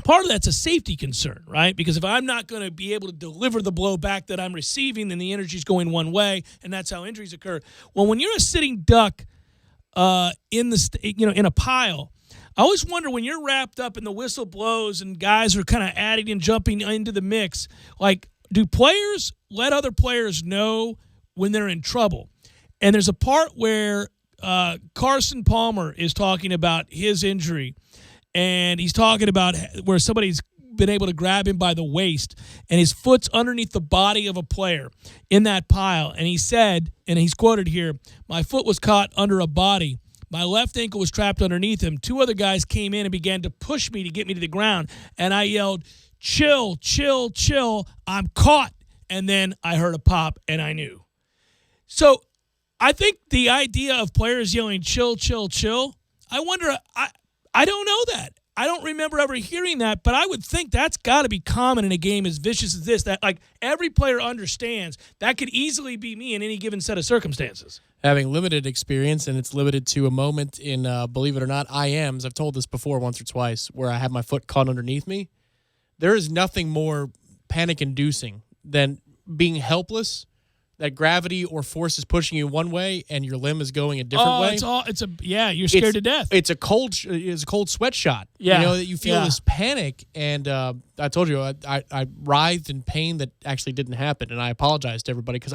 part of that's a safety concern, right? Because if I'm not going to be able to deliver the blow back that I'm receiving, then the energy's going one way, and that's how injuries occur. Well, when you're a sitting duck in a pile, I always wonder when you're wrapped up and the whistle blows and guys are kind of adding and jumping into the mix, like, do players let other players know when they're in trouble? And there's a part where Carson Palmer is talking about his injury. And he's talking about where somebody's been able to grab him by the waist and his foot's underneath the body of a player in that pile. And he said, and he's quoted here, "My foot was caught under a body. My left ankle was trapped underneath him. 2 other guys came in and began to push me to get me to the ground. And I yelled, 'Chill, chill, chill. I'm caught.' And then I heard a pop and I knew." So I think the idea of players yelling, "Chill, chill, chill," I wonder, I don't know that. I don't remember ever hearing that, but I would think that's got to be common in a game as vicious as this, that like every player understands that could easily be me in any given set of circumstances. Having limited experience, and it's limited to a moment in, believe it or not, IMs. I've told this before once or twice, where I had my foot caught underneath me. There is nothing more panic-inducing than being helpless, that gravity or force is pushing you one way and your limb is going a different way. You're scared to death. It's a cold sweat shot. Yeah. That you feel this panic. And I told you, I writhed in pain that actually didn't happen. And I apologized to everybody because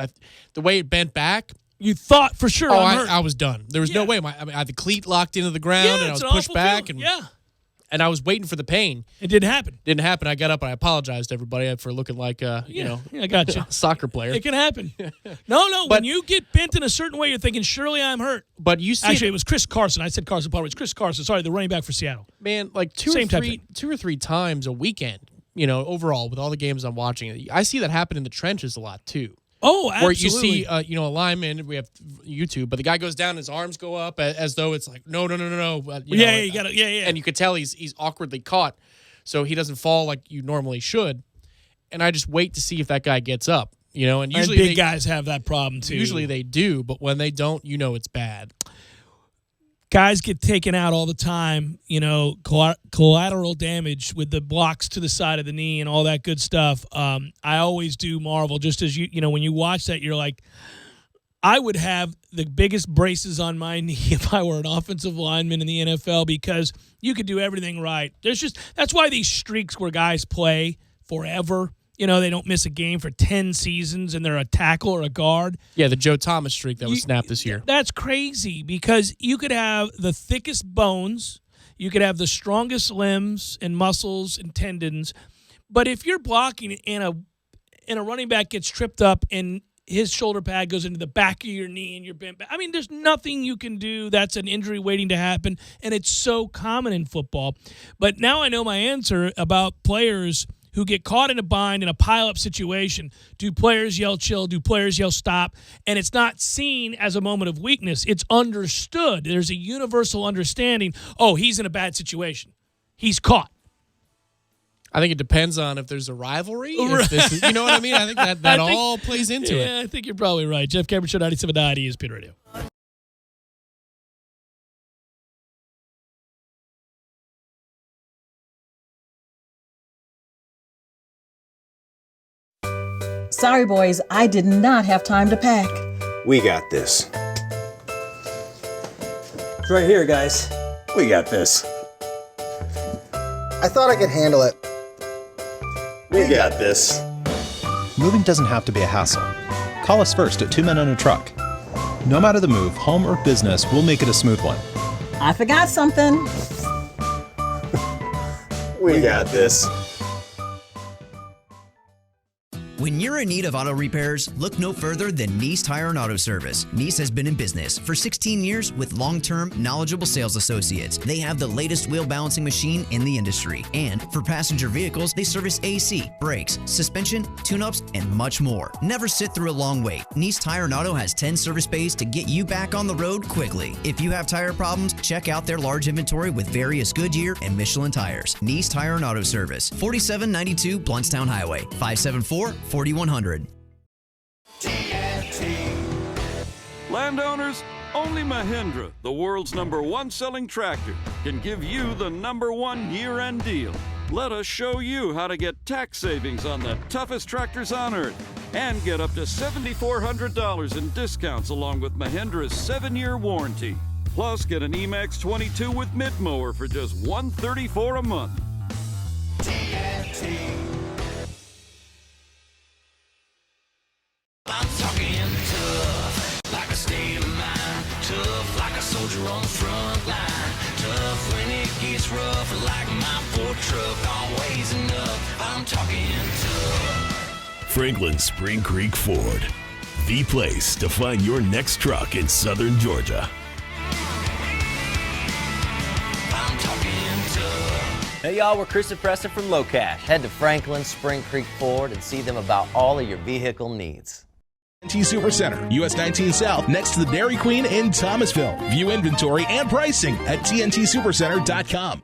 the way it bent back, You thought for sure I'm hurt. I was done. There was no way. I had the cleat locked into the ground, and I was pushed back. And I was waiting for the pain. It didn't happen. Didn't happen. I got up and I apologized to everybody for looking like I got you. a soccer player. It can happen. No. When you get bent in a certain way, you're thinking, surely I'm hurt. But you see, actually, it was Chris Carson. I said Carson Palmer. It's Chris Carson. Sorry, the running back for Seattle. Man, like two or three times a weekend. Overall with all the games I'm watching, I see that happen in the trenches a lot too. Oh, absolutely. Where you see, a lineman, we have YouTube, but the guy goes down, his arms go up as though it's like, no. You got to. And you could tell he's awkwardly caught, so he doesn't fall like you normally should. And I just wait to see if that guy gets up, And usually big guys have that problem too. Usually they do, but when they don't, it's bad. Guys get taken out all the time, collateral damage with the blocks to the side of the knee and all that good stuff. I always do marvel, just as when you watch that, you're like, I would have the biggest braces on my knee if I were an offensive lineman in the NFL, because you could do everything right. That's why these streaks where guys play forever. They don't miss a game for 10 seasons and they're a tackle or a guard. Yeah, the Joe Thomas streak that was snapped this year. That's crazy, because you could have the thickest bones, you could have the strongest limbs and muscles and tendons, but if you're blocking and a running back gets tripped up and his shoulder pad goes into the back of your knee and you're bent back, there's nothing you can do. That's an injury waiting to happen, and it's so common in football. But now I know my answer about players who get caught in a bind in a pile-up situation. Do players yell chill? Do players yell stop? And it's not seen as a moment of weakness. It's understood. There's a universal understanding. Oh, he's in a bad situation. He's caught. I think it depends on if there's a rivalry. If this is, you know what I mean? I think that all plays into it. Yeah, I think you're probably right. Jeff Cameron Show, 97.9 ESPN Radio. Sorry, boys, I did not have time to pack. We got this. It's right here, guys. We got this. I thought I could handle it. We got this. Moving doesn't have to be a hassle. Call us first at 2 Men on a Truck. No matter the move, home or business, we'll make it a smooth one. I forgot something. We got this. When you're in need of auto repairs, look no further than Nice Tire and Auto Service. Nice has been in business for 16 years with long-term, knowledgeable sales associates. They have the latest wheel balancing machine in the industry. And for passenger vehicles, they service AC, brakes, suspension, tune-ups, and much more. Never sit through a long wait. Nice Tire and Auto has 10 service bays to get you back on the road quickly. If you have tire problems, check out their large inventory with various Goodyear and Michelin tires. Nice Tire and Auto Service, 4792 Blountstown Highway, 574-4100. Landowners, only Mahindra, the world's #1 selling tractor, can give you the #1 year-end deal. Let us show you how to get tax savings on the toughest tractors on earth and get up to $7,400 in discounts along with Mahindra's 7-year warranty. Plus, get an Emax 22 with mid-mower for just $134 a month. I'm talking tough, like a state of mind. Tough, like a soldier on the front line. Tough when it gets rough, like my Ford truck. Always enough, I'm talking tough. Franklin Spring Creek Ford, the place to find your next truck in southern Georgia. I'm talking tough. Hey y'all, we're Chris and Preston from Low Cash. Head to Franklin Spring Creek Ford and see them about all of your vehicle needs. TNT Supercenter, US 19 South, next to the Dairy Queen in Thomasville. View inventory and pricing at TNTSupercenter.com.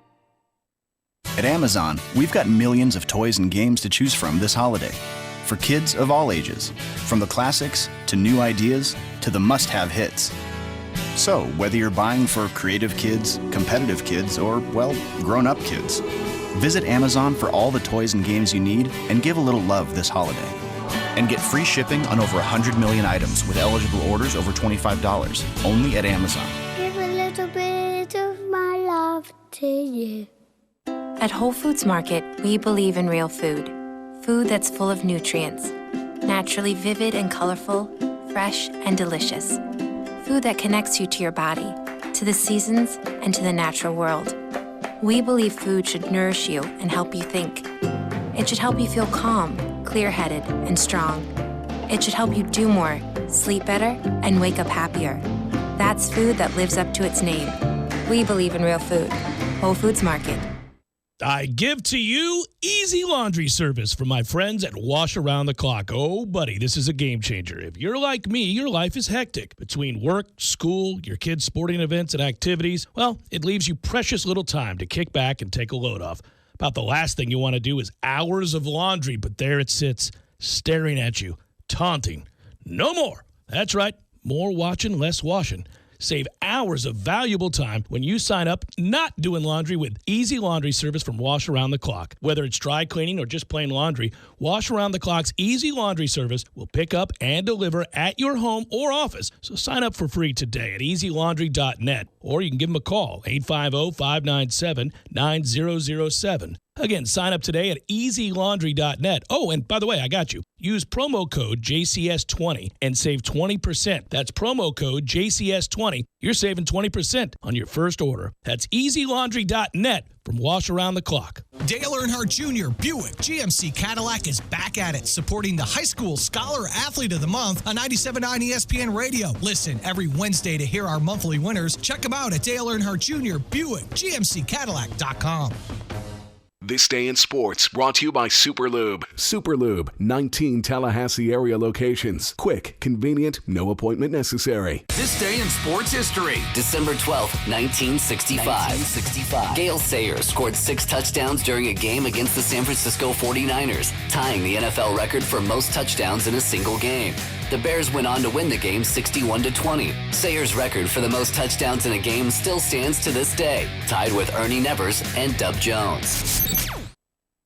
At Amazon, we've got millions of toys and games to choose from this holiday. For kids of all ages, from the classics to new ideas to the must-have hits. So, whether you're buying for creative kids, competitive kids, or, well, grown-up kids, visit Amazon for all the toys and games you need and give a little love this holiday. And get free shipping on over 100 million items with eligible orders over $25, only at Amazon. Give a little bit of my love to you. At Whole Foods Market, we believe in real food. Food that's full of nutrients. Naturally vivid and colorful, fresh and delicious. Food that connects you to your body, to the seasons, and to the natural world. We believe food should nourish you and help you think. It should help you feel calm, clear-headed, and strong. It should help you do more, sleep better, and wake up happier. That's food that lives up to its name. We believe in real food. Whole Foods Market. I give to you easy laundry service from my friends at Wash Around the Clock. Oh, buddy, this is a game changer. If you're like me, your life is hectic. Between work, school, your kids' sporting events and activities, well, it leaves you precious little time to kick back and take a load off. About the last thing you want to do is hours of laundry, but there it sits, staring at you, taunting. No more. That's right. More watching, less washing. Save hours of valuable time when you sign up not doing laundry with easy laundry service from Wash Around the Clock. Whether it's dry cleaning or just plain laundry, Wash Around the Clock's easy laundry service will pick up and deliver at your home or office. So sign up for free today at easylaundry.net, or you can give them a call, 850-597-9007. Again, sign up today at easylaundry.net. Oh, and by the way, I got you. Use promo code JCS20 and save 20%. That's promo code JCS20. You're saving 20% on your first order. That's easylaundry.net from Wash Around the Clock. Dale Earnhardt Jr. Buick GMC Cadillac is back at it, supporting the High School Scholar Athlete of the Month on 97.9 ESPN Radio. Listen every Wednesday to hear our monthly winners. Check them out at Dale Earnhardt Jr. Buick GMCCadillac.com. This Day in Sports brought to you by Superlube. Superlube, 19 Tallahassee area locations. Quick, convenient, no appointment necessary. This Day in Sports History. December 12th, 1965. Gale Sayers scored 6 touchdowns during a game against the San Francisco 49ers, tying the NFL record for most touchdowns in a single game. The Bears went on to win the game 61-20. Sayers' record for the most touchdowns in a game still stands to this day, tied with Ernie Nevers and Dub Jones.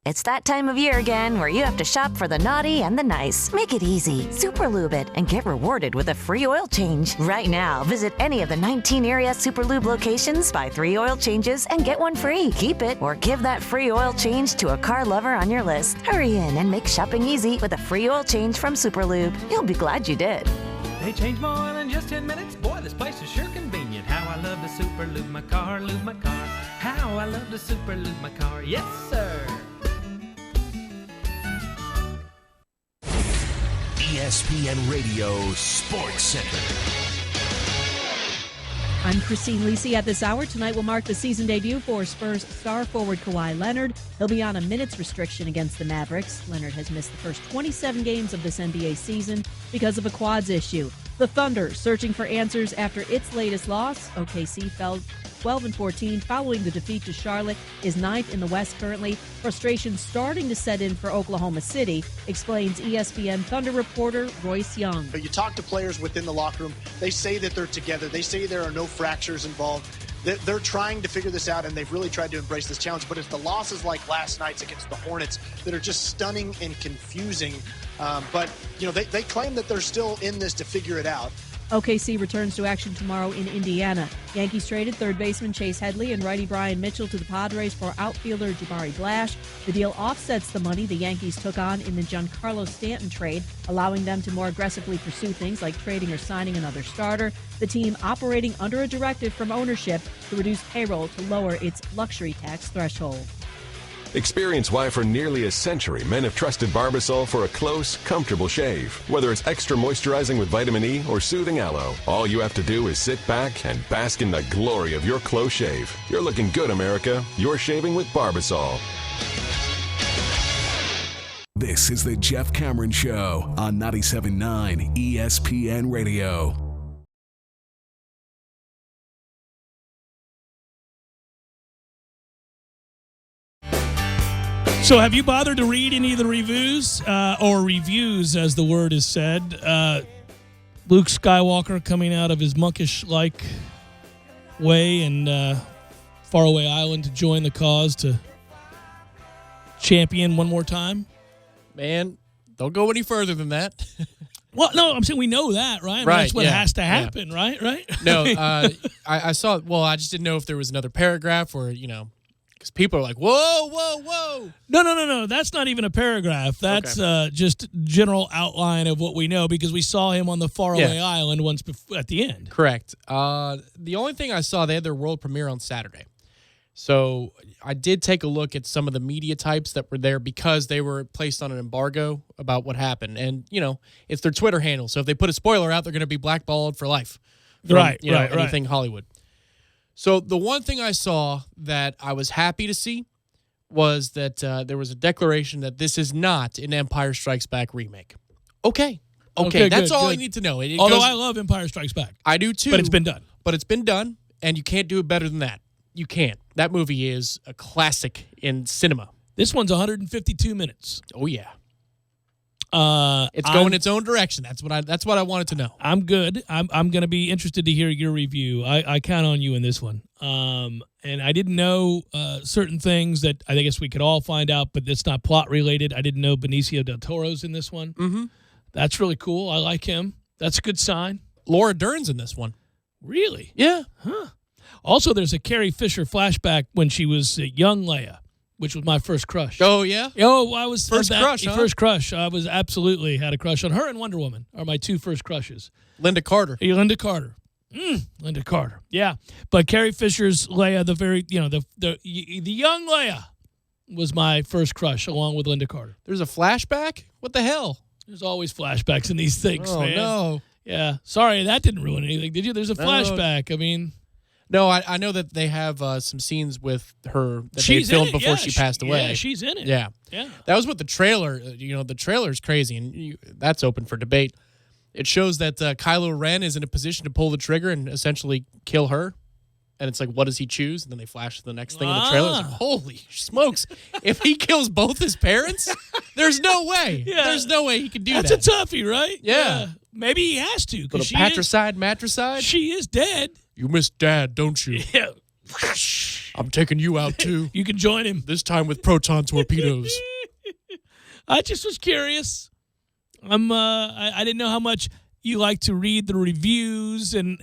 It's that time of year again where you have to shop for the naughty and the nice. Make it easy. Superlube it and get rewarded with a free oil change. Right now, visit any of the 19 area Superlube locations, buy 3 oil changes, and get 1 free. Keep it or give that free oil change to a car lover on your list. Hurry in and make shopping easy with a free oil change from Superlube. You'll be glad you did. They change my oil in just 10 minutes. Boy, this place is sure convenient. How I love to Superlube my car, lube my car. How I love to Superlube my car. Yes, sir. ESPN Radio Sports Center. I'm Christine Lisi. At this hour, tonight will mark the season debut for Spurs star forward Kawhi Leonard. He'll be on a minutes restriction against the Mavericks. Leonard has missed the first 27 games of this NBA season because of a quads issue. The Thunder searching for answers after its latest loss. OKC fell 12-14 following the defeat to Charlotte, is 9th in the West currently. Frustration starting to set in for Oklahoma City, explains ESPN Thunder reporter Royce Young. You talk to players within the locker room, they say that they're together. They say there are no fractures involved. They're trying to figure this out, and they've really tried to embrace this challenge. But it's the losses like last night's against the Hornets that are just stunning and confusing. But, they claim that they're still in this to figure it out. OKC returns to action tomorrow in Indiana. Yankees traded third baseman Chase Headley and righty Brian Mitchell to the Padres for outfielder Jabari Blash. The deal offsets the money the Yankees took on in the Giancarlo Stanton trade, allowing them to more aggressively pursue things like trading or signing another starter. The team operating under a directive from ownership to reduce payroll to lower its luxury tax threshold. Experience why for nearly a century men have trusted Barbasol for a close, comfortable shave. Whether it's extra moisturizing with vitamin E or soothing aloe, all you have to do is sit back and bask in the glory of your close shave. You're looking good, America. You're shaving with Barbasol. This is the Jeff Cameron Show on 97.9 ESPN Radio. So have you bothered to read any of the reviews, or reviews as the word is said? Luke Skywalker coming out of his monkish-like way and faraway island to join the cause to champion one more time? Man, don't go any further than that. Well, no, I'm saying we know that, right? I mean, Right, that's what yeah, has to happen, right? No, I saw, well, I just didn't know if there was another paragraph or, Because people are like, whoa, whoa, whoa. No. That's not even a paragraph. That's just general outline of what we know because we saw him on the faraway island once at the end. Correct. The only thing I saw, they had their world premiere on Saturday. So I did take a look at some of the media types that were there because they were placed on an embargo about what happened. And, it's their Twitter handle. So if they put a spoiler out, they're going to be blackballed for life. From, anything Hollywood. So the one thing I saw that I was happy to see was that there was a declaration that this is not an Empire Strikes Back remake. Okay, that's all I need to know. Although I love Empire Strikes Back. I do too. But it's been done. And you can't do it better than that. You can't. That movie is a classic in cinema. This one's 152 minutes. Oh, yeah. It's going its own direction. That's what I wanted to know. I'm good. I'm going to be interested to hear your review. I count on you in this one. And I didn't know certain things that I guess we could all find out, but it's not plot related. I didn't know Benicio del Toro's in this one. Mm-hmm. That's really cool. I like him. That's a good sign. Laura Dern's in this one. Really? Yeah. Huh. Also, there's a Carrie Fisher flashback when she was a young Leia, which was my first crush. Oh, yeah? Oh, I was first crush, huh? First crush. I was absolutely had a crush on her and Wonder Woman are my two first crushes. Linda Carter. Linda Carter. Linda Carter. Yeah. But Carrie Fisher's Leia, the very, the young Leia was my first crush along with Linda Carter. There's a flashback? What the hell? There's always flashbacks in these things, man. Oh, no. Yeah. Sorry, that didn't ruin anything, did you? There's a flashback. I mean... No, I know that they have some scenes with her that they filmed before she passed away. Yeah, she's in it. Yeah. That was what the trailer, the trailer's crazy, and that's open for debate. It shows that Kylo Ren is in a position to pull the trigger and essentially kill her. And it's like, what does he choose? And then they flash to the next thing in the trailer. It's like, holy smokes. If he kills both his parents, there's no way. Yeah. There's no way he can do That's that. That's a toughie, right? Yeah. Maybe he has to. Little matricide. She is dead. You miss Dad, don't you? Yeah. I'm taking you out, too. You can join him. This time with proton torpedoes. I just was curious. I didn't know how much you like to read the reviews and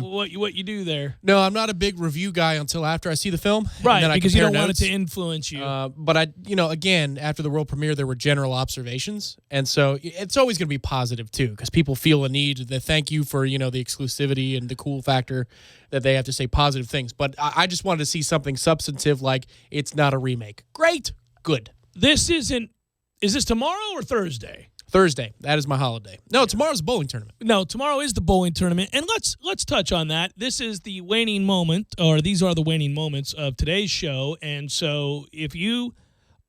what you do there. No, I'm not a big review guy until after I see the film. Right, and then because you don't want notes. it to influence you. But again, after the world premiere, there were general observations. And so it's always going to be positive, too, because people feel a need to thank you for, the exclusivity and the cool factor that they have to say positive things. But I just wanted to see something substantive like it's not a remake. Great. Good. Is this tomorrow or Thursday? Thursday. That is my holiday. No, tomorrow's the bowling tournament. No, tomorrow is the bowling tournament. And let's touch on that. This is the waning moment, or these are the waning moments of today's show. And so if you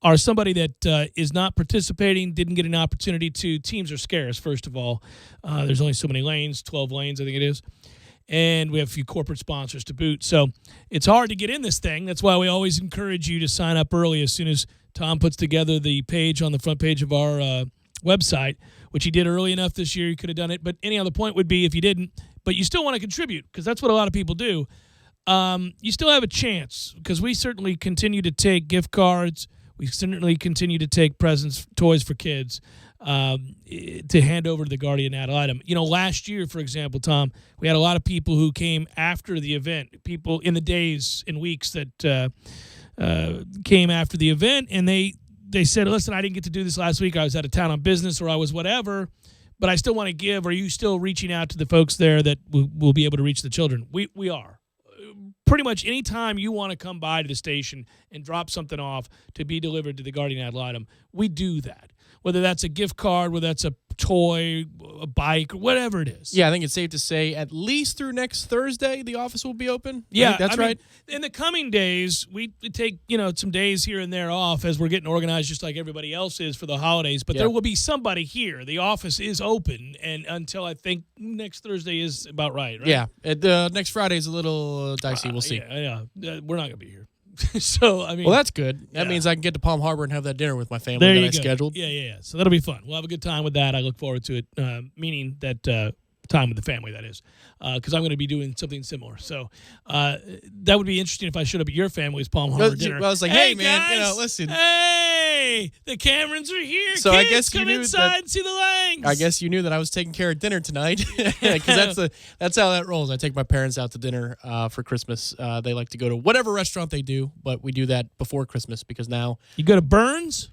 are somebody that is not participating, didn't get an opportunity to, teams are scarce, first of all. There's only so many lanes, 12 lanes, I think it is. And we have a few corporate sponsors to boot. So it's hard to get in this thing. That's why we always encourage you to sign up early as soon as Tom puts together the page on the front page of our website, which he did early enough this year. You could have done it. But any other point would be if you didn't, but you still want to contribute because that's what a lot of people do. You still have a chance because we certainly continue to take gift cards. We certainly continue to take presents, toys for kids to hand over to the Guardian Ad Litem. Last year, for example, Tom, we had a lot of people who came after the event, people in the days and weeks that came after the event, and they said, listen, I didn't get to do this last week. I was out of town on business or I was whatever, but I still want to give. Are you still reaching out to the folks there that will be able to reach the children? We are. Pretty much any time you want to come by to the station and drop something off to be delivered to the Guardian Ad Litem, we do that. Whether that's a gift card, whether that's a toy, a bike, whatever it is. Yeah, I think it's safe to say at least through next Thursday, the office will be open. Yeah, that's right. In the coming days, we take some days here and there off as we're getting organized, just like everybody else is for the holidays. But there will be somebody here. The office is open, and until I think next Thursday is about right? Yeah, next Friday is a little dicey. We'll see. Yeah, we're not gonna be here. So I mean, well, that's good. That means I can get to Palm Harbor and have that dinner with my family that I scheduled. Yeah. So that'll be fun. We'll have a good time with that. I look forward to it. Meaning that time with the family, that is, because I'm going to be doing something similar. So that would be interesting if I showed up at your family's Palm Harbor dinner. I was like, hey man, guys, listen. Hey, Hey, the Camerons are here. So Kids, I guess you come knew inside and see the Langs. I guess you knew that I was taking care of dinner tonight, because that's how that rolls. I take my parents out to dinner for Christmas. They like to go to whatever restaurant they do, but we do that before Christmas because now You go to Burns?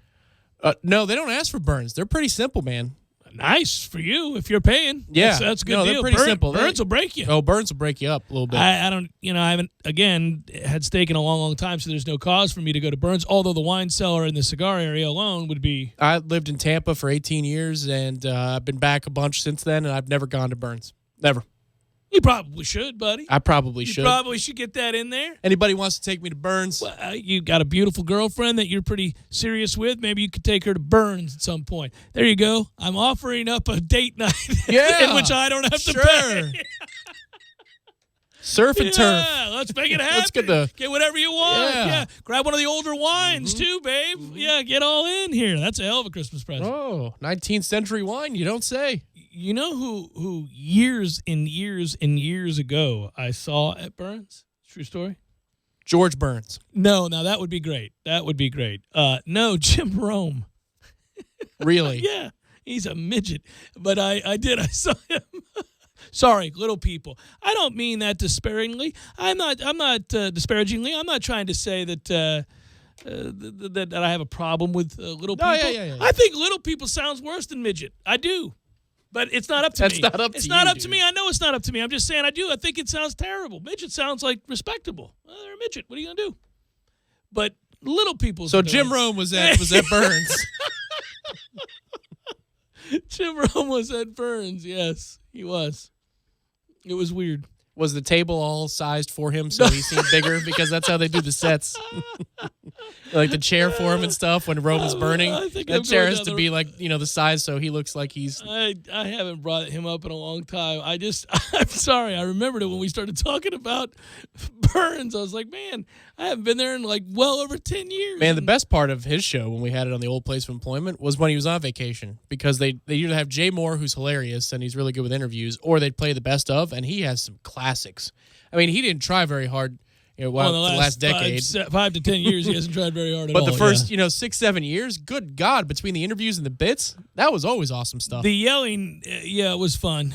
no, they don't ask for Burns. They're pretty simple, man. Nice for you if you're paying. Yeah, That's a good no, deal. they're pretty simple. Burns will break you. Oh, Burns will break you up a little bit. I don't, I haven't, again, had steak in a long, long time, so there's no cause for me to go to Burns, although the wine cellar in the cigar area alone would be. I lived in Tampa for 18 years, and I've been back a bunch since then, and I've never gone to Burns. Never. You probably should, buddy. I probably should. You probably should get that in there. Anybody wants to take me to Burns? Well, you got a beautiful girlfriend that you're pretty serious with. Maybe you could take her to Burns at some point. There you go. I'm offering up a date night in which I don't have to pay. Surf and turf. Yeah, let's make it happen. Let's get whatever you want. Yeah. Yeah. Grab one of the older wines too, babe. Yeah, get all in here. That's a hell of a Christmas present. Oh, 19th century wine, you don't say. You know who years and years and years ago I saw at Burns? True story? George Burns. No, now that would be great. That would be great. No, Jim Rome. Really? Yeah, he's a midget. But I saw him. Sorry, little people. I don't mean that disparagingly. I'm not disparagingly. I'm not trying to say that that I have a problem with little people. Yeah. I think little people sounds worse than midget. I do. But it's not up to That's me. not up to It's you, not up dude. to me. I know it's not up to me. I'm just saying I do. I think it sounds terrible. Midget sounds like respectable. Well, they're a midget. What are you going to do? But little people. So Jim Rome was at Burns. Jim Rome was at Burns. Yes, he was. It was weird. Was the table all sized for him so he seemed bigger? Because that's how they do the sets. Like the chair for him and stuff when Rome is burning. That chair has to be like, the size so he looks like he's... I haven't brought him up in a long time. I'm sorry. I remembered it when we started talking about Burns. I was like, man, I haven't been there in like well over 10 years. Man, the best part of his show when we had it on the old place of employment was when he was on vacation, because they either have Jay Moore, who's hilarious and he's really good with interviews, or they'd play the best of, and he has some classics. I mean, he didn't try very hard the last decade. 5 to 10 years, he hasn't tried very hard at all. But the first, 6-7 years, good God, between the interviews and the bits, that was always awesome stuff. The yelling, it was fun.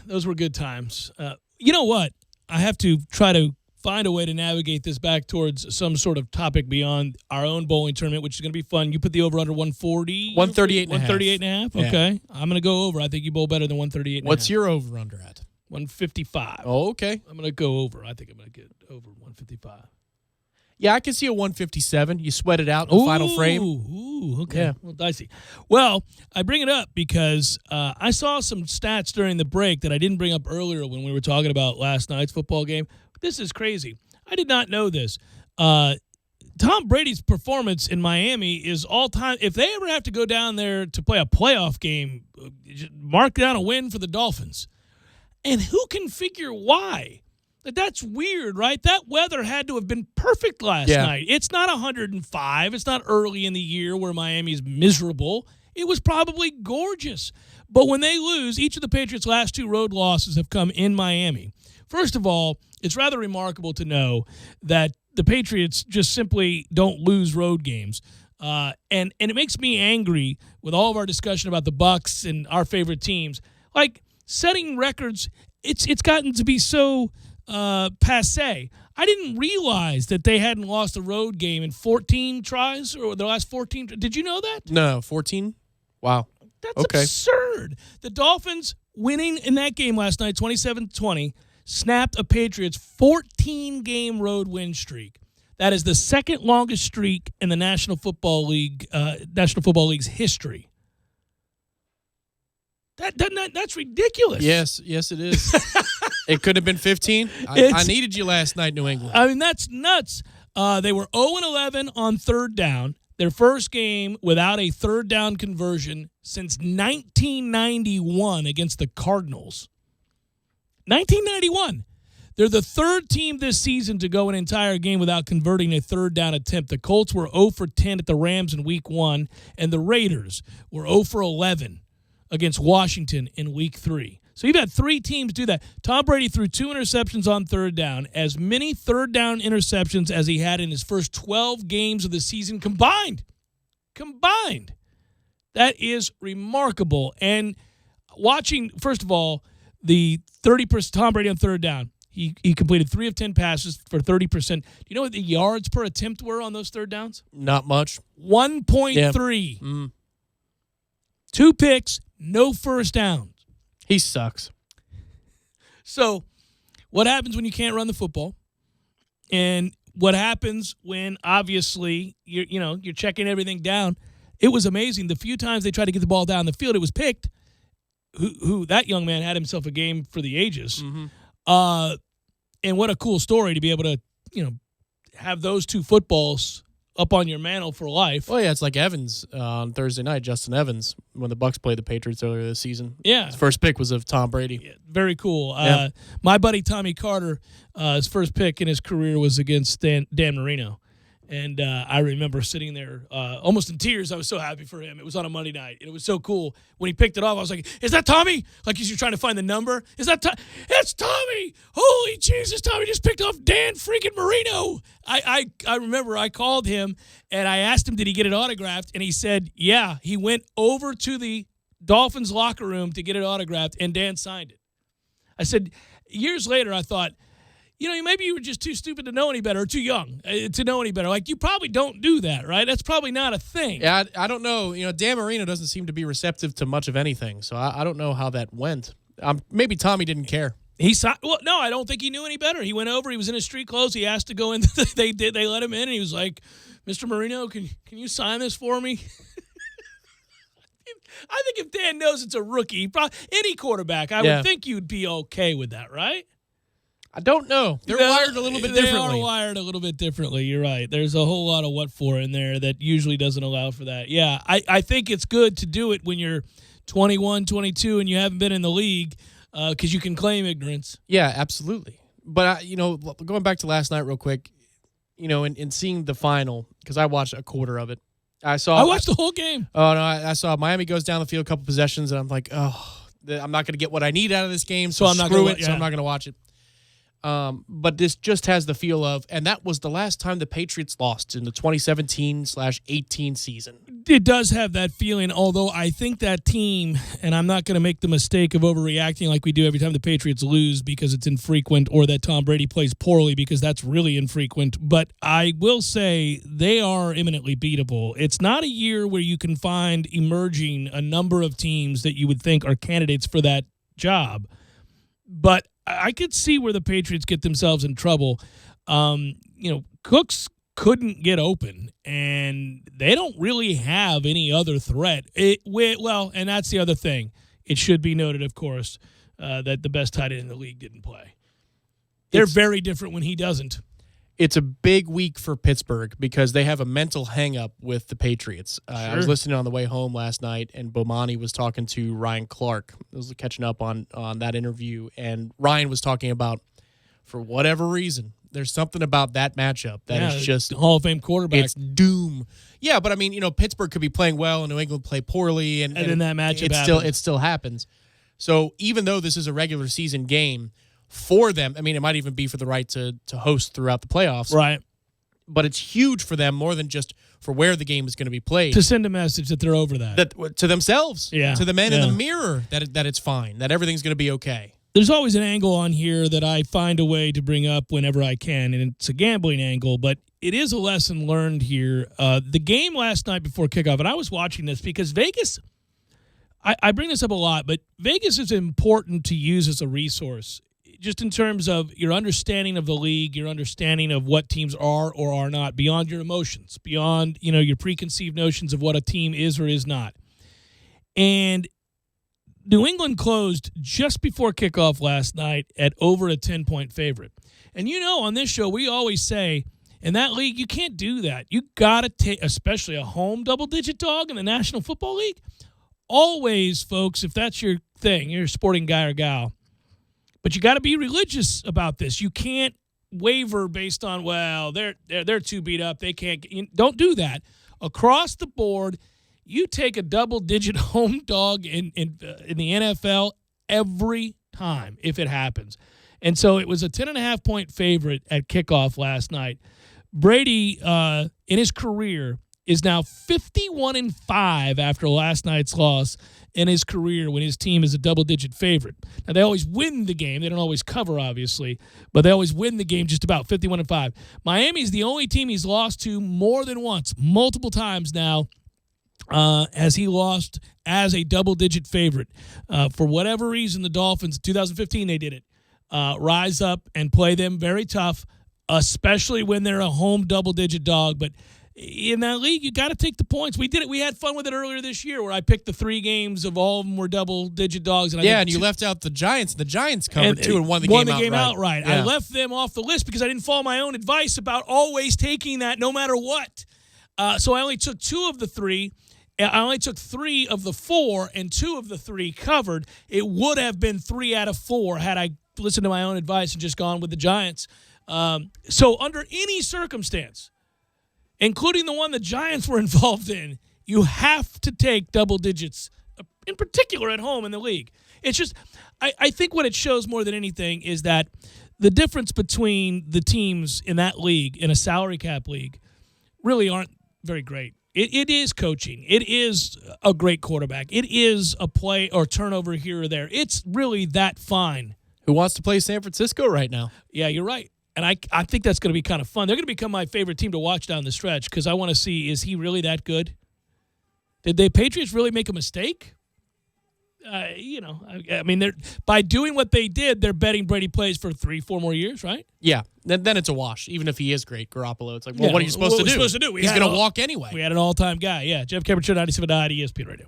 Those were good times. You know what? I have to try to find a way to navigate this back towards some sort of topic beyond our own bowling tournament, which is going to be fun. You put the over under 140? 138 138 and a half? Okay. Yeah. I'm going to go over. I think you bowl better than 138 and What's your over under at? 155. Oh, okay. I'm going to go over. I think I'm going to get over 155. Yeah, I can see a 157. You sweat it out in the final frame. Ooh, okay. Yeah. Well, dicey. Well, I bring it up because I saw some stats during the break that I didn't bring up earlier when we were talking about last night's football game. This is crazy. I did not know this. Tom Brady's performance in Miami is all-time. If they ever have to go down there to play a playoff game, mark down a win for the Dolphins. And who can figure why? That's weird, right? That weather had to have been perfect last night. It's not 105. It's not early in the year where Miami's miserable. It was probably gorgeous. But when they lose, each of the Patriots' last 2 road losses have come in Miami. First of all, it's rather remarkable to know that the Patriots just simply don't lose road games. And it makes me angry with all of our discussion about the Bucs and our favorite teams. Like, setting records, it's gotten to be so passé. I didn't realize that they hadn't lost a road game in 14 tries, or the last 14. Did you know that? No, 14? Wow. That's absurd. The Dolphins winning in that game last night, 27-20, snapped a Patriots' 14-game road win streak. That is the second longest streak in the National Football League's history. That's ridiculous. Yes, it is. It could have been 15. I needed you last night, New England. I mean, that's nuts. They were 0-11 on third down. Their first game without a third down conversion since 1991 against the Cardinals. 1991. They're the third team this season to go an entire game without converting a third down attempt. The Colts were 0 for 10 at the Rams in Week 1, and the Raiders were 0 for 11 against Washington in Week 3. So you've had 3 teams do that. Tom Brady threw 2 interceptions on third down, as many third down interceptions as he had in his first 12 games of the season combined. combined. That is remarkable. And watching, first of all, the 30% Tom Brady on third down. He completed 3 of 10 passes for 30%. Do you know what the yards per attempt were on those third downs? Not much. 1.3. Yeah. 2 picks, no first downs. He sucks. So what happens when you can't run the football? And what happens when, obviously, you're checking everything down? It was amazing. The few times they tried to get the ball down the field, it was picked. Who that young man had himself a game for the ages. Mm-hmm. And what a cool story to be able to, have those 2 footballs up on your mantle for life. Well, yeah, it's like Evans on Thursday night, Justin Evans, when the Bucs played the Patriots earlier this season. Yeah. His first pick was of Tom Brady. Yeah, very cool. Yeah. My buddy Tommy Carter, his first pick in his career was against Dan Marino. And I remember sitting there almost in tears. I was so happy for him. It was on a Monday night. And it was so cool. When he picked it off, I was like, is that Tommy? Like, as you're trying to find the number. Is that Tommy? It's Tommy! Holy Jesus, Tommy just picked off Dan freaking Marino. I remember I called him, and I asked him, did he get it autographed? And he said, yeah. He went over to the Dolphins locker room to get it autographed, and Dan signed it. I said, years later, I thought, maybe you were just too stupid to know any better, or too young to know any better. Like, you probably don't do that, right? That's probably not a thing. Yeah, I don't know. Dan Marino doesn't seem to be receptive to much of anything, so I don't know how that went. Maybe Tommy didn't care. Well, no, I don't think he knew any better. He went over. He was in his street clothes. He asked to go in. They let him in, and he was like, Mr. Marino, can you sign this for me? I think if Dan knows it's a rookie, any quarterback, I would think you'd be okay with that, right? I don't know. They're wired a little bit differently. They are wired a little bit differently. You're right. There's a whole lot of what for in there that usually doesn't allow for that. Yeah, I think it's good to do it when you're 21, 22, and you haven't been in the league because you can claim ignorance. Yeah, absolutely. But, going back to last night real quick, in seeing the final, because I watched a quarter of it. I watched the whole game. Oh, no, I saw Miami goes down the field a couple possessions, and I'm like, oh, I'm not going to get what I need out of this game, so I'm not going to watch it. But this just has the feel of, and that was the last time the Patriots lost in the 2017/18 season. It does have that feeling, although I think that team, and I'm not going to make the mistake of overreacting like we do every time the Patriots lose because it's infrequent, or that Tom Brady plays poorly because that's really infrequent, but I will say they are imminently beatable. It's not a year where you can find emerging a number of teams that you would think are candidates for that job, but I could see where the Patriots get themselves in trouble. Cooks couldn't get open, and they don't really have any other threat. And that's the other thing. It should be noted, of course, that the best tight end in the league didn't play. They're very different when he doesn't. It's a big week for Pittsburgh because they have a mental hang-up with the Patriots. Sure. I was listening on the way home last night, and Bomani was talking to Ryan Clark. I was catching up on that interview, and Ryan was talking about, for whatever reason, there's something about that matchup that is just Hall of Fame quarterback. It's doom. Yeah, but I mean, Pittsburgh could be playing well and New England play poorly, and then that matchup it still happens. So even though this is a regular season game for them, I mean, it might even be for the right to host throughout the playoffs. Right. But it's huge for them more than just for where the game is going to be played. To send a message that they're over that. To themselves. Yeah. To the men in the mirror that it's fine, that everything's going to be okay. There's always an angle on here that I find a way to bring up whenever I can, and it's a gambling angle, but it is a lesson learned here. The game last night before kickoff, and I was watching this because Vegas, I bring this up a lot, but Vegas is important to use as a resource, just in terms of your understanding of the league, your understanding of what teams are or are not, beyond your emotions, beyond your preconceived notions of what a team is or is not. And New England closed just before kickoff last night at over a 10-point favorite. And on this show, we always say, in that league, you can't do that. You got to take, especially a home double-digit dog in the National Football League. Always, folks, if that's your thing, you're a sporting guy or gal, but you got to be religious about this. You can't waver based on, well, they're too beat up. They can't. Don't do that. Across the board, you take a double-digit home dog in the NFL every time if it happens. And so it was a 10.5-point favorite at kickoff last night. Brady, in his career, is now 51-5 after last night's loss in his career when his team is a double-digit favorite. Now, they always win the game. They don't always cover, obviously, but they always win the game just about 51-5. Miami's the only team he's lost to more than once, multiple times now, as he lost as a double-digit favorite. For whatever reason, the Dolphins, 2015 they did it, rise up and play them very tough, especially when they're a home double-digit dog. But in that league, you got to take the points. We did it. We had fun with it earlier this year where I picked the 3 games of all of them were double-digit dogs. And you left out the Giants. The Giants covered, too, and won the game outright. Yeah. I left them off the list because I didn't follow my own advice about always taking that no matter what. So I only took 2 of the 3. I only took 3 of the 4, and 2 of the 3 covered. It would have been 3 out of 4 had I listened to my own advice and just gone with the Giants. So under any circumstance, including the one the Giants were involved in, you have to take double digits, in particular at home in the league. It's just, I think what it shows more than anything is that the difference between the teams in that league, in a salary cap league, really aren't very great. It is coaching. It is a great quarterback. It is a play or turnover here or there. It's really that fine. Who wants to play San Francisco right now? Yeah, you're right. And I think that's going to be kind of fun. They're going to become my favorite team to watch down the stretch because I want to see, is he really that good? Did the Patriots really make a mistake? I mean, they're by doing what they did, they're betting Brady plays for 3-4 more years, right? Yeah, then it's a wash. Even if he is great, Garoppolo, it's like, well, what are you supposed to do? He's going to walk anyway. We had an all-time guy. Yeah, Jeff Cameron Show, 97.9 ESPN Radio.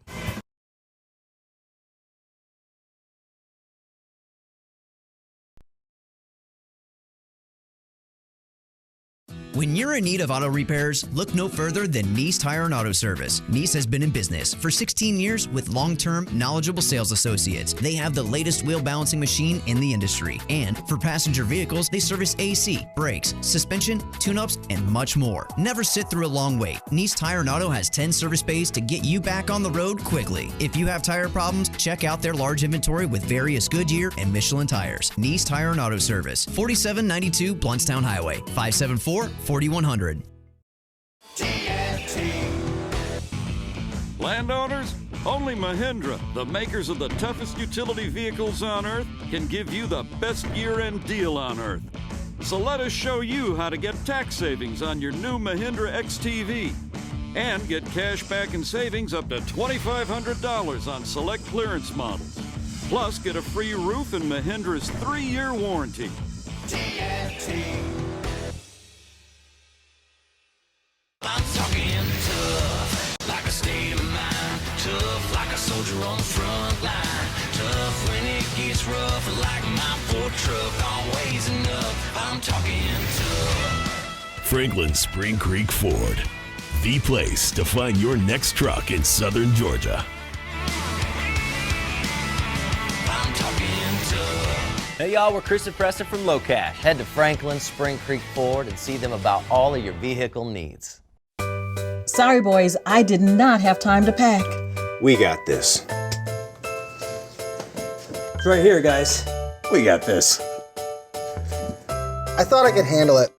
When you're in need of auto repairs, look no further than Nice Tire and Auto Service. Nice has been in business for 16 years with long-term, knowledgeable sales associates. They have the latest wheel balancing machine in the industry. And for passenger vehicles, they service AC, brakes, suspension, tune-ups, and much more. Never sit through a long wait. Nice Tire and Auto has 10 service bays to get you back on the road quickly. If you have tire problems, check out their large inventory with various Goodyear and Michelin tires. Nice Tire and Auto Service, 4792 Bluntstown Highway, 574-4100. Landowners, only Mahindra, the makers of the toughest utility vehicles on Earth, can give you the best year-end deal on Earth. So let us show you how to get tax savings on your new Mahindra XTV and get cash back and savings up to $2,500 on select clearance models. Plus, get a free roof and Mahindra's 3-year warranty. I'm talking tough, like a state of mind. Tough, like a soldier on the front line. Tough when it gets rough, like my Ford truck. Always enough, I'm talking tough. Franklin Spring Creek Ford, the place to find your next truck in southern Georgia. I'm talking tough. Hey y'all, we're Chris and Preston from Low Cash. Head to Franklin Spring Creek Ford and see them about all of your vehicle needs. Sorry, boys, I did not have time to pack. We got this. It's right here, guys. We got this. I thought I could handle it.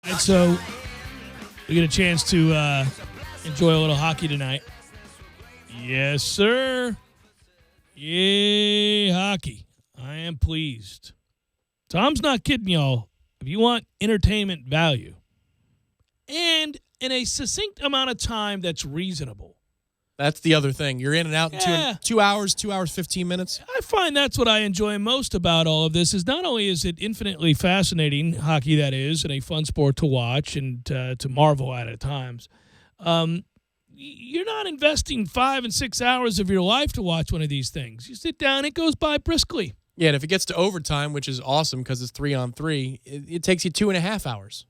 And so we get a chance to enjoy a little hockey tonight. Yes, sir. Yay, hockey. I am pleased. Tom's not kidding y'all. If you want entertainment value and in a succinct amount of time that's reasonable. That's the other thing. You're in and out in 2 hours, 15 minutes. I find that's what I enjoy most about all of this is not only is it infinitely fascinating, hockey that is, and a fun sport to watch and to marvel at times, you're not investing 5 and 6 hours of your life to watch one of these things. You sit down, it goes by briskly. Yeah, and if it gets to overtime, which is awesome because it's 3-on-3, it takes you 2.5 hours.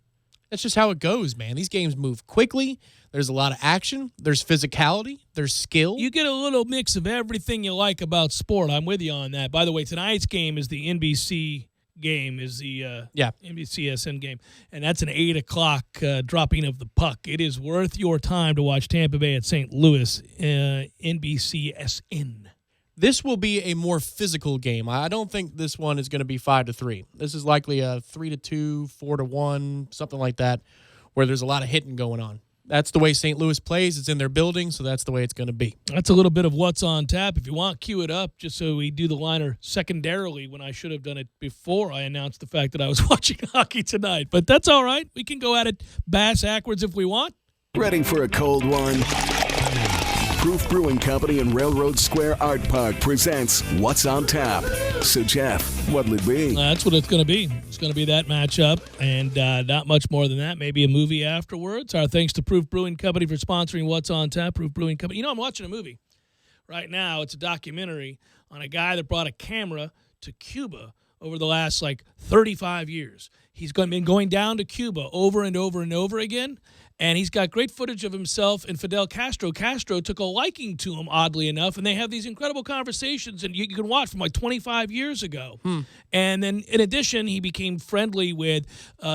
That's just how it goes, man. These games move quickly. There's a lot of action. There's physicality. There's skill. You get a little mix of everything you like about sport. I'm with you on that. By the way, tonight's game is the NBC game is the NBCSN game, and that's an 8 o'clock dropping of the puck. It is worth your time to watch Tampa Bay at St. Louis, NBCSN. This will be a more physical game. I don't think this one is going to be 5-3. This is likely a 3-2, 4-1, something like that, where there's a lot of hitting going on. That's the way St. Louis plays. It's in their building, so that's the way it's going to be. That's a little bit of what's on tap. If you want, cue it up just so we do the liner secondarily when I should have done it before I announced the fact that I was watching hockey tonight. But that's all right. We can go at it bass-ackwards if we want. Ready for a cold one? Proof Brewing Company and Railroad Square Art Park presents What's on Tap. So, Jeff, what'll it be? That's what it's going to be. It's going to be that matchup, and not much more than that. Maybe a movie afterwards. Our thanks to Proof Brewing Company for sponsoring What's on Tap. Proof Brewing Company. You know, I'm watching a movie right now. It's a documentary on a guy that brought a camera to Cuba over the last, 35 years. He's been going down to Cuba over and over and over again. And he's got great footage of himself and Fidel Castro. Castro took a liking to him, oddly enough, and they have these incredible conversations, and you can watch from 25 years ago. And then, in addition, he became friendly with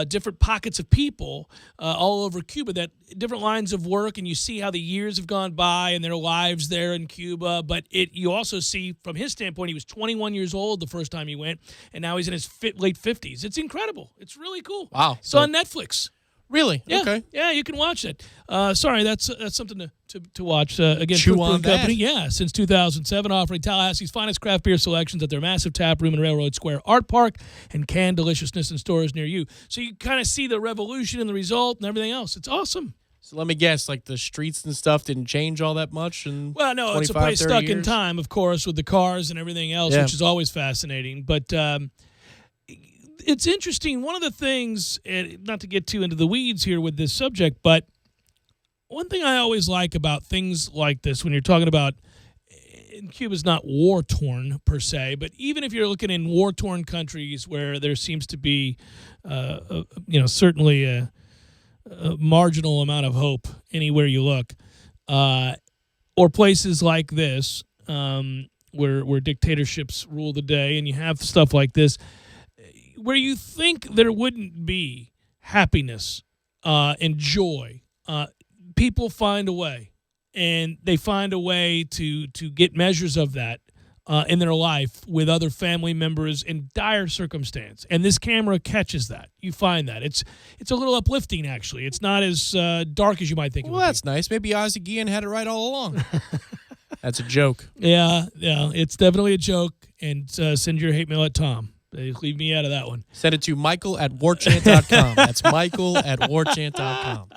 different pockets of people all over Cuba, that different lines of work, and you see how the years have gone by and their lives there in Cuba. But you also see, from his standpoint, he was 21 years old the first time he went, and now he's in his late 50s. It's incredible. It's really cool. Wow. It's on Netflix. Really? Yeah. Okay. Yeah, you can watch it. Sorry, that's something to watch. Again, Chew Proof on Brewing Company, that. since 2007, offering Tallahassee's finest craft beer selections at their massive tap room in Railroad Square Art Park and canned deliciousness in stores near you. So you kind of see the revolution and the result and everything else. It's awesome. So let me guess, the streets and stuff didn't change all that much in Well, no, it's a place stuck in time, of course, with the cars and everything else, which is always fascinating. But it's interesting. One of the things, not to get too into the weeds here with this subject, but one thing I always like about things like this, when you're talking about, and Cuba's not war-torn per se, but even if you're looking in war-torn countries where there seems to be, certainly a marginal amount of hope anywhere you look, or places like this where dictatorships rule the day, and you have stuff like this, where you think there wouldn't be happiness and joy, people find a way, and they find a way to get measures of that in their life with other family members in dire circumstance. And this camera catches that. You find that. It's a little uplifting, actually. It's not as dark as you might think it would be. Well, that's nice. Maybe Ozzie Guillen had it right all along. That's a joke. Yeah, it's definitely a joke. And send your hate mail at Tom. Leave me out of that one. Send it to michael@warchant.com. That's michael@warchant.com.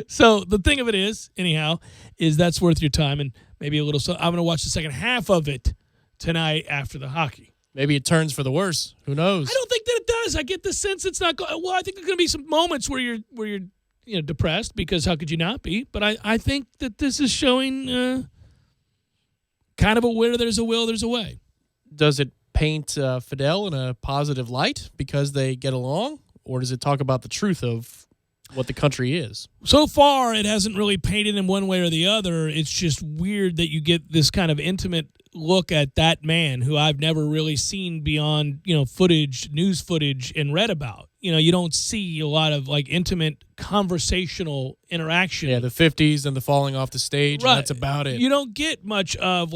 So the thing of it is, anyhow, is that's worth your time, and maybe a little. So I'm going to watch the second half of it tonight after the hockey. Maybe it turns for the worse. Who knows? I don't think that it does. I get the sense it's not. Well, I think there's going to be some moments where you're depressed, because how could you not be? But I think that this is showing kind of a where there's a will, there's a way. Does it paint Fidel in a positive light because they get along, or does it talk about the truth of what the country is? So far, it hasn't really painted him one way or the other. It's just weird that you get this kind of intimate look at that man who I've never really seen beyond, footage, news footage, and read about. You don't see a lot of intimate conversational interaction. Yeah, the 50s and the falling off the stage, right. And that's about it. You don't get much of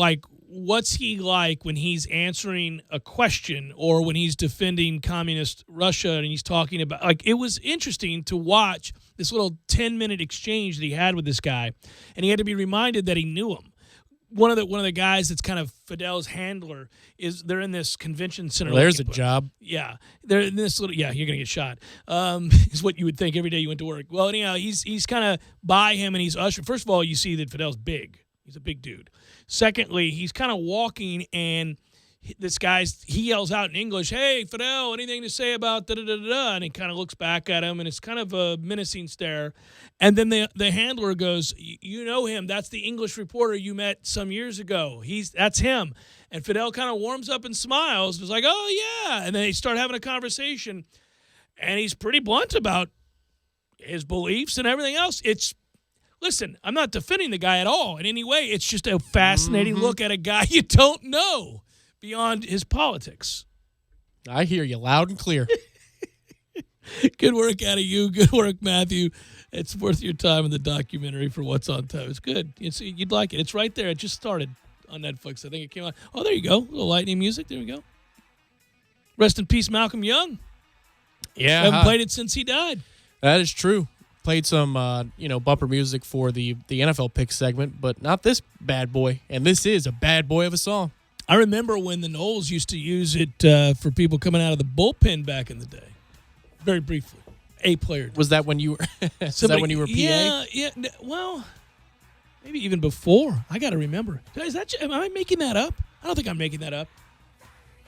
what's he like when he's answering a question or when he's defending communist Russia and he's talking about, it was interesting to watch this little 10-minute exchange that he had with this guy, and he had to be reminded that he knew him. One of the guys that's kind of Fidel's handler they're in this convention center. Well, there's a job. Yeah. They're in this little, you're going to get shot. Is what you would think every day you went to work. Well, anyhow, he's kind of by him, and he's ushering. First of all, you see that Fidel's big. He's a big dude. Secondly, he's kind of walking, and this he yells out in English, "Hey, Fidel, anything to say about da-da-da-da-da?" And he kind of looks back at him, and it's kind of a menacing stare. And then the handler goes, "You know him. That's the English reporter you met some years ago. That's him." And Fidel kind of warms up and smiles. It's like, "Oh, yeah." And then they start having a conversation, and he's pretty blunt about his beliefs and everything else. Listen, I'm not defending the guy at all in any way. It's just a fascinating look at a guy you don't know beyond his politics. I hear you loud and clear. Good work out of you. Good work, Matthew. It's worth your time in the documentary for What's on Top. It's good. You'd like it. It's right there. It just started on Netflix. I think it came out. Oh, there you go. A little lightning music. There we go. Rest in peace, Malcolm Young. Yeah. Haven't played it since he died. That is true. Played some, bumper music for the NFL pick segment, but not this bad boy. And this is a bad boy of a song. I remember when the Knowles used to use it for people coming out of the bullpen back in the day. Very briefly. A player. Was that when you were? When you were PA? Yeah. Well, maybe even before. I got to remember. Am I making that up? I don't think I'm making that up.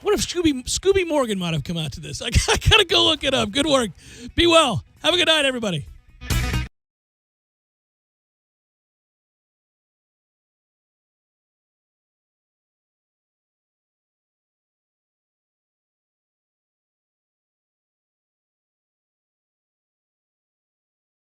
What if Scooby Morgan might have come out to this? I got to go look it up. Good work. Be well. Have a good night, everybody.